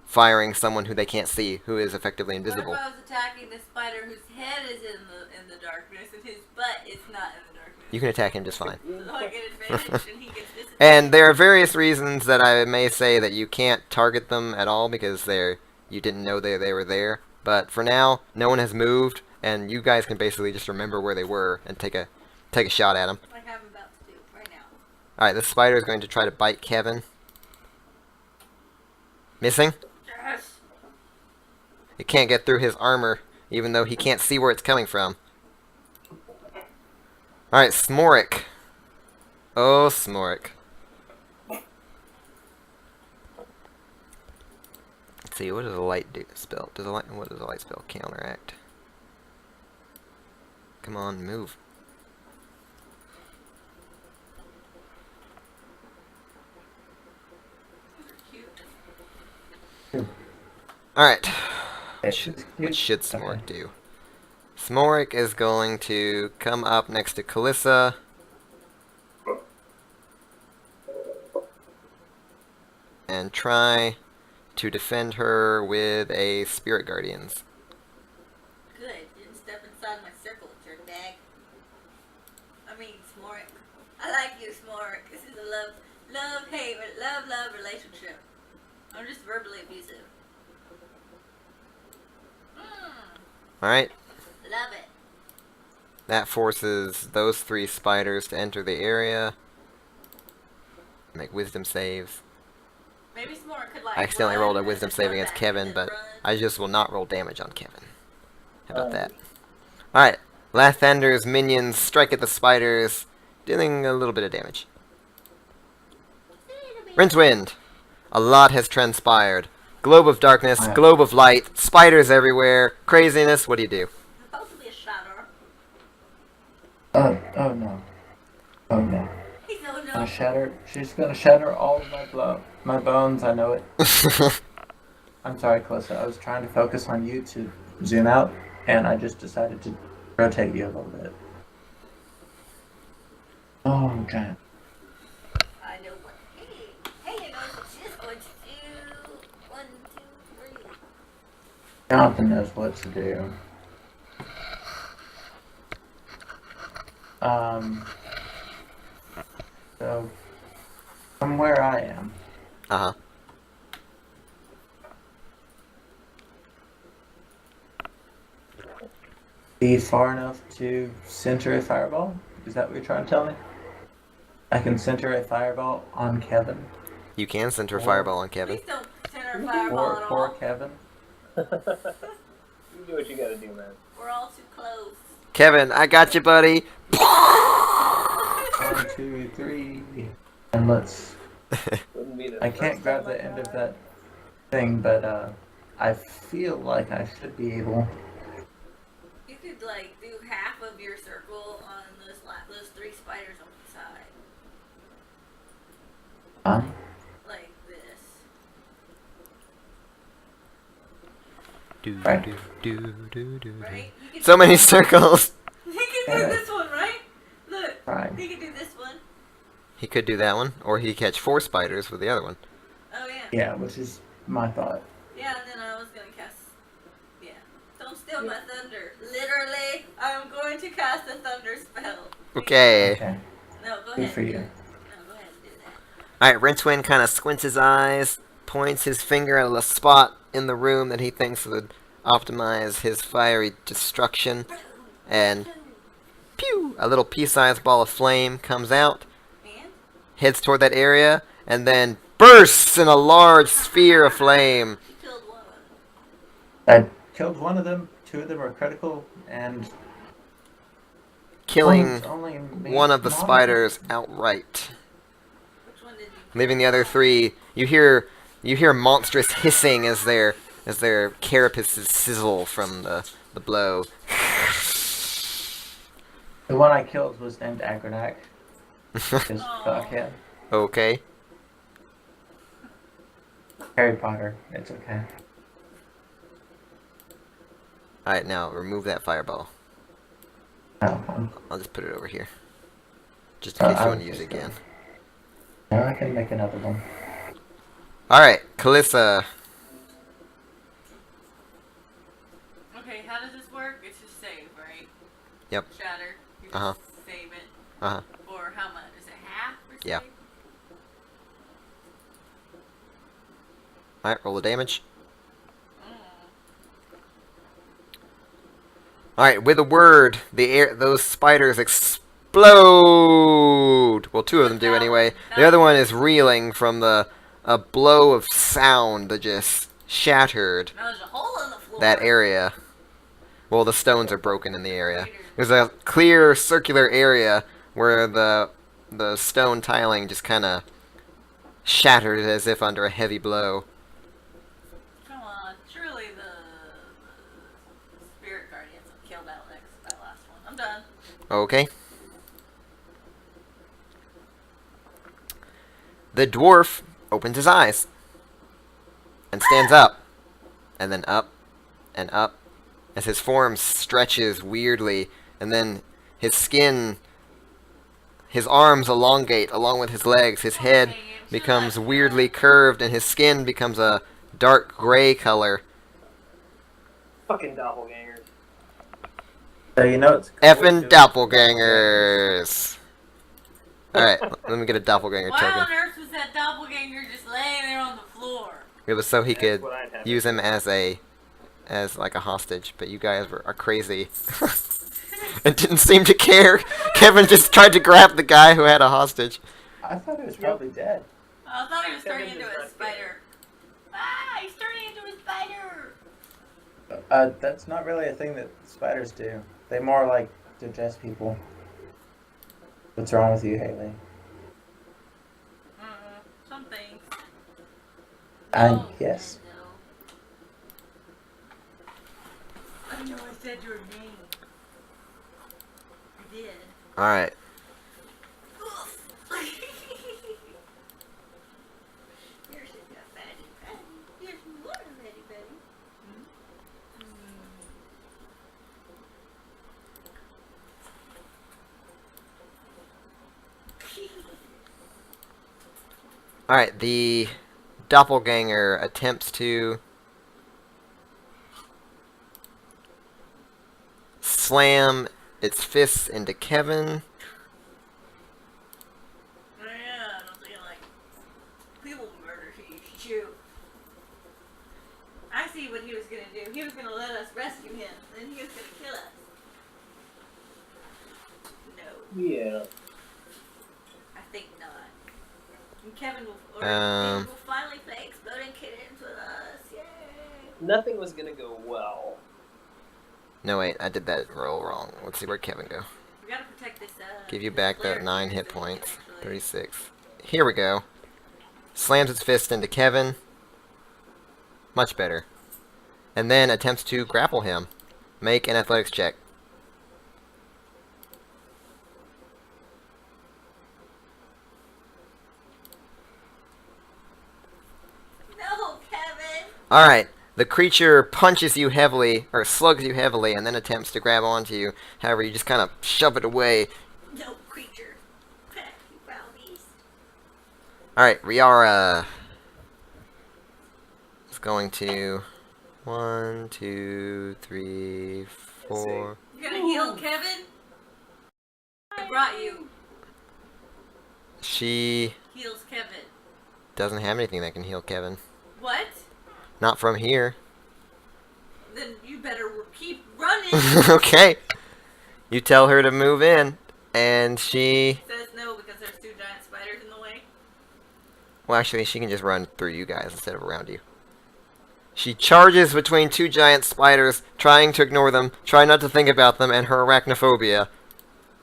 firing someone who they can't see, who is effectively invisible. What if I was attacking the spider whose head is in the darkness and his butt is not in the darkness? You can attack him just fine. So I get advantage and he gets disadvantage. And there are various reasons that I may say that you can't target them at all because you didn't know they were there. But for now, no one has moved, and you guys can basically just remember where they were and take a shot at them. Like I'm about to do right now. Alright, this spider is going to try to bite Kevin. Missing? Yes. It can't get through his armor, even though he can't see where it's coming from. Alright, Smorik. Oh, Smorik. Let's see, what does a light spell? What does a light spell counteract? Come on, move. Cute. Alright. It's What should Smorik do? Smorik is going to come up next to Kalissa. And try to defend her with a Spirit Guardians. Good. Didn't step inside my circle, jerk bag. I mean, Smorik. I like you, Smorik. This is a love-hate, love relationship. I'm just verbally abusive. Alright, Love it. that forces those 3 spiders to enter the area. Make wisdom saves. Maybe S'more could like. I accidentally run rolled a and wisdom then save run against back Kevin, and but then run. I just will not roll damage on Kevin. How about that? Alright, Lathander's minions strike at the spiders, dealing a little bit of damage. Rincewind! A lot has transpired. Globe of darkness, globe of light, spiders everywhere, craziness, what do you do? Supposed to be a shatter. Oh no. Oh no. He's no I no. shattered. She's gonna shatter all of my bones. I know it. I'm sorry, Kalissa. I was trying to focus on you to zoom out, and I just decided to rotate you a little bit. Oh, okay. I know what. Hey, I know what she's going to do. 1, 2, 3. Jonathan knows what to do. So, from where I am, Uh-huh. be far enough to center a fireball? Is that what you're trying to tell me? I can center a fireball on Kevin. You can center a fireball on Kevin. Please don't center a fireball at Poor all. Kevin. You do what you gotta do, man. We're all too close. Kevin, I got you, buddy! 1, 2, 3. And let's... Wouldn't be the I first can't grab time the I end of tried. that thing, but I feel like I should be able. You could like do half of your circle on those 3 spiders on the side, like this. Do, Right. do, do, do, do, Right? You could So do many that one. circles! He can do this one, right? Look, Right. he can do this one. He could do that one, or he could catch 4 spiders with the other one. Oh yeah. Yeah, which is my thought. Yeah, and then I was gonna cast. Yeah. Don't steal my thunder. Literally, I'm going to cast a thunder spell. Okay. Okay. No, go Good ahead. for and you. do it. No, go ahead and do that. Alright, Rincewind kind of squints his eyes, points his finger at a spot in the room that he thinks would optimize his fiery destruction, and pew! A little pea-sized ball of flame comes out, And heads toward that area, and then bursts in a large sphere of flame. you killed one of them. I killed one of them. 2 of them are critical, and Killing one's only one of the moderate. spiders outright. Which one did you? Leaving the other 3, you hear monstrous hissing as their carapaces sizzle from the blow. The one I killed was named Agronak. Just fuck him. Okay. Harry Potter. It's okay. Alright, now remove that fireball. No, I'll just put it over here. Just in case you want to use it again. no, I can make another one. Alright, Kalissa. Okay, how does this work? It's just save, right? Yep. Shatter. You just Uh-huh. save it. Uh-huh. For how much? Is it half or Yeah. save? Alright, roll the damage. Mm. Alright, with a word, those spiders explode! Well, 2 of them do anyway. The other one is reeling from a blow of sound that just shattered Now there's a hole in the floor. that area. Well, the stones are broken in the area. There's a clear circular area where the stone tiling just kind of shattered as if under a heavy blow. Come on, surely the spirit guardians will kill that last one. I'm done. Okay. The dwarf opens his eyes and stands up, and then up and up as his form stretches weirdly, and then his skin, his arms elongate along with his legs. His head becomes weirdly curved, and his skin becomes a dark gray color. Fucking doppelgangers. So you know it's Effin' doppelgangers! Alright, let me get a doppelganger Why token. on earth was that doppelganger just laying there on the floor? It was so he That's could what I'd have. use him as a as like a hostage, but you guys are crazy. And didn't seem to care. Kevin just tried to grab the guy who had a hostage. I thought he was probably dead. I thought he was turning Kevin into does a not spider. Ah, he's turning into a spider. That's not really a thing that spiders do. They more like digest people. What's wrong with you, Haley? Some things. Yes. I know I said your name. I did. Alright. Here's a fatty fatty. Here's more fatty fatty. Alright, the doppelganger attempts to slam its fists into Kevin. Yeah, I don't think like people murder you. I see what he was gonna do. He was gonna let us rescue him, then he was gonna kill us. No, Yeah. I think not. And Kevin will finally play Exploding Kittens with us. Yay! Nothing was gonna go well. No, wait, I did that roll wrong. Let's see where Kevin go. We gotta protect this. Give you back Blair that 9 is hit gonna points. actually- 36. Here we go. Slams its fist into Kevin. Much better. And then attempts to grapple him. Make an athletics check. No, Kevin. Alright. The creature punches you heavily, or slugs you heavily, and then attempts to grab onto you. However, you just kind of shove it away. No creature. You foul beast. Alright, Riara is going to 1, 2, 3, 4. You're gonna heal Kevin? I brought you. She Heals Kevin. doesn't have anything that can heal Kevin. What? Not from here. Then you better keep running. Okay. You tell her to move in, and she... Says no because there's 2 giant spiders in the way. Well, actually, she can just run through you guys instead of around you. She charges between 2 giant spiders, trying to ignore them, try not to think about them, and her arachnophobia.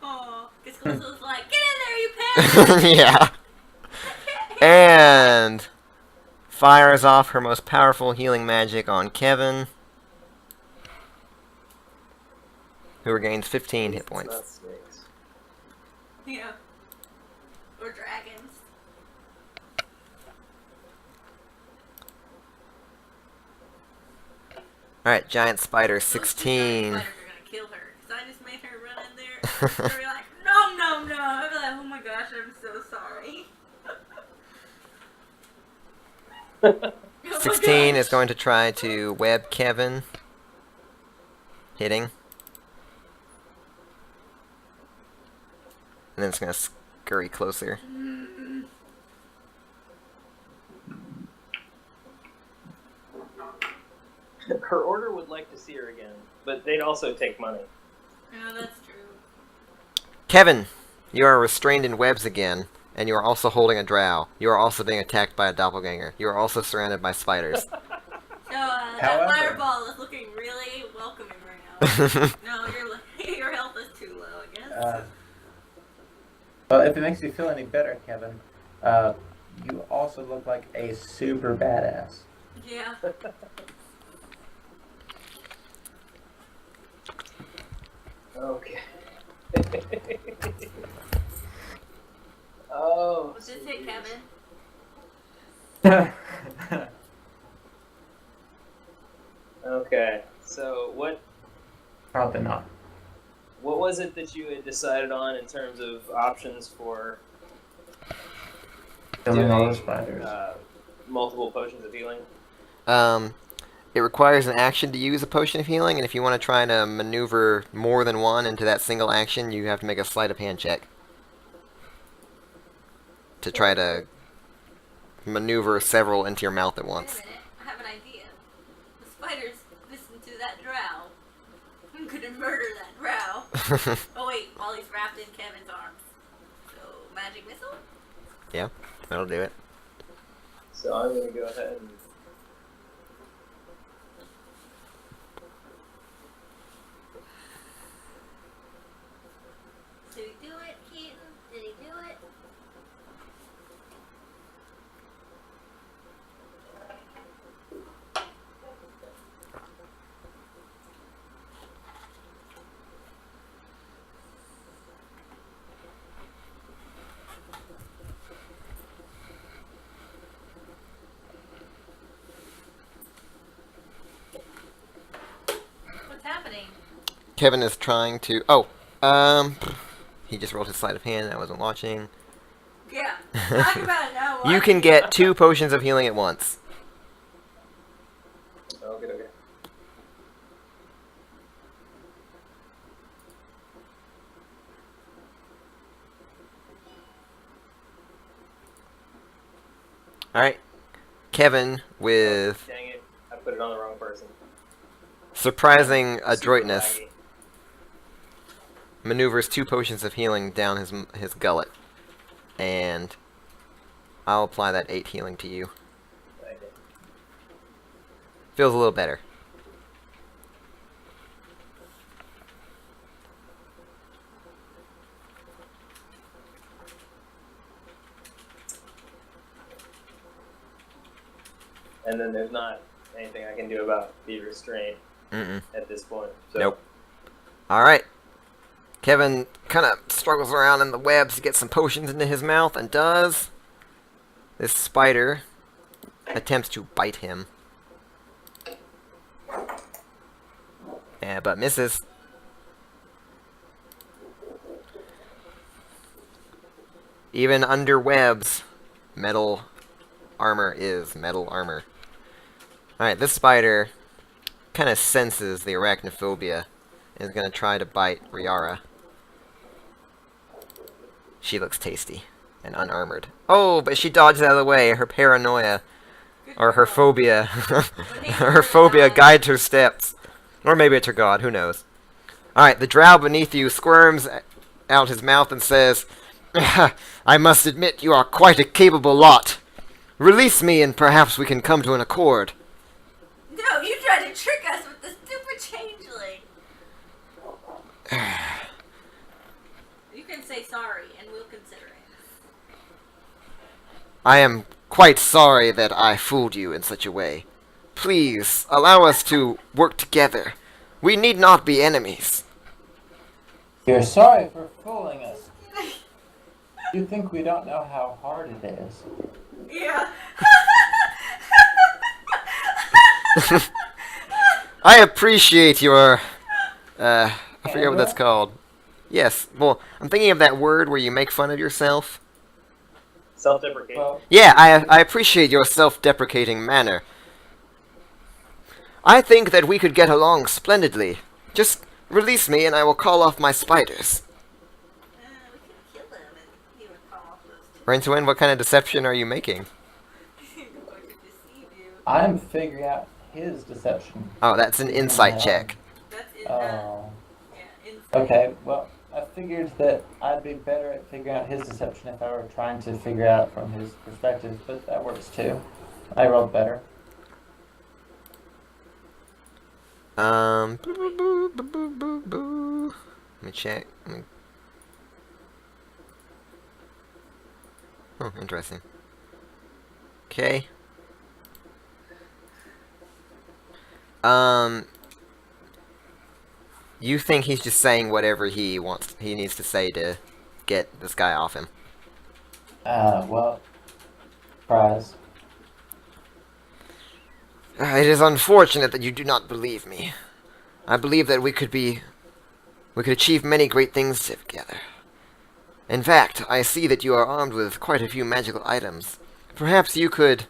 Aw, because Kalissa was like, get in there, you pig! Yeah. And fires off her most powerful healing magic on Kevin, who regains 15 hit It's points. not snakes. Yeah. Or dragons. Alright, giant spider Those 2 giant 16. spiders are gonna kill her. Because I just made her run in there. She'll be like, no, no, no. I'll be like, oh my gosh, I'm so sorry. Oh my 16 gosh. is going to try to web Kevin. Hitting. And then it's going to scurry closer. Her order would like to see her again, but they'd also take money. Yeah, that's true. Kevin, you are restrained in webs again, and you are also holding a drow. You are also being attacked by a doppelganger. You are also surrounded by spiders. So, that However- fireball is looking really welcoming right now. No, your health is too low, I guess. Well, if it makes you feel any better, Kevin, you also look like a super badass. Yeah. Okay. Oh. What's this hit, Kevin? Okay. So what Probably not. was it that you had decided on in terms of options for Killing all the doing spiders. multiple potions of healing? It requires an action to use a potion of healing, and if you want to try to maneuver more than one into that single action, you have to make a sleight of hand check. To try to maneuver several into your mouth at Wait a once. minute. I have an idea. The spiders, this murder that drow. Oh wait, while he's wrapped in Kevin's arms. So, magic missile? Yeah, that'll do it. So I'm gonna go ahead and. Did he do it, Keaton? Did he do it? What's happening? Kevin is trying to. Oh, he just rolled his sleight of hand. I wasn't watching. Yeah. Talk about it now. You can get 2 potions of healing at once. Okay. Alright. Kevin, with Dang it! I put it on the wrong person. surprising Super adroitness, laggy. maneuvers 2 potions of healing down his gullet. And I'll apply that 8 healing to you. Thank you. Feels a little better. And then there's not anything I can do about the restraint Mm-mm. at this point. So. Nope. Alright. Kevin kind of struggles around in the webs to get some potions into his mouth, and does. This spider attempts to bite him. Yeah, but misses. Even under webs, metal armor is metal armor. Alright, this spider kind of senses the arachnophobia and is going to try to bite Riara. She looks tasty and unarmored. Oh, but she dodges out of the way. Her paranoia, or her phobia, her phobia guides her steps. Or maybe it's her god, who knows. Alright, the drow beneath you squirms out his mouth and says, I must admit you are quite a capable lot. Release me and perhaps we can come to an accord. No, you tried to trick us with the stupid changeling. You can say sorry and we'll consider it. I am quite sorry that I fooled you in such a way. Please, allow us to work together. We need not be enemies. You're sorry for fooling us. You think we don't know how hard it is? Yeah. I appreciate your, I forget what that's called. Yes, well, I'm thinking of that word where you make fun of yourself. Self-deprecating. Well, Yeah, I appreciate your self-deprecating manner. I think that we could get along splendidly. Just release me and I will call off my spiders. We could kill him and he would call off those two. Rincewind, what kind of deception are you making? Going to deceive you. I'm figuring out his deception. Oh, that's an insight check. That's in Oh. yeah, inside. Okay, well, I figured that I'd be better at figuring out his deception if I were trying to figure out from his perspective, but that works too. I rolled better. Boo, boo, boo, boo, boo, boo, boo. Let me check. Oh, interesting. Okay. You think he's just saying whatever he needs to say to get this guy off him. Well, surprise. It is unfortunate that you do not believe me. I believe that we could achieve many great things together. In fact, I see that you are armed with quite a few magical items. Perhaps you could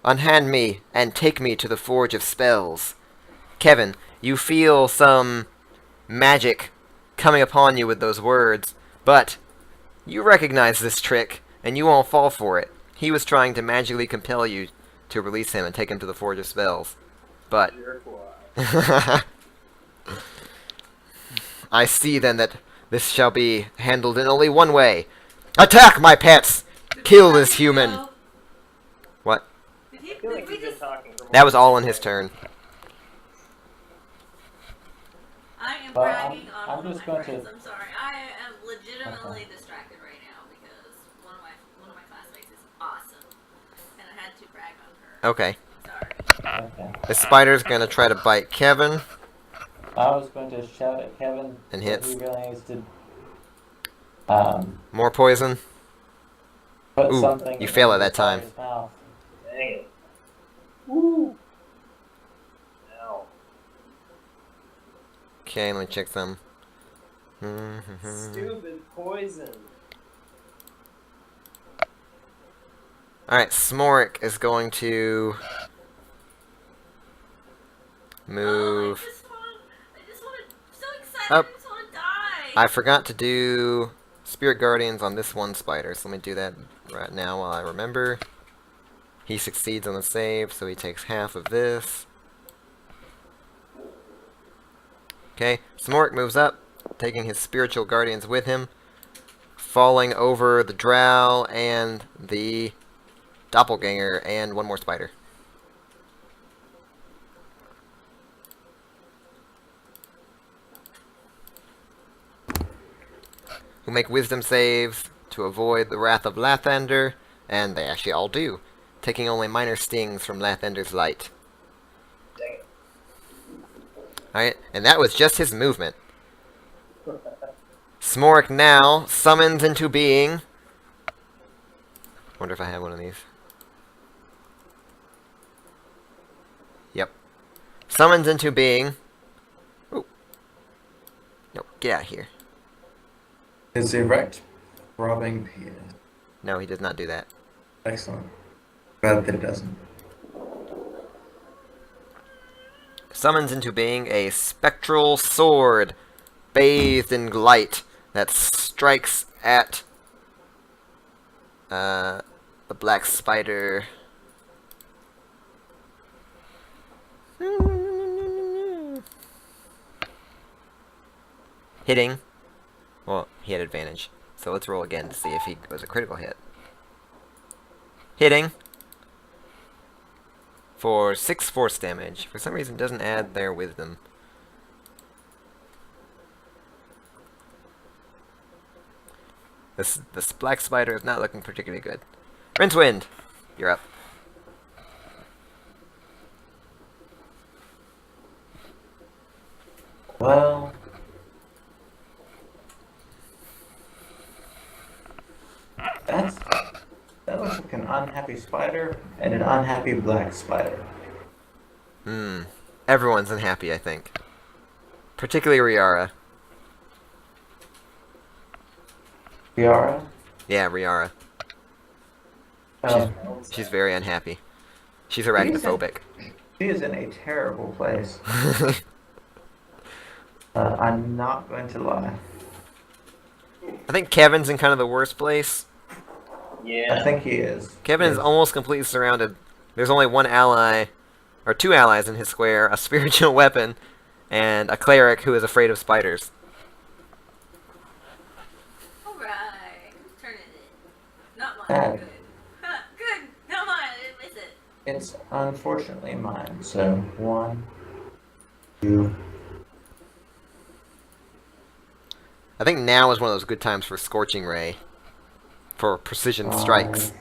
unhand me and take me to the Forge of Spells. Kevin, you feel some magic coming upon you with those words, but you recognize this trick, and you won't fall for it. He was trying to magically compel you to release him and take him to the Forge of Spells. But Jerkwad. I see then that this shall be handled in only one way. Attack, my pets! Kill this human! What? Did I feel like we he's been just? talking for more That was than all 6 in his seconds. turn. I am Well, bragging I'm on one just of my going friends. to- I'm sorry. I am legitimately distracted right now because one of my classmates is awesome, and I had to brag on her. Okay. Sorry. Okay. The spider's gonna try to bite Kevin. I was going to shout at Kevin And that hits. he really needs to More poison. put Ooh, something you fail in at that the time. spider's mouth. Dang it. Woo! Ow. Okay, let me check some. Stupid poison. Alright, Smorik is going to move. I just want to. So excited. Up. I just want to die. I forgot to do Spirit Guardians on this one spider, so let me do that right now while I remember. He succeeds on the save, so he takes half of this. Okay, Smorik moves up, taking his Spiritual Guardians with him, falling over the Drow and the Doppelganger and one more spider. Who make wisdom saves to avoid the wrath of Lathander, and they actually all do, taking only minor stings from Lathander's light. Dang it. Alright, and that was just his movement. Smorik now summons into being. Wonder if I have one of these. Yep. Summons into being. Ooh. No, get out of here. His erect, throbbing penis. No, he does not do that. Excellent. Glad that it doesn't. Summons into being a spectral sword, bathed in light, that strikes at the black spider. Hitting. Well, he had advantage. So let's roll again to see if he was a critical hit. Hitting. For 6 force damage. For some reason it doesn't add their wisdom. This black spider is not looking particularly good. Rincewind, you're up. Well, that looks like an unhappy spider and an unhappy black spider. Everyone's unhappy, I think. Particularly Riara. Yara? Yeah, Riara. Oh, She's very unhappy. She's arachnophobic. she is in a terrible place. I'm not going to lie. I think Kevin's in kind of the worst place. Yeah. I think he is. Kevin is Yes. almost completely surrounded. There's only one ally, or 2 allies in his square, a spiritual weapon, and a cleric who is afraid of spiders. Alright. Whose turn is it? Not mine. Bad. Good. Huh, good. Not mine. I didn't miss it. It's unfortunately mine. So 1, 2. I think now is one of those good times for Scorching Ray. For precision strikes.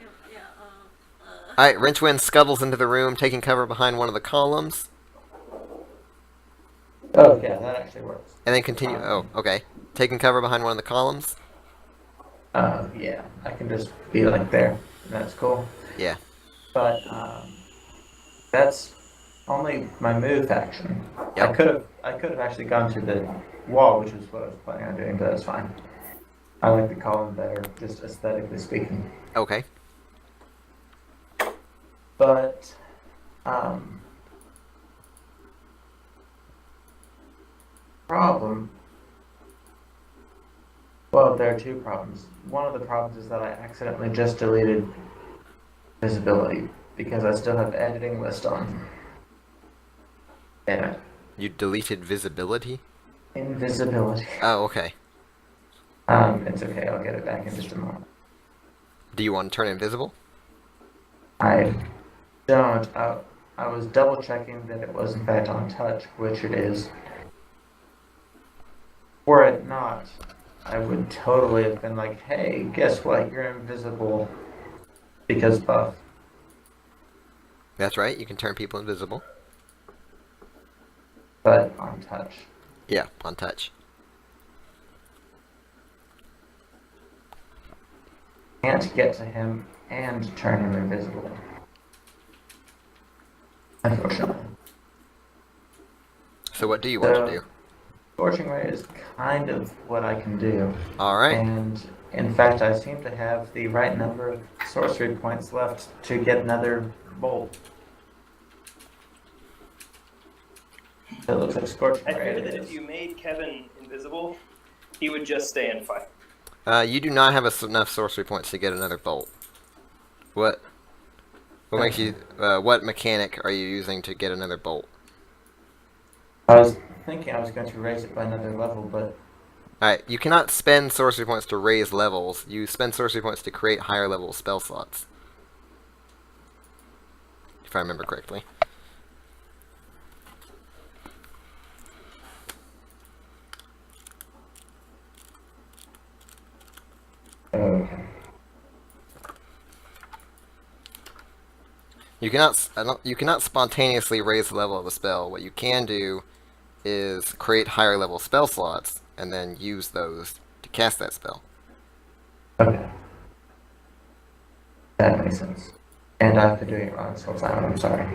Yeah, Alright, Rincewind scuttles into the room, taking cover behind one of the columns. Oh, yeah, that actually works. And then continue. Oh, okay. Taking cover behind one of the columns. Yeah, I can just be like there. That's cool. Yeah. But that's only my move action. Yep. I could have actually gone to the wall, which is what I was planning on doing, but that's fine. I like the column better, just aesthetically speaking. Okay. But problem. Well, there are 2 problems. One of the problems is that I accidentally just deleted visibility because I still have editing list on. Damn it. You deleted visibility? Invisibility. Oh, okay. It's okay. I'll get it back in just a moment. Do you want to turn invisible? I don't. I was double checking that it was in fact on touch, which it is. Were it not, I would totally have been like, hey, guess what? You're invisible because buff. That's right, you can turn people invisible. But on touch. Yeah, on touch. Can't get to him and turn him invisible. Unfortunately. So what do you want to do? Scorching Ray is kind of what I can do. Alright. And in fact, I seem to have the right number of sorcery points left to get another bolt. So it looks like Scorching I Ray fear that is. if you made Kevin invisible, he would just stay and fight. You do not have enough sorcery points to get another bolt. What makes you, what mechanic are you using to get another bolt? I was thinking I was going to raise it by another level, but Alright, you cannot spend sorcery points to raise levels. You spend sorcery points to create higher level spell slots. If I remember correctly. okay. You cannot spontaneously raise the level of a spell. What you can do is create higher level spell slots and then use those to cast that spell. Okay. That makes sense. And I've been doing it wrong this whole time, I'm sorry.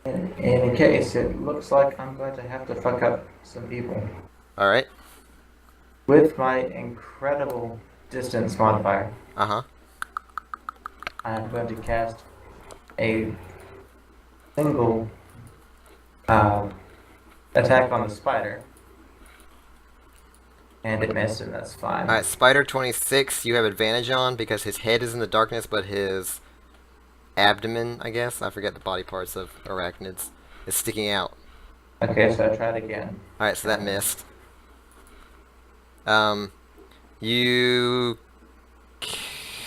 In any case, it looks like I'm going to have to fuck up some people. Alright. With my incredible distance modifier, Uh-huh. I'm going to cast a single attack on the spider. And it missed, and that's fine. Alright, Spider 26 you have advantage on because his head is in the darkness, but his abdomen, I guess, I forget the body parts of arachnids, is sticking out. Okay, so I tried again. Alright, so that missed. You...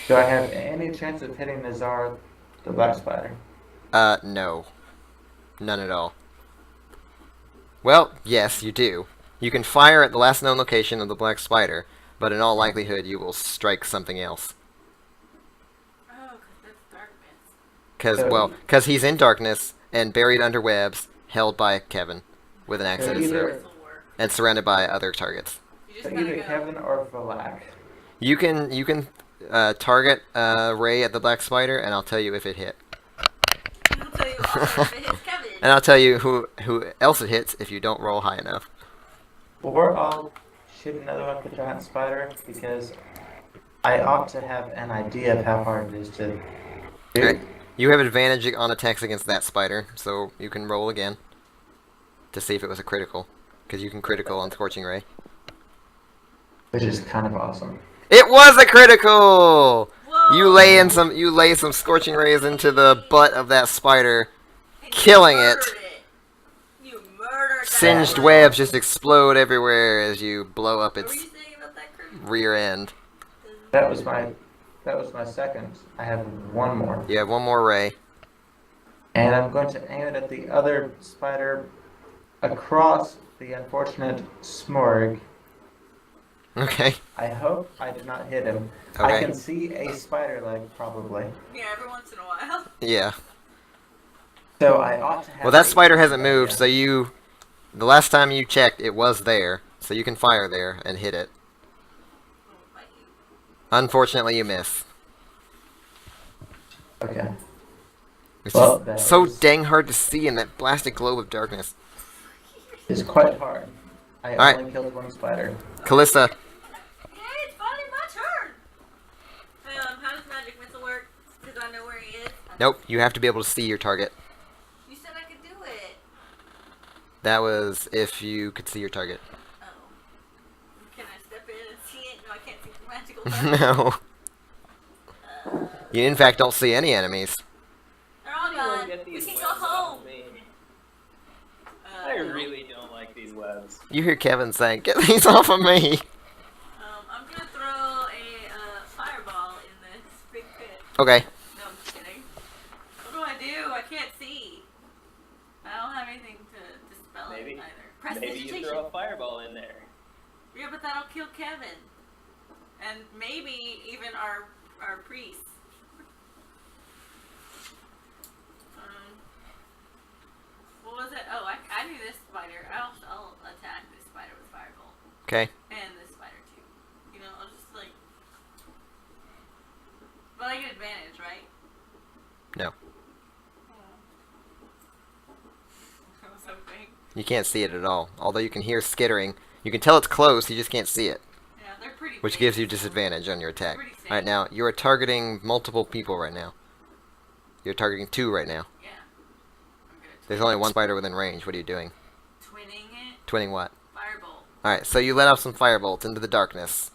Do I have any chance of hitting Nazar, the black spider? No. None at all. Well, yes, you do. You can fire at the last known location of the black spider, but in all likelihood you will strike something else. Oh, because that's darkness. Because he's in darkness and buried under webs, held by Kevin with an axe So in his throat, either, This'll work. and surrounded by other targets. You just so gotta either go. Kevin or Valak. You can target Ray at the black spider, and I'll tell you if it hit. I'll tell you also if it hits Kevin. And I'll tell you who else it hits if you don't roll high enough. Or I'll shoot another one with the giant spider, because I ought to have an idea of how hard it is to do. Alright. You have advantage on attacks against that spider, so you can roll again to see if it was a critical, because you can critical on Scorching Ray. Which is kind of awesome. It was a critical! Whoa. You lay some Scorching Rays into the butt of that spider, And you killing it. murdered You murdered that Singed one. webs just explode everywhere as you blow up What were its you saying about that critical? rear end. That was my second. I have one more. You have one more ray. And I'm going to aim it at the other spider across the unfortunate Smorg. Okay. I hope I did not hit him. I Okay. can see a spider leg, probably. Yeah, every once in a while. Yeah. So I ought to have... Well, that a- spider hasn't moved, so you... The last time you checked, it was there. So you can fire there and hit it. Unfortunately, you miss. Okay. It's Well, just that so is- dang hard to see in that blasted globe of darkness. It's quite hard. I Alright. only killed one spider. Kalissa, Hey, it's finally my turn. How does magic missile work? Because I know where he is. nope, you have to be able to see your target. You said I could do it. That was if you could see your target. Oh. Can I step in and see it? No, I can't see the magical target. No. You in fact don't see any enemies. They're all gone. You hear Kevin saying, "Get these off of me!" I'm gonna throw a fireball in this big pit. Okay. No, I'm just kidding. What do I do? I can't see. I don't have anything to dispel it either. Maybe you Prestidigitation. throw a fireball in there. Yeah, but that'll kill Kevin. And maybe even our priest. What was it? Oh, I knew this spider. I'll attack this spider with fireball. Okay. And this spider too. You know, I'll just like. But I get advantage, right? No. I was hoping. You can't see it at all. Although you can hear skittering. You can tell it's close, you just can't see it. Yeah, they're pretty Which big, gives you so disadvantage on your attack. they're pretty safe. Alright, now, you are targeting multiple people right now. You're targeting 2 right now. Yeah. I'm gonna There's only 1 spider within range. What are you doing? twinning it. Twinning what? Fireball. Alright, so you let off some firebolts into the darkness.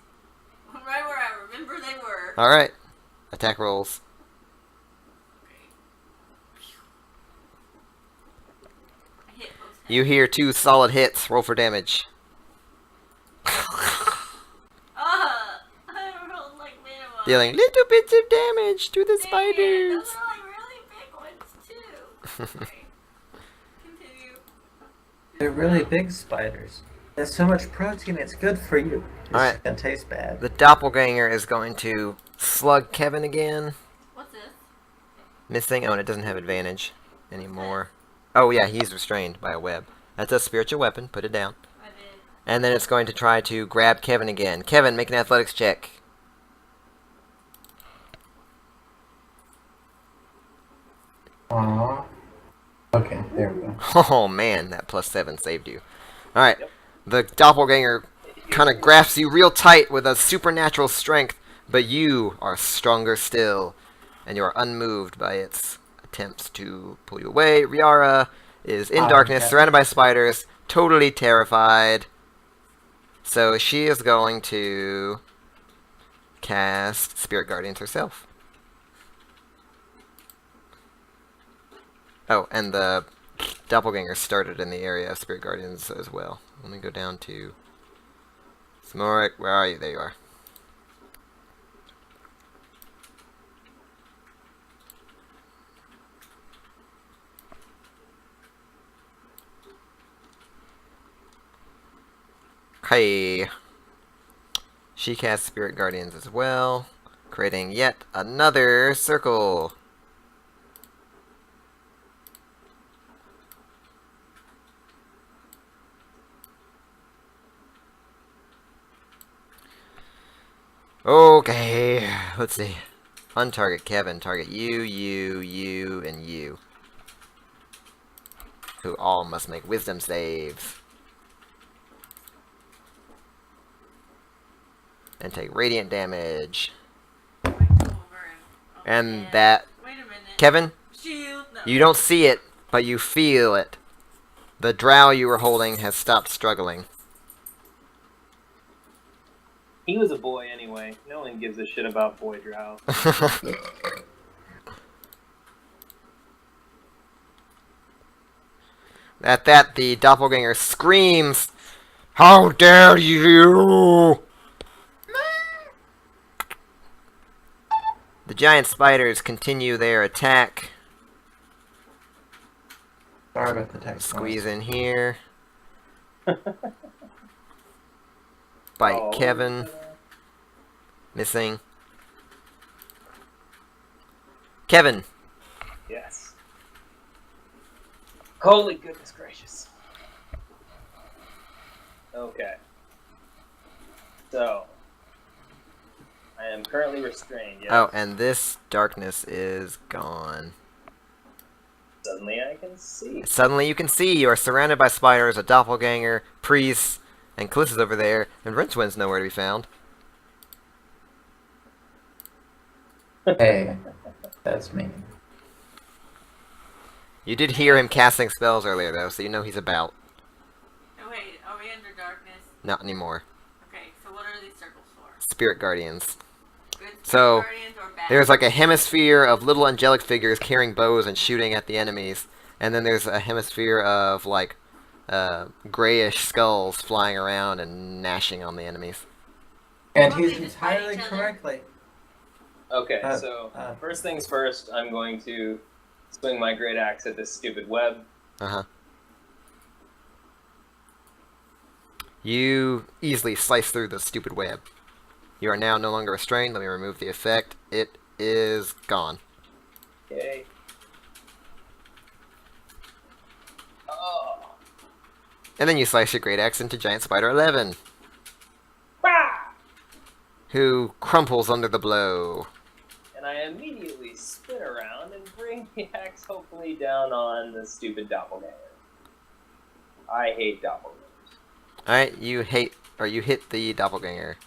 Right where I remember they were. Alright. Attack rolls. Okay. I hit both You hear 2 solid hits. Roll for damage. I rolled like minimum. Dealing little bits of damage to the Dang it, spiders. those are like really big ones too. Okay. Continue. They're really big spiders. There's so much protein, it's good for you. It's Alright. gonna taste bad. The doppelganger is going to slug Kevin again. What's this? Missing. Oh, and it doesn't have advantage anymore. Oh, yeah, he's restrained by a web. That's a spiritual weapon. Put it down. I did. And then it's going to try to grab Kevin again. Kevin, make an athletics check. Aww. Okay, there we go. Oh, man, that +7 saved you. Alright, the doppelganger kind of grasps you real tight with a supernatural strength, but you are stronger still, and you are unmoved by its attempts to pull you away. Riara is in darkness, okay. surrounded by spiders, totally terrified. So she is going to cast Spirit Guardians herself. Oh, and the doppelganger started in the area of Spirit Guardians as well. Let me go down to Smorik. Where are you? There you are. Okay. She casts Spirit Guardians as well, creating yet another circle. Okay, let's see. Untarget Kevin, target you, you, and you. Who all must make wisdom saves. And take radiant damage. I go over And yeah. that... Wait a minute. Kevin, Shield. No. you don't see it, but you feel it. The drow you were holding has stopped struggling. He was a boy anyway. No one gives a shit about boy drow. At that, the doppelganger screams, "How dare you!" The giant spiders continue their attack. Sorry about the text. Squeeze in here. Bite Oh. Kevin. Missing. Kevin. Yes. Holy goodness gracious. Okay. So, I am currently restrained, yes? Oh, and this darkness is gone. Suddenly I can see. Suddenly you can see you are surrounded by spiders, a doppelganger, priests, and Kalissa's over there, and Rincewind's nowhere to be found. Hey, that's me. You did hear him casting spells earlier, though, so you know he's about. Oh, wait, are we under darkness? Not anymore. Okay, so what are these circles for? Spirit Guardians. Good So, guardians or bad? There's like a hemisphere of little angelic figures carrying bows and shooting at the enemies. And then there's a hemisphere of like grayish skulls flying around and gnashing on the enemies. And Well, he's they just fight entirely each other. correctly. Okay, Uh, so uh. first things first, I'm going to swing my great axe at this stupid web. Uh-huh. You easily slice through the stupid web. You are now no longer restrained. Let me remove the effect. It is gone. Okay. Oh. And then you slice your great axe into Giant Spider 11, Bah! who crumples under the blow. And I immediately spin around and bring the axe hopefully down on the stupid doppelganger. I hate doppelgangers. Alright, you hit the doppelganger,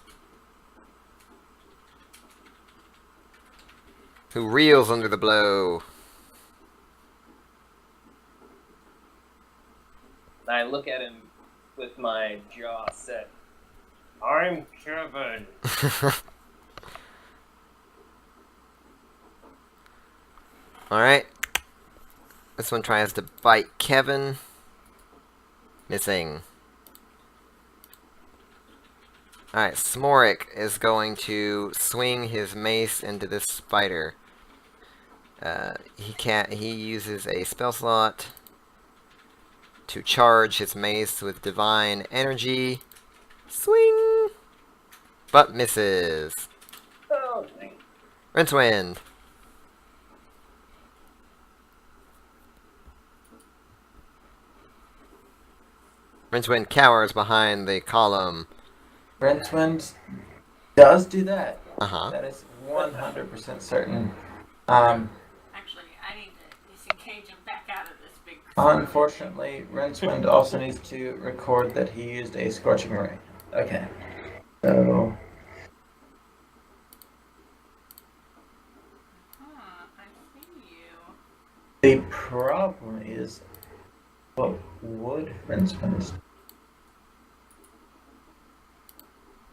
who reels under the blow. And I look at him with my jaw set. I'm Kevin. Alright. This one tries to bite Kevin. Missing. Alright, Smorik is going to swing his mace into this spider. He uses a spell slot to charge his mace with divine energy. Swing! But misses. Oh, dang. Rincewind. Rincewind cowers behind the column. Rincewind does do that. Uh-huh. That is 100% certain. Actually, I need to disengage him back out of this big. Unfortunately, Rincewind also needs to record that he used a Scorching Ray. Okay. So, I see you. the problem is, what would Rincewind...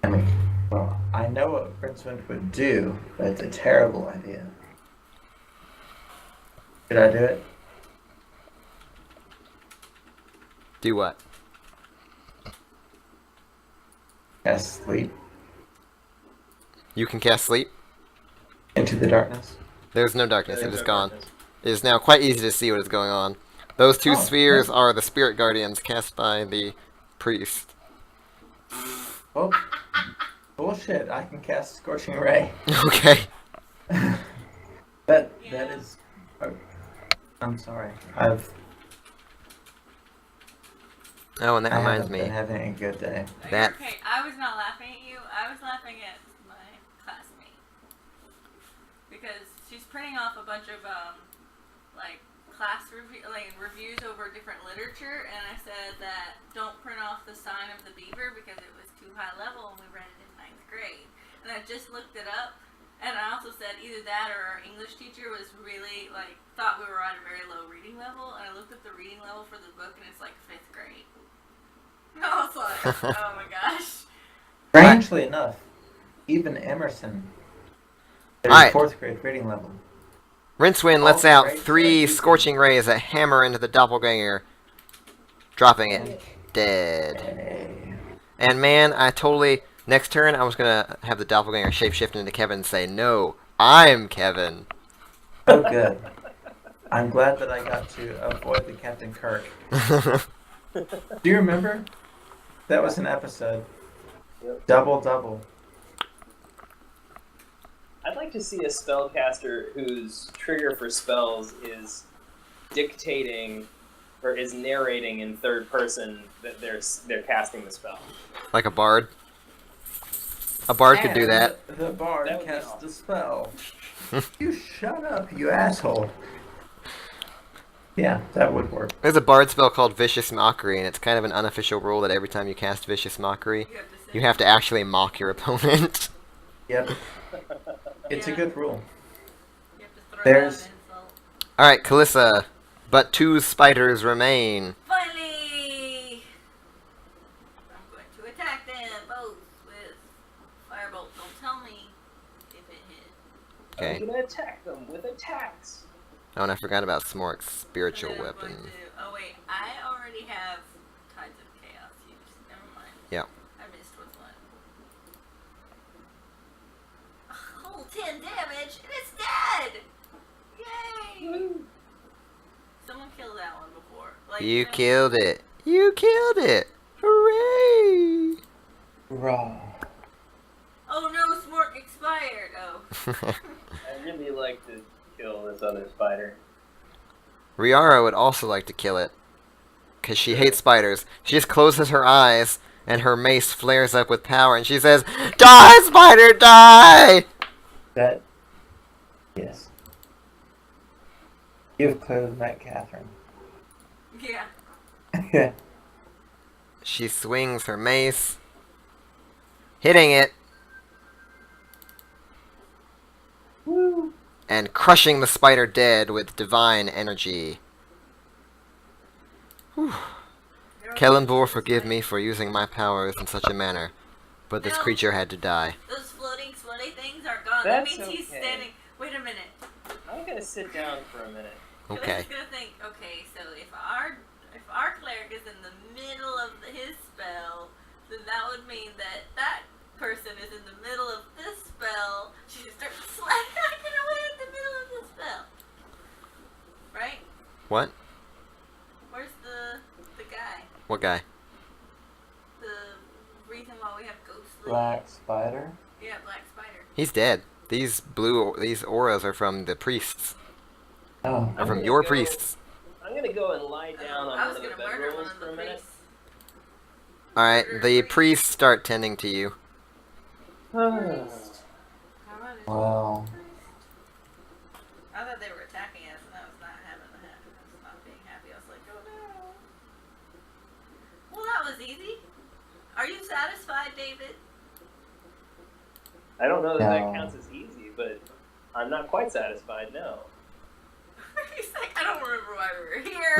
I mean, well, I know what Rincewind would do, but it's a terrible idea. Should I do it? Do what? Cast Sleep You can cast sleep. into the darkness. There's no darkness, it There's is no gone. darkness. It is now quite easy to see what is going on. Those two Oh, spheres yeah. are the spirit guardians cast by the priest. Well, bullshit, I can cast Scorching Ray. Okay. That Yeah. is... oh, I'm sorry. Oh, and that I reminds haven't me. been having a good day. That- Okay, I was not laughing at you. I was laughing at my classmate because she's printing off a bunch of like reviews over different literature, and I said that don't print off the sign of the beaver because it was too high level and we read it in 9th grade. And I just looked it up, and I also said either that or our English teacher was really thought we were at a very low reading level, and I looked at the reading level for the book and it's like 5th grade. I was like, oh my gosh. Strangely enough, even Emerson, at Alright. 4th grade reading level. Rincewind lets All out right, 3 so you scorching rays that hammer into the doppelganger, dropping it dead. Hey. And man, next turn I was gonna have the doppelganger shapeshift into Kevin and say, no, I'm Kevin. Oh, good. I'm glad that I got to avoid the Captain Kirk. Do you remember? That was an episode. Yep. Double. I'd like to see a spellcaster whose trigger for spells is dictating or is narrating in third person that they're casting the spell. Like a bard. A bard could do And that. The bard That would be cast awesome. the spell. You shut up, you asshole. Yeah, that would work. There's a bard spell called Vicious Mockery, and it's kind of an unofficial rule that every time you cast Vicious Mockery, you have to actually mock your opponent. Yep. It's a Yeah. good rule. You have to throw There's- out an insult. Alright, Kalissa, but 2 spiders remain. Finally! I'm going to attack them both with firebolt. Don't tell me if it hit. Okay. I'm gonna attack them with attacks. Oh, and I forgot about Smork's spiritual And then I'm weapon. going to- oh wait, I already have Yeah. I missed with one. Oh, 10 damage, and it's dead! Yay! Someone killed that one before. Like, You killed it. You killed it. Hooray! Raw. Oh no, Smork expired. Oh. I'd really like to kill this other spider. Riara would also like to kill it. Because she hates spiders. She just closes her eyes, and her mace flares up with power, and she says, "Die, spider, die!" That. Yes. You've clearly met Catherine. Yeah. Yeah. She swings her mace, hitting it, Woo. and crushing the spider dead with divine energy. Whew. Kellenbor, forgive me for using my powers in such a manner, but this No. creature had to die. Those floating sweaty things are gone. That's that means he's okay. standing. Wait a minute. I'm gonna sit down for a minute. Okay. He's gonna think. Okay, so if our cleric is in the middle of his spell, then that would mean that that person is in the middle of this spell. She just starts slacking away in the middle of the spell. Right? What? Where's the guy? What guy? The reason why we have ghostly. Black spider. Yeah, black spider. He's dead. These auras are from the priests. Oh. Are from gonna your go- priests. I'm gonna go and lie down on I one was of the gonna murder one bedrolls of for the a minute. priests. Alright, Murder the priest. priests start tending to you. Priest. How about it? Well. I thought they were attacking us, and I was not having the I was not being happy. I was like, oh no. Well, that was easy. Are you satisfied, David? I don't know that that No. counts as easy, but I'm not quite satisfied, no. He's like, I don't remember why we were here,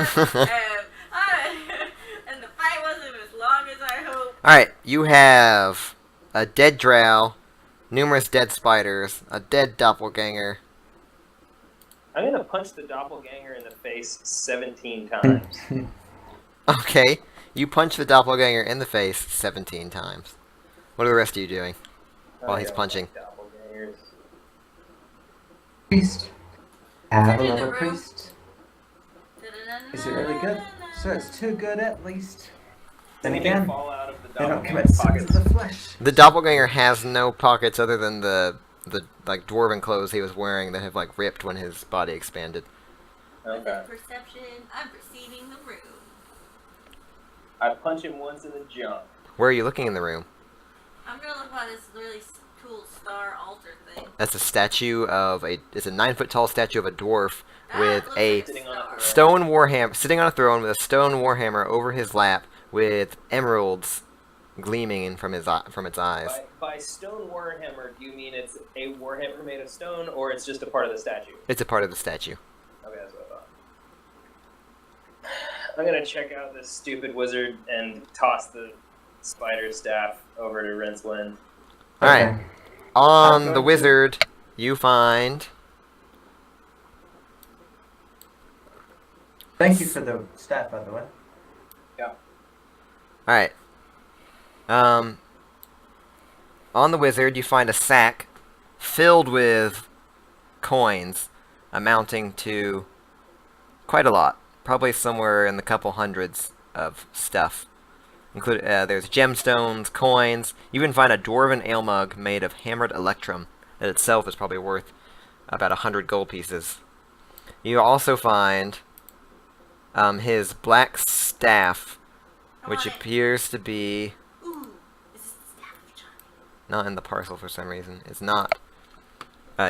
and the fight wasn't as long as I hoped. Alright, you have a dead drow, numerous dead spiders, a dead doppelganger. I'm gonna punch the doppelganger in the face 17 times. Okay, you punch the doppelganger in the face 17 times. What are the rest of you doing while I he's don't punching? like doppelgangers. Priest. Have a In the level room. priest. Is it really good? So it's too good at least. Then Anything again, fall out of the they don't doppelganger commit sins pockets? to the flesh. The doppelganger has no pockets other than the like dwarven clothes he was wearing that have like ripped when his body expanded. Okay. Perception. I'm perceiving the room. I punch him once in the junk. Where are you looking in the room? I'm gonna look at this really cool star altar thing. That's a statue of it's a 9-foot tall statue of a dwarf Ah, with it looks a like Sitting on a star. throne. stone warhammer, sitting on a throne with a stone warhammer over his lap with emeralds gleaming in from its eyes. By stone warhammer, do you mean it's a warhammer made of stone, or it's just a part of the statue? It's a part of the statue. Okay, that's what I thought. I'm gonna check out this stupid wizard and toss the spider staff over to Rincewind. Alright. Okay. On I'm the going wizard, you find Thank you for the staff, by the way. Alright. On the wizard, you find a sack filled with coins amounting to quite a lot. Probably somewhere in the couple hundreds of stuff. There's gemstones, coins. You even find a dwarven ale mug made of hammered electrum that itself is probably worth about 100 gold pieces. You also find his black staff, I which want it. appears to be Ooh, this is the staff of Johnny. not in the parcel for some reason. It's not.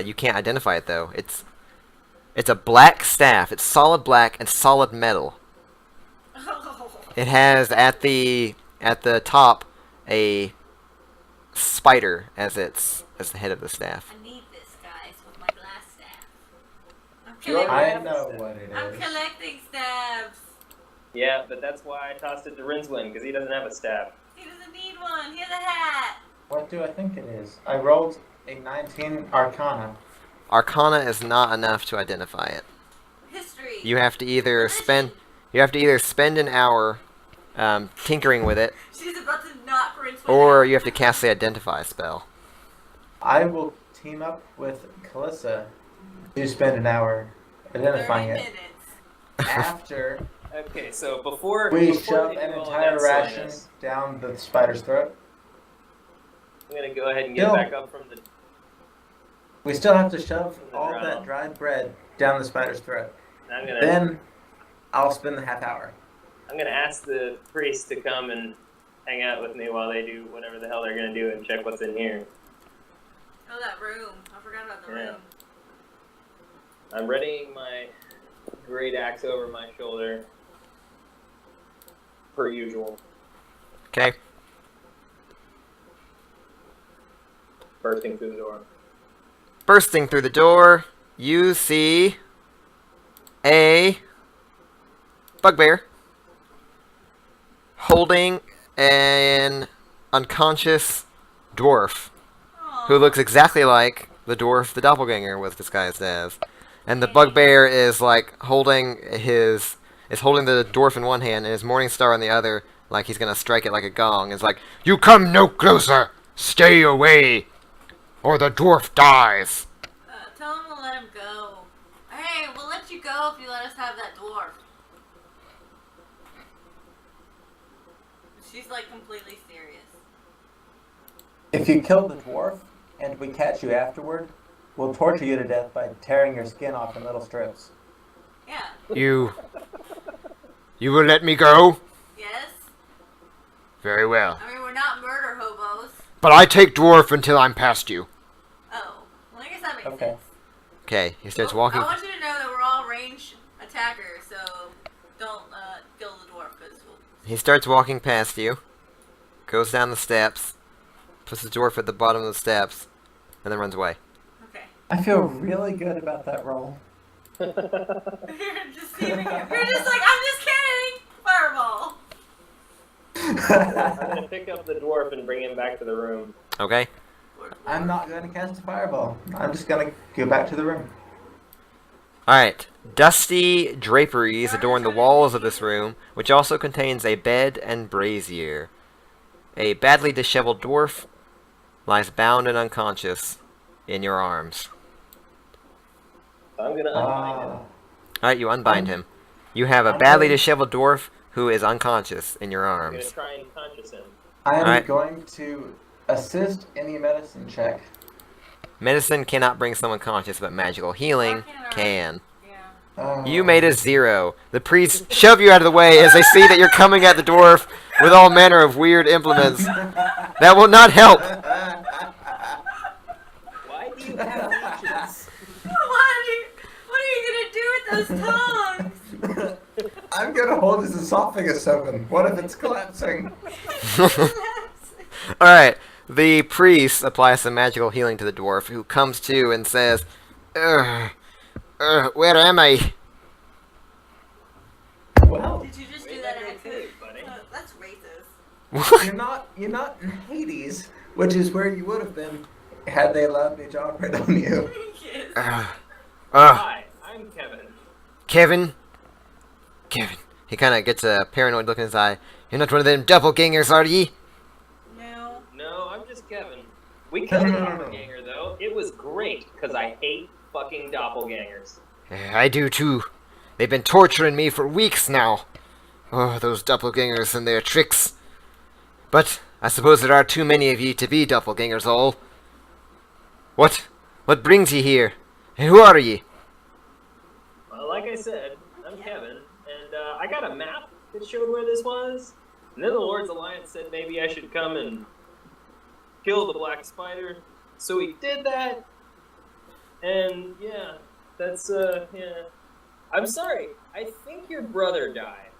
You can't identify it though. It's a black staff. It's solid black and solid metal. Oh. It has at the top a spider as the head of the staff. I need this, guys, with my glass staff. I'm You already collecting, I know what it I'm is. collecting staffs. Yeah, but that's why I tossed it to Rincewind, because he doesn't have a staff. He doesn't need one. He has a hat. What do I think it is? I rolled a 19 Arcana. Arcana is not enough to identify it. History. You have to either Religion. spend an hour tinkering with it. She's about to not Rincewind or out. you have to cast the Identify spell. I will team up with Kalissa to spend an hour 30 identifying it. minutes. After Okay, so before we before shove they an do all entire that ration silliness, down the spider's throat, I'm gonna go ahead and get No. back up from the. we still have to shove The all drown. that dried bread down the spider's throat. I'm gonna Then I'll spend the half hour. I'm gonna ask the priest to come and hang out with me while they do whatever the hell they're gonna do and check what's in here. Oh, that room. I forgot about the Yeah. room. I'm readying my great axe over my shoulder, per usual. Okay. Bursting through the door. Bursting through the door, you see a bugbear holding an unconscious dwarf Aw. who looks exactly like the dwarf the doppelganger was disguised as. And the bugbear is like holding the dwarf in one hand and his morning star in the other, like he's gonna strike it like a gong. It's like, "You come no closer! Stay away! Or the dwarf dies!" Tell him we'll let him go. Hey, we'll let you go if you let us have that dwarf. She's like completely serious. If you kill the dwarf and we catch you afterward, we'll torture you to death by tearing your skin off in little strips. Yeah. You will let me go? Yes. Very well. I mean, we're not murder hobos. But I take dwarf until I'm past you. Oh. Well, I guess that makes Okay. sense. Okay, he starts Oh, walking. I want you to know that we're all range attackers, so don't kill the dwarf, because we'll... He starts walking past you, goes down the steps, puts the dwarf at the bottom of the steps, and then runs away. Okay. I feel really good about that roll. You're just seeming... You're just like, I'm just kidding! Fireball! I'm gonna pick up the dwarf and bring him back to the room. Okay? I'm not going to cast a fireball. I'm just going to go back to the room. Alright. Dusty draperies adorn the walls of this room, which also contains a bed and brazier. A badly disheveled dwarf lies bound and unconscious in your arms. I'm gonna unbind him. Alright, you unbind him. You have a badly disheveled dwarf who is unconscious in your I'm gonna arms. try and conscious him. I am Alright. going to assist any medicine check. Medicine cannot bring someone conscious, but magical healing can. Yeah. You made a 0. The priests shove you out of the way as they see that you're coming at the dwarf with all manner of weird implements. That will not help. Why do you have leeches? What are you gonna do with those tongues? I'm going to hold his esophagus open. What if it's collapsing? Alright, the priest applies some magical healing to the dwarf, who comes to and says, where am I? Well, Did you just Way do that back accent? okay, buddy. That's racist. you're not in Hades, which is where you would have been had they allowed me to operate on you. Yes. Hi, I'm Kevin. Kevin? Kevin. He kind of gets a paranoid look in his eye. You're not one of them doppelgangers, are ye? No. No, I'm just Kevin. We killed a No. doppelganger though. It was great because I hate fucking doppelgangers. I do too. They've been torturing me for weeks now. Oh, those doppelgangers and their tricks. But I suppose there are too many of ye to be doppelgangers all. What brings ye here? And who are ye? Well, like I said, I'm Kevin, and I got a map that showed where this was. And then the Lord's Alliance said maybe I should come and kill the Black Spider. So we did that. And yeah, that's yeah. I'm sorry. I think your brother died.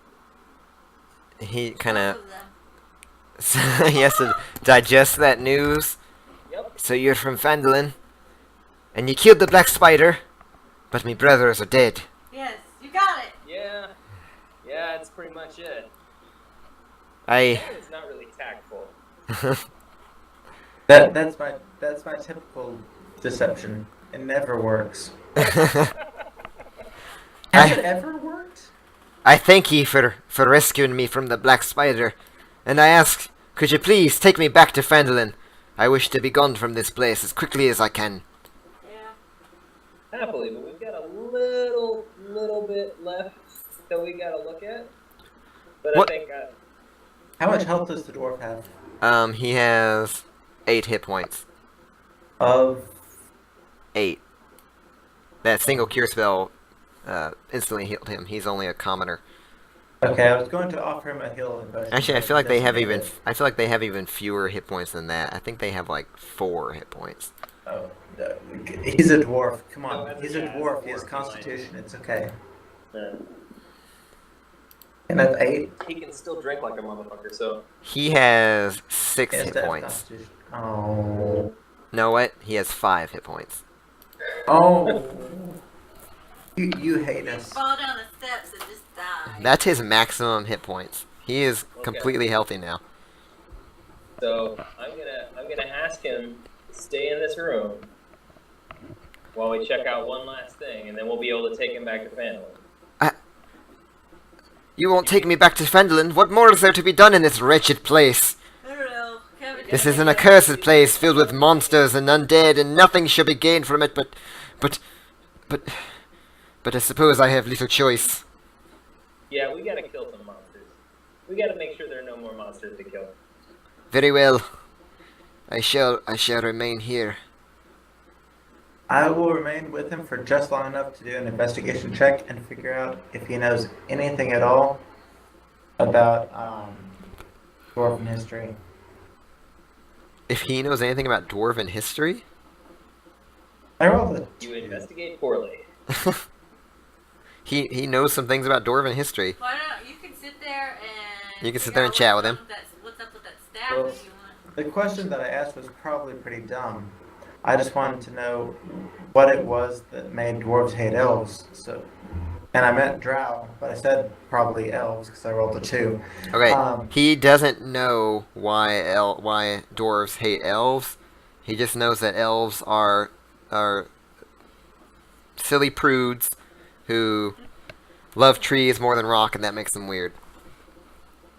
He kind Both of of them. he has to digest that news. Yep. So you're from Phandelver, and you killed the black spider, but me brothers are dead. Yes, you got it. Yeah. Yeah, that's pretty much it. I It's not really tactful. That's my typical deception. It never works. Has it ever worked? I thank ye for rescuing me from the black spider, and I ask, Could you please take me back to Phandelver? I wish to be gone from this place as quickly as I can. Yeah. Happily, but we've got a little bit left that we gotta look at. But What? I think How much health does the dwarf have? He has 8 hit points. Of 8. That single cure spell instantly healed him. He's only a commoner. okay, I was going to offer him a healing potion. Actually, I but feel like he they have doesn't even. need it. I feel like they have even fewer hit points than that. I think they have like 4 hit points. Oh, no, he's a dwarf. Come No, on, that's- he's a yeah, dwarf. it's a He has dwarf, constitution. It's okay. uh, And that's 8. he can still drink like a motherfucker. So He has 6 Yes, hit that's points. constitution. Oh. No, what? He has 5 hit points. Oh. You hate You us. fall down the steps and just die. That's his maximum hit points. He is Okay. completely healthy now. So I'm gonna ask him to stay in this room while we check out one last thing, and then we'll be able to take him back to Phandelver. You won't take me back to Phandelver? What more is there to be done in this wretched place? I don't know. Kevin, This is an accursed place filled with monsters and undead, and nothing shall be gained from it but I suppose I have little choice. Yeah, we gotta kill some monsters. We gotta make sure there are no more monsters to kill. Very well. I shall remain here. I will remain with him for just long enough to do an investigation check and figure out if he knows anything at all about dwarven history. If he knows anything about dwarven history? I rolled it. You investigate poorly. He knows some things about dwarven history. Why not? You can sit there and. You can sit figure there and out chat what's with him. up what's up with that staff Well, if you want. The question that I asked was probably pretty dumb. I just wanted to know what it was that made dwarves hate elves. So, and I meant drow, but I said probably elves because I rolled a 2. Okay, he doesn't know why dwarves hate elves. He just knows that elves are silly prudes who love trees more than rock, and that makes them weird.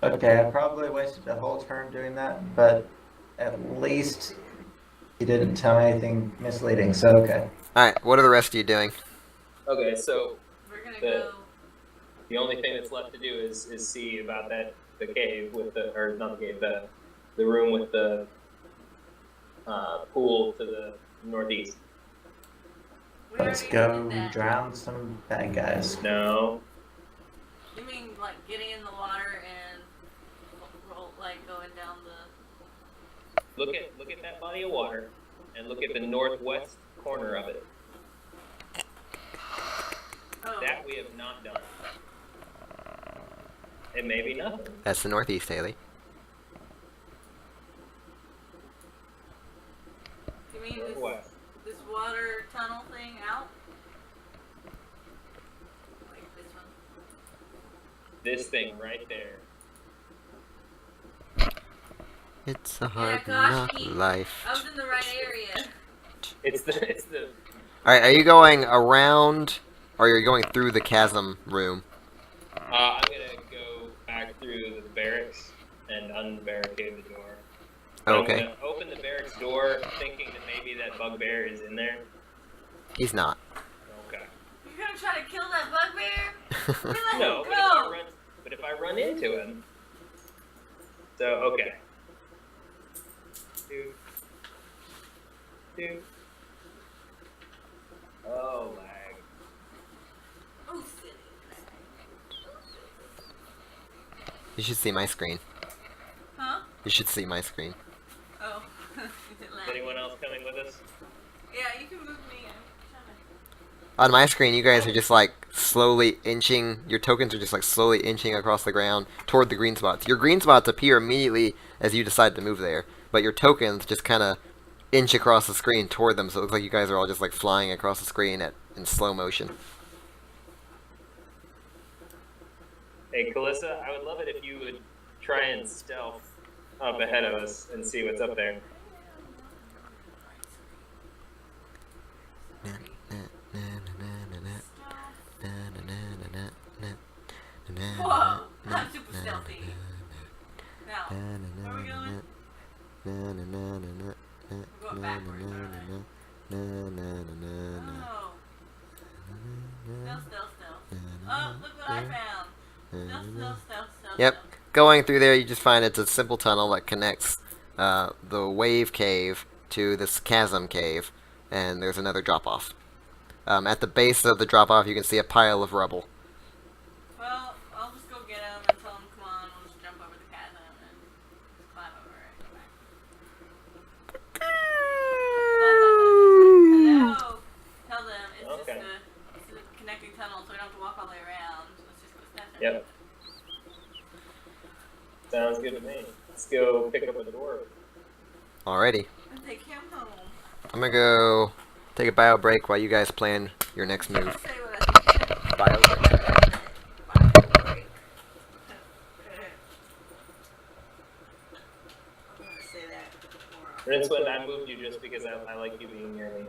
Okay, I probably wasted a whole turn doing that, but at least he didn't tell me anything misleading, so okay. Alright, what are the rest of you doing? Okay, so We're gonna the- go. the only thing that's left to do is see about the cave with or not the cave, the room with the pool to the northeast. We Let's already go did that. drown some bad guys. No. You mean like getting in the water and roll, like going down the. Look at that body of water, and look at the northwest corner of it. Oh. That we have not done. It may be nothing. That's the northeast, Haley. You mean this, Northwest. this water tunnel thing out? Like this one? This thing right there. It's a hard gosh, knock Pete. life. I was in the right area. It's the Alright, are you going around, or are you going through the chasm room? I'm gonna go back through the barracks and unbarricade the door. But Okay. I'm gonna open the barracks door, thinking that maybe that bugbear is in there. He's not. Okay. You're gonna try to kill that bugbear? We let No, him but go! if I run into him. So okay. Dude. Oh lag. Oh, silly. You should see my screen. Huh? You should see my screen. Oh. Is it Is lag? anyone else coming with us? Yeah, you can move me. I'm trying to. On my screen, you guys are just like slowly inching. Your tokens are just like slowly inching across the ground toward the green spots. Your green spots appear immediately as you decide to move there, but your tokens just kind of inch across the screen toward them, so it looks like you guys are all just like flying across the screen in slow motion. Hey, Kalissa, I would love it if you would try and stealth up ahead of us and see what's up there. Whoa! I'm super stealthy. Now, where we going? We're going backwards, aren't we? Oh. Stealth. Oh, look what I found. Stealth. Yep. Going through there, you just find it's a simple tunnel that connects the wave cave to this chasm cave, and there's another drop-off. At the base of the drop-off, you can see a pile of rubble. Well, I'll just go get him and tell him, come on, we'll just jump over the chasm and just climb over it and go back. Hello. Tell them it's Okay. just a connecting tunnel, so we don't have to walk all the way around. Let's just go step in. Yep. Sounds good to me. Let's go pick up a door. Alrighty. And take him home. I'm gonna go take a bio break while you guys plan your next move. Say what I think. Bio break. Bio break. I'm gonna say that more often. Rincewind, I moved you just because I like you being near me.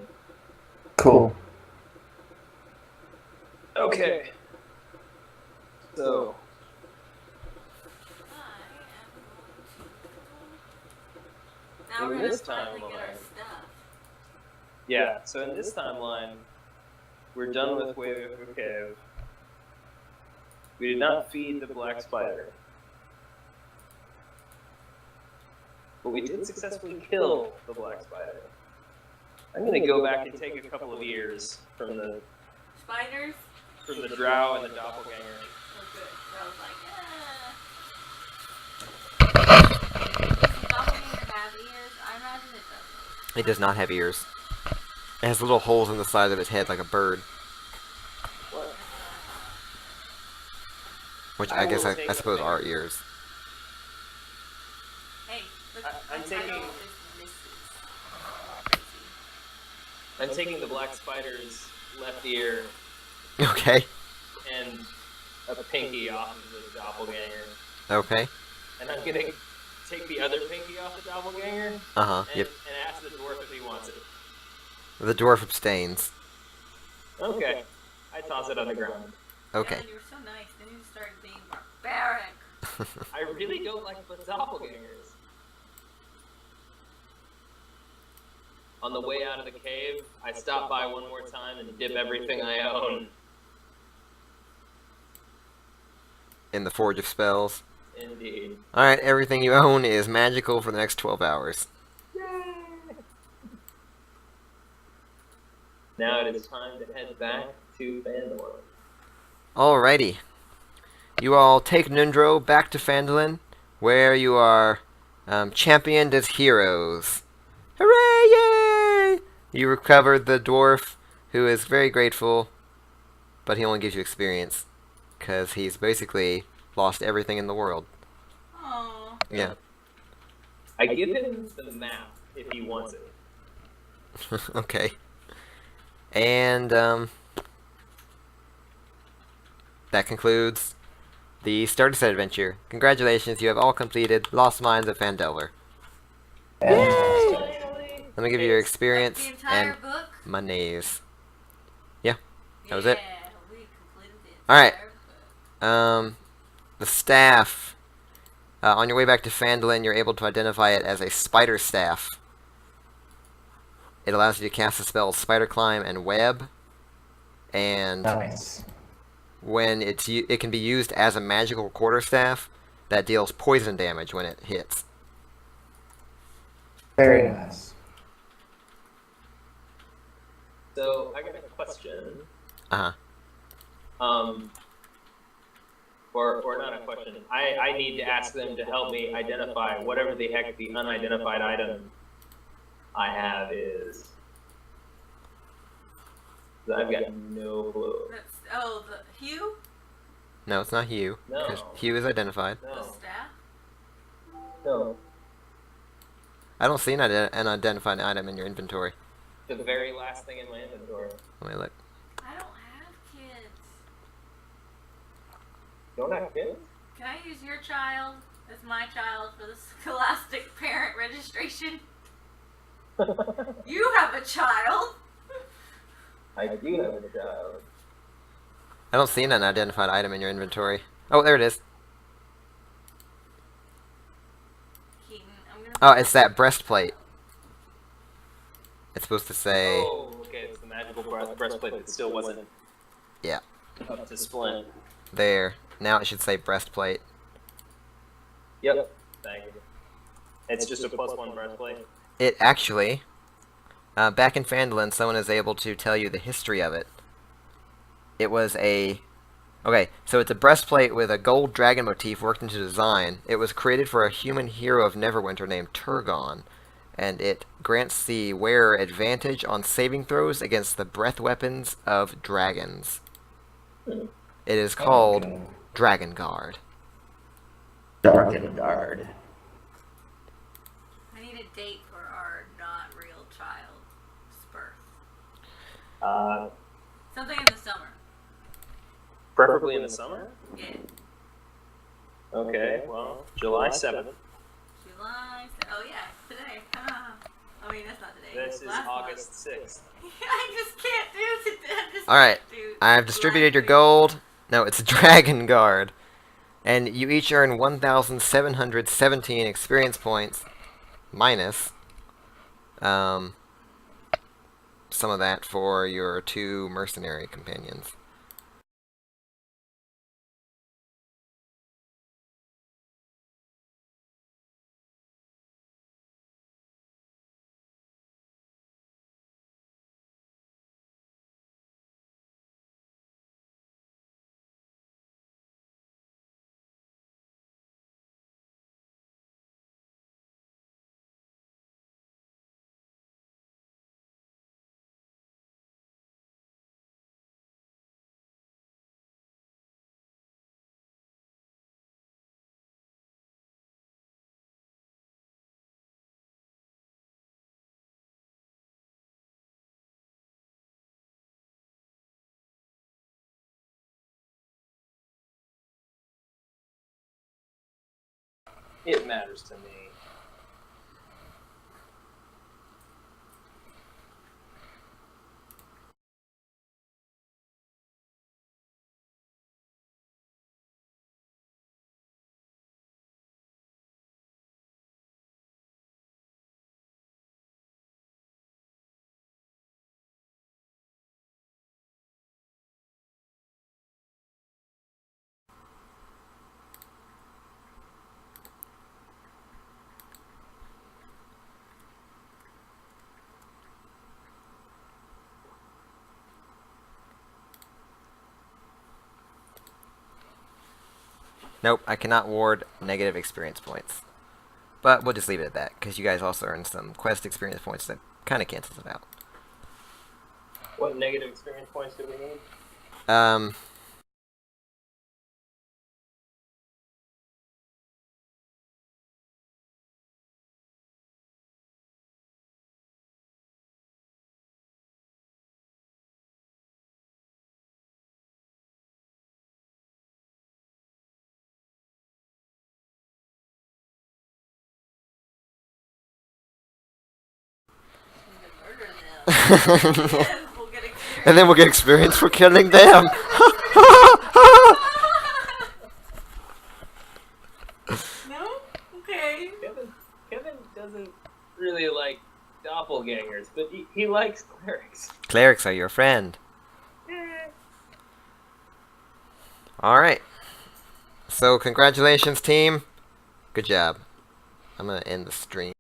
Cool. Okay. So, Now we're In gonna this finally get our timeline- stuff. yeah, so in this timeline, we're done with Wave of Cave. We did not feed the black spider. But we did successfully kill the black spider. I'm gonna go back and take a couple of ears from the Spiders? drow and the doppelganger. Oh, good. So I was like, Does the doppelganger have ears? I imagine it doesn't. It does not have ears. It has little holes in the side of its head like a bird. What? Which I I guess will I take suppose the are finger. ears. Hey, look, I'm my taking- title is Mrs. I'm taking the black spider's left ear Okay. and a pinky off of the doppelganger. Okay. And I'm gonna take the other pinky off the doppelganger Uh-huh. and, Yep. and ask the dwarf if he wants it. The dwarf abstains. Okay. I toss it on the ground. Okay. Yeah, you were so nice. Then you started being barbaric. I really don't like the doppelgangers. On the way out of the cave, I stop by one more time and dip everything I own In the Forge of Spells. Indeed. Alright, everything you own is magical for the next 12 hours. Now it is time to head back to Phandelver. Alrighty. You all take Nundro back to Phandalin, where you are championed as heroes. Hooray! Yay! You recovered the dwarf, who is very grateful, but he only gives you experience, because he's basically lost everything in the world. Aww. Yeah. I give him the map if he wants it. Okay. And, that concludes the Starter Set adventure. Congratulations, you have all completed Lost Mines of Phandelver. Finally! Let me give you your That's experience the entire and book? monies. Yeah, that was it. Yeah, we completed the Alright. entire book. The staff. On your way back to Phandalin, you're able to identify it as a spider staff. It allows you to cast the spells Spider Climb and Web. And Nice. when it can be used as a magical quarterstaff that deals poison damage when it hits. Very nice. So, I got a question. Uh-huh. Or not a question. I need to ask them to help me identify whatever the heck the unidentified item I have is. 'Cause I've got no clue. The Hugh? No, it's not Hugh. No. Because Hugh is identified. The No. staff? No. I don't see an unidentified item in your inventory. The very last thing in my inventory. Let me look. I don't have kids. Don't have kids? Can I use your child as my child for the Scholastic Parent Registration? You have a child! I do have a child. I don't see an unidentified item in your inventory. Oh, there it is. King Oh, it's that breastplate. It's supposed to say... Oh, okay, it's the magical breastplate that still wasn't Yeah. up to splint. There. Now it should say breastplate. Yep. Thank you. It's just a +1 breastplate. It actually... back in Phandelver, someone is able to tell you the history of it. It was a... Okay, so it's a breastplate with a gold dragon motif worked into design. It was created for a human hero of Neverwinter named Turgon, and it grants the wearer advantage on saving throws against the breath weapons of dragons. It is called Dragon Guard. Dragon Guard. I need a date for our not real child's birth. Something in the summer. Preferably in the summer? Yeah. Okay, well, July 7th. Oh yeah, today. I mean, that's not today. This is Last August month. 6th. I just can't do today. Alright, I have distributed your gold. No, it's Dragon Guard. And you each earn 1,717 experience points, minus some of that for your 2 mercenary companions. It matters to me. Nope, I cannot ward negative experience points. But we'll just leave it at that, because you guys also earn some quest experience points that kind of cancels it out. What negative experience points do we need? Murder them. We'll get experience. And then we'll get experience for killing them. No? Okay. Kevin doesn't really like doppelgangers, but he likes clerics. Clerics are your friend. Alright. So, congratulations, team. Good job. I'm gonna end the stream.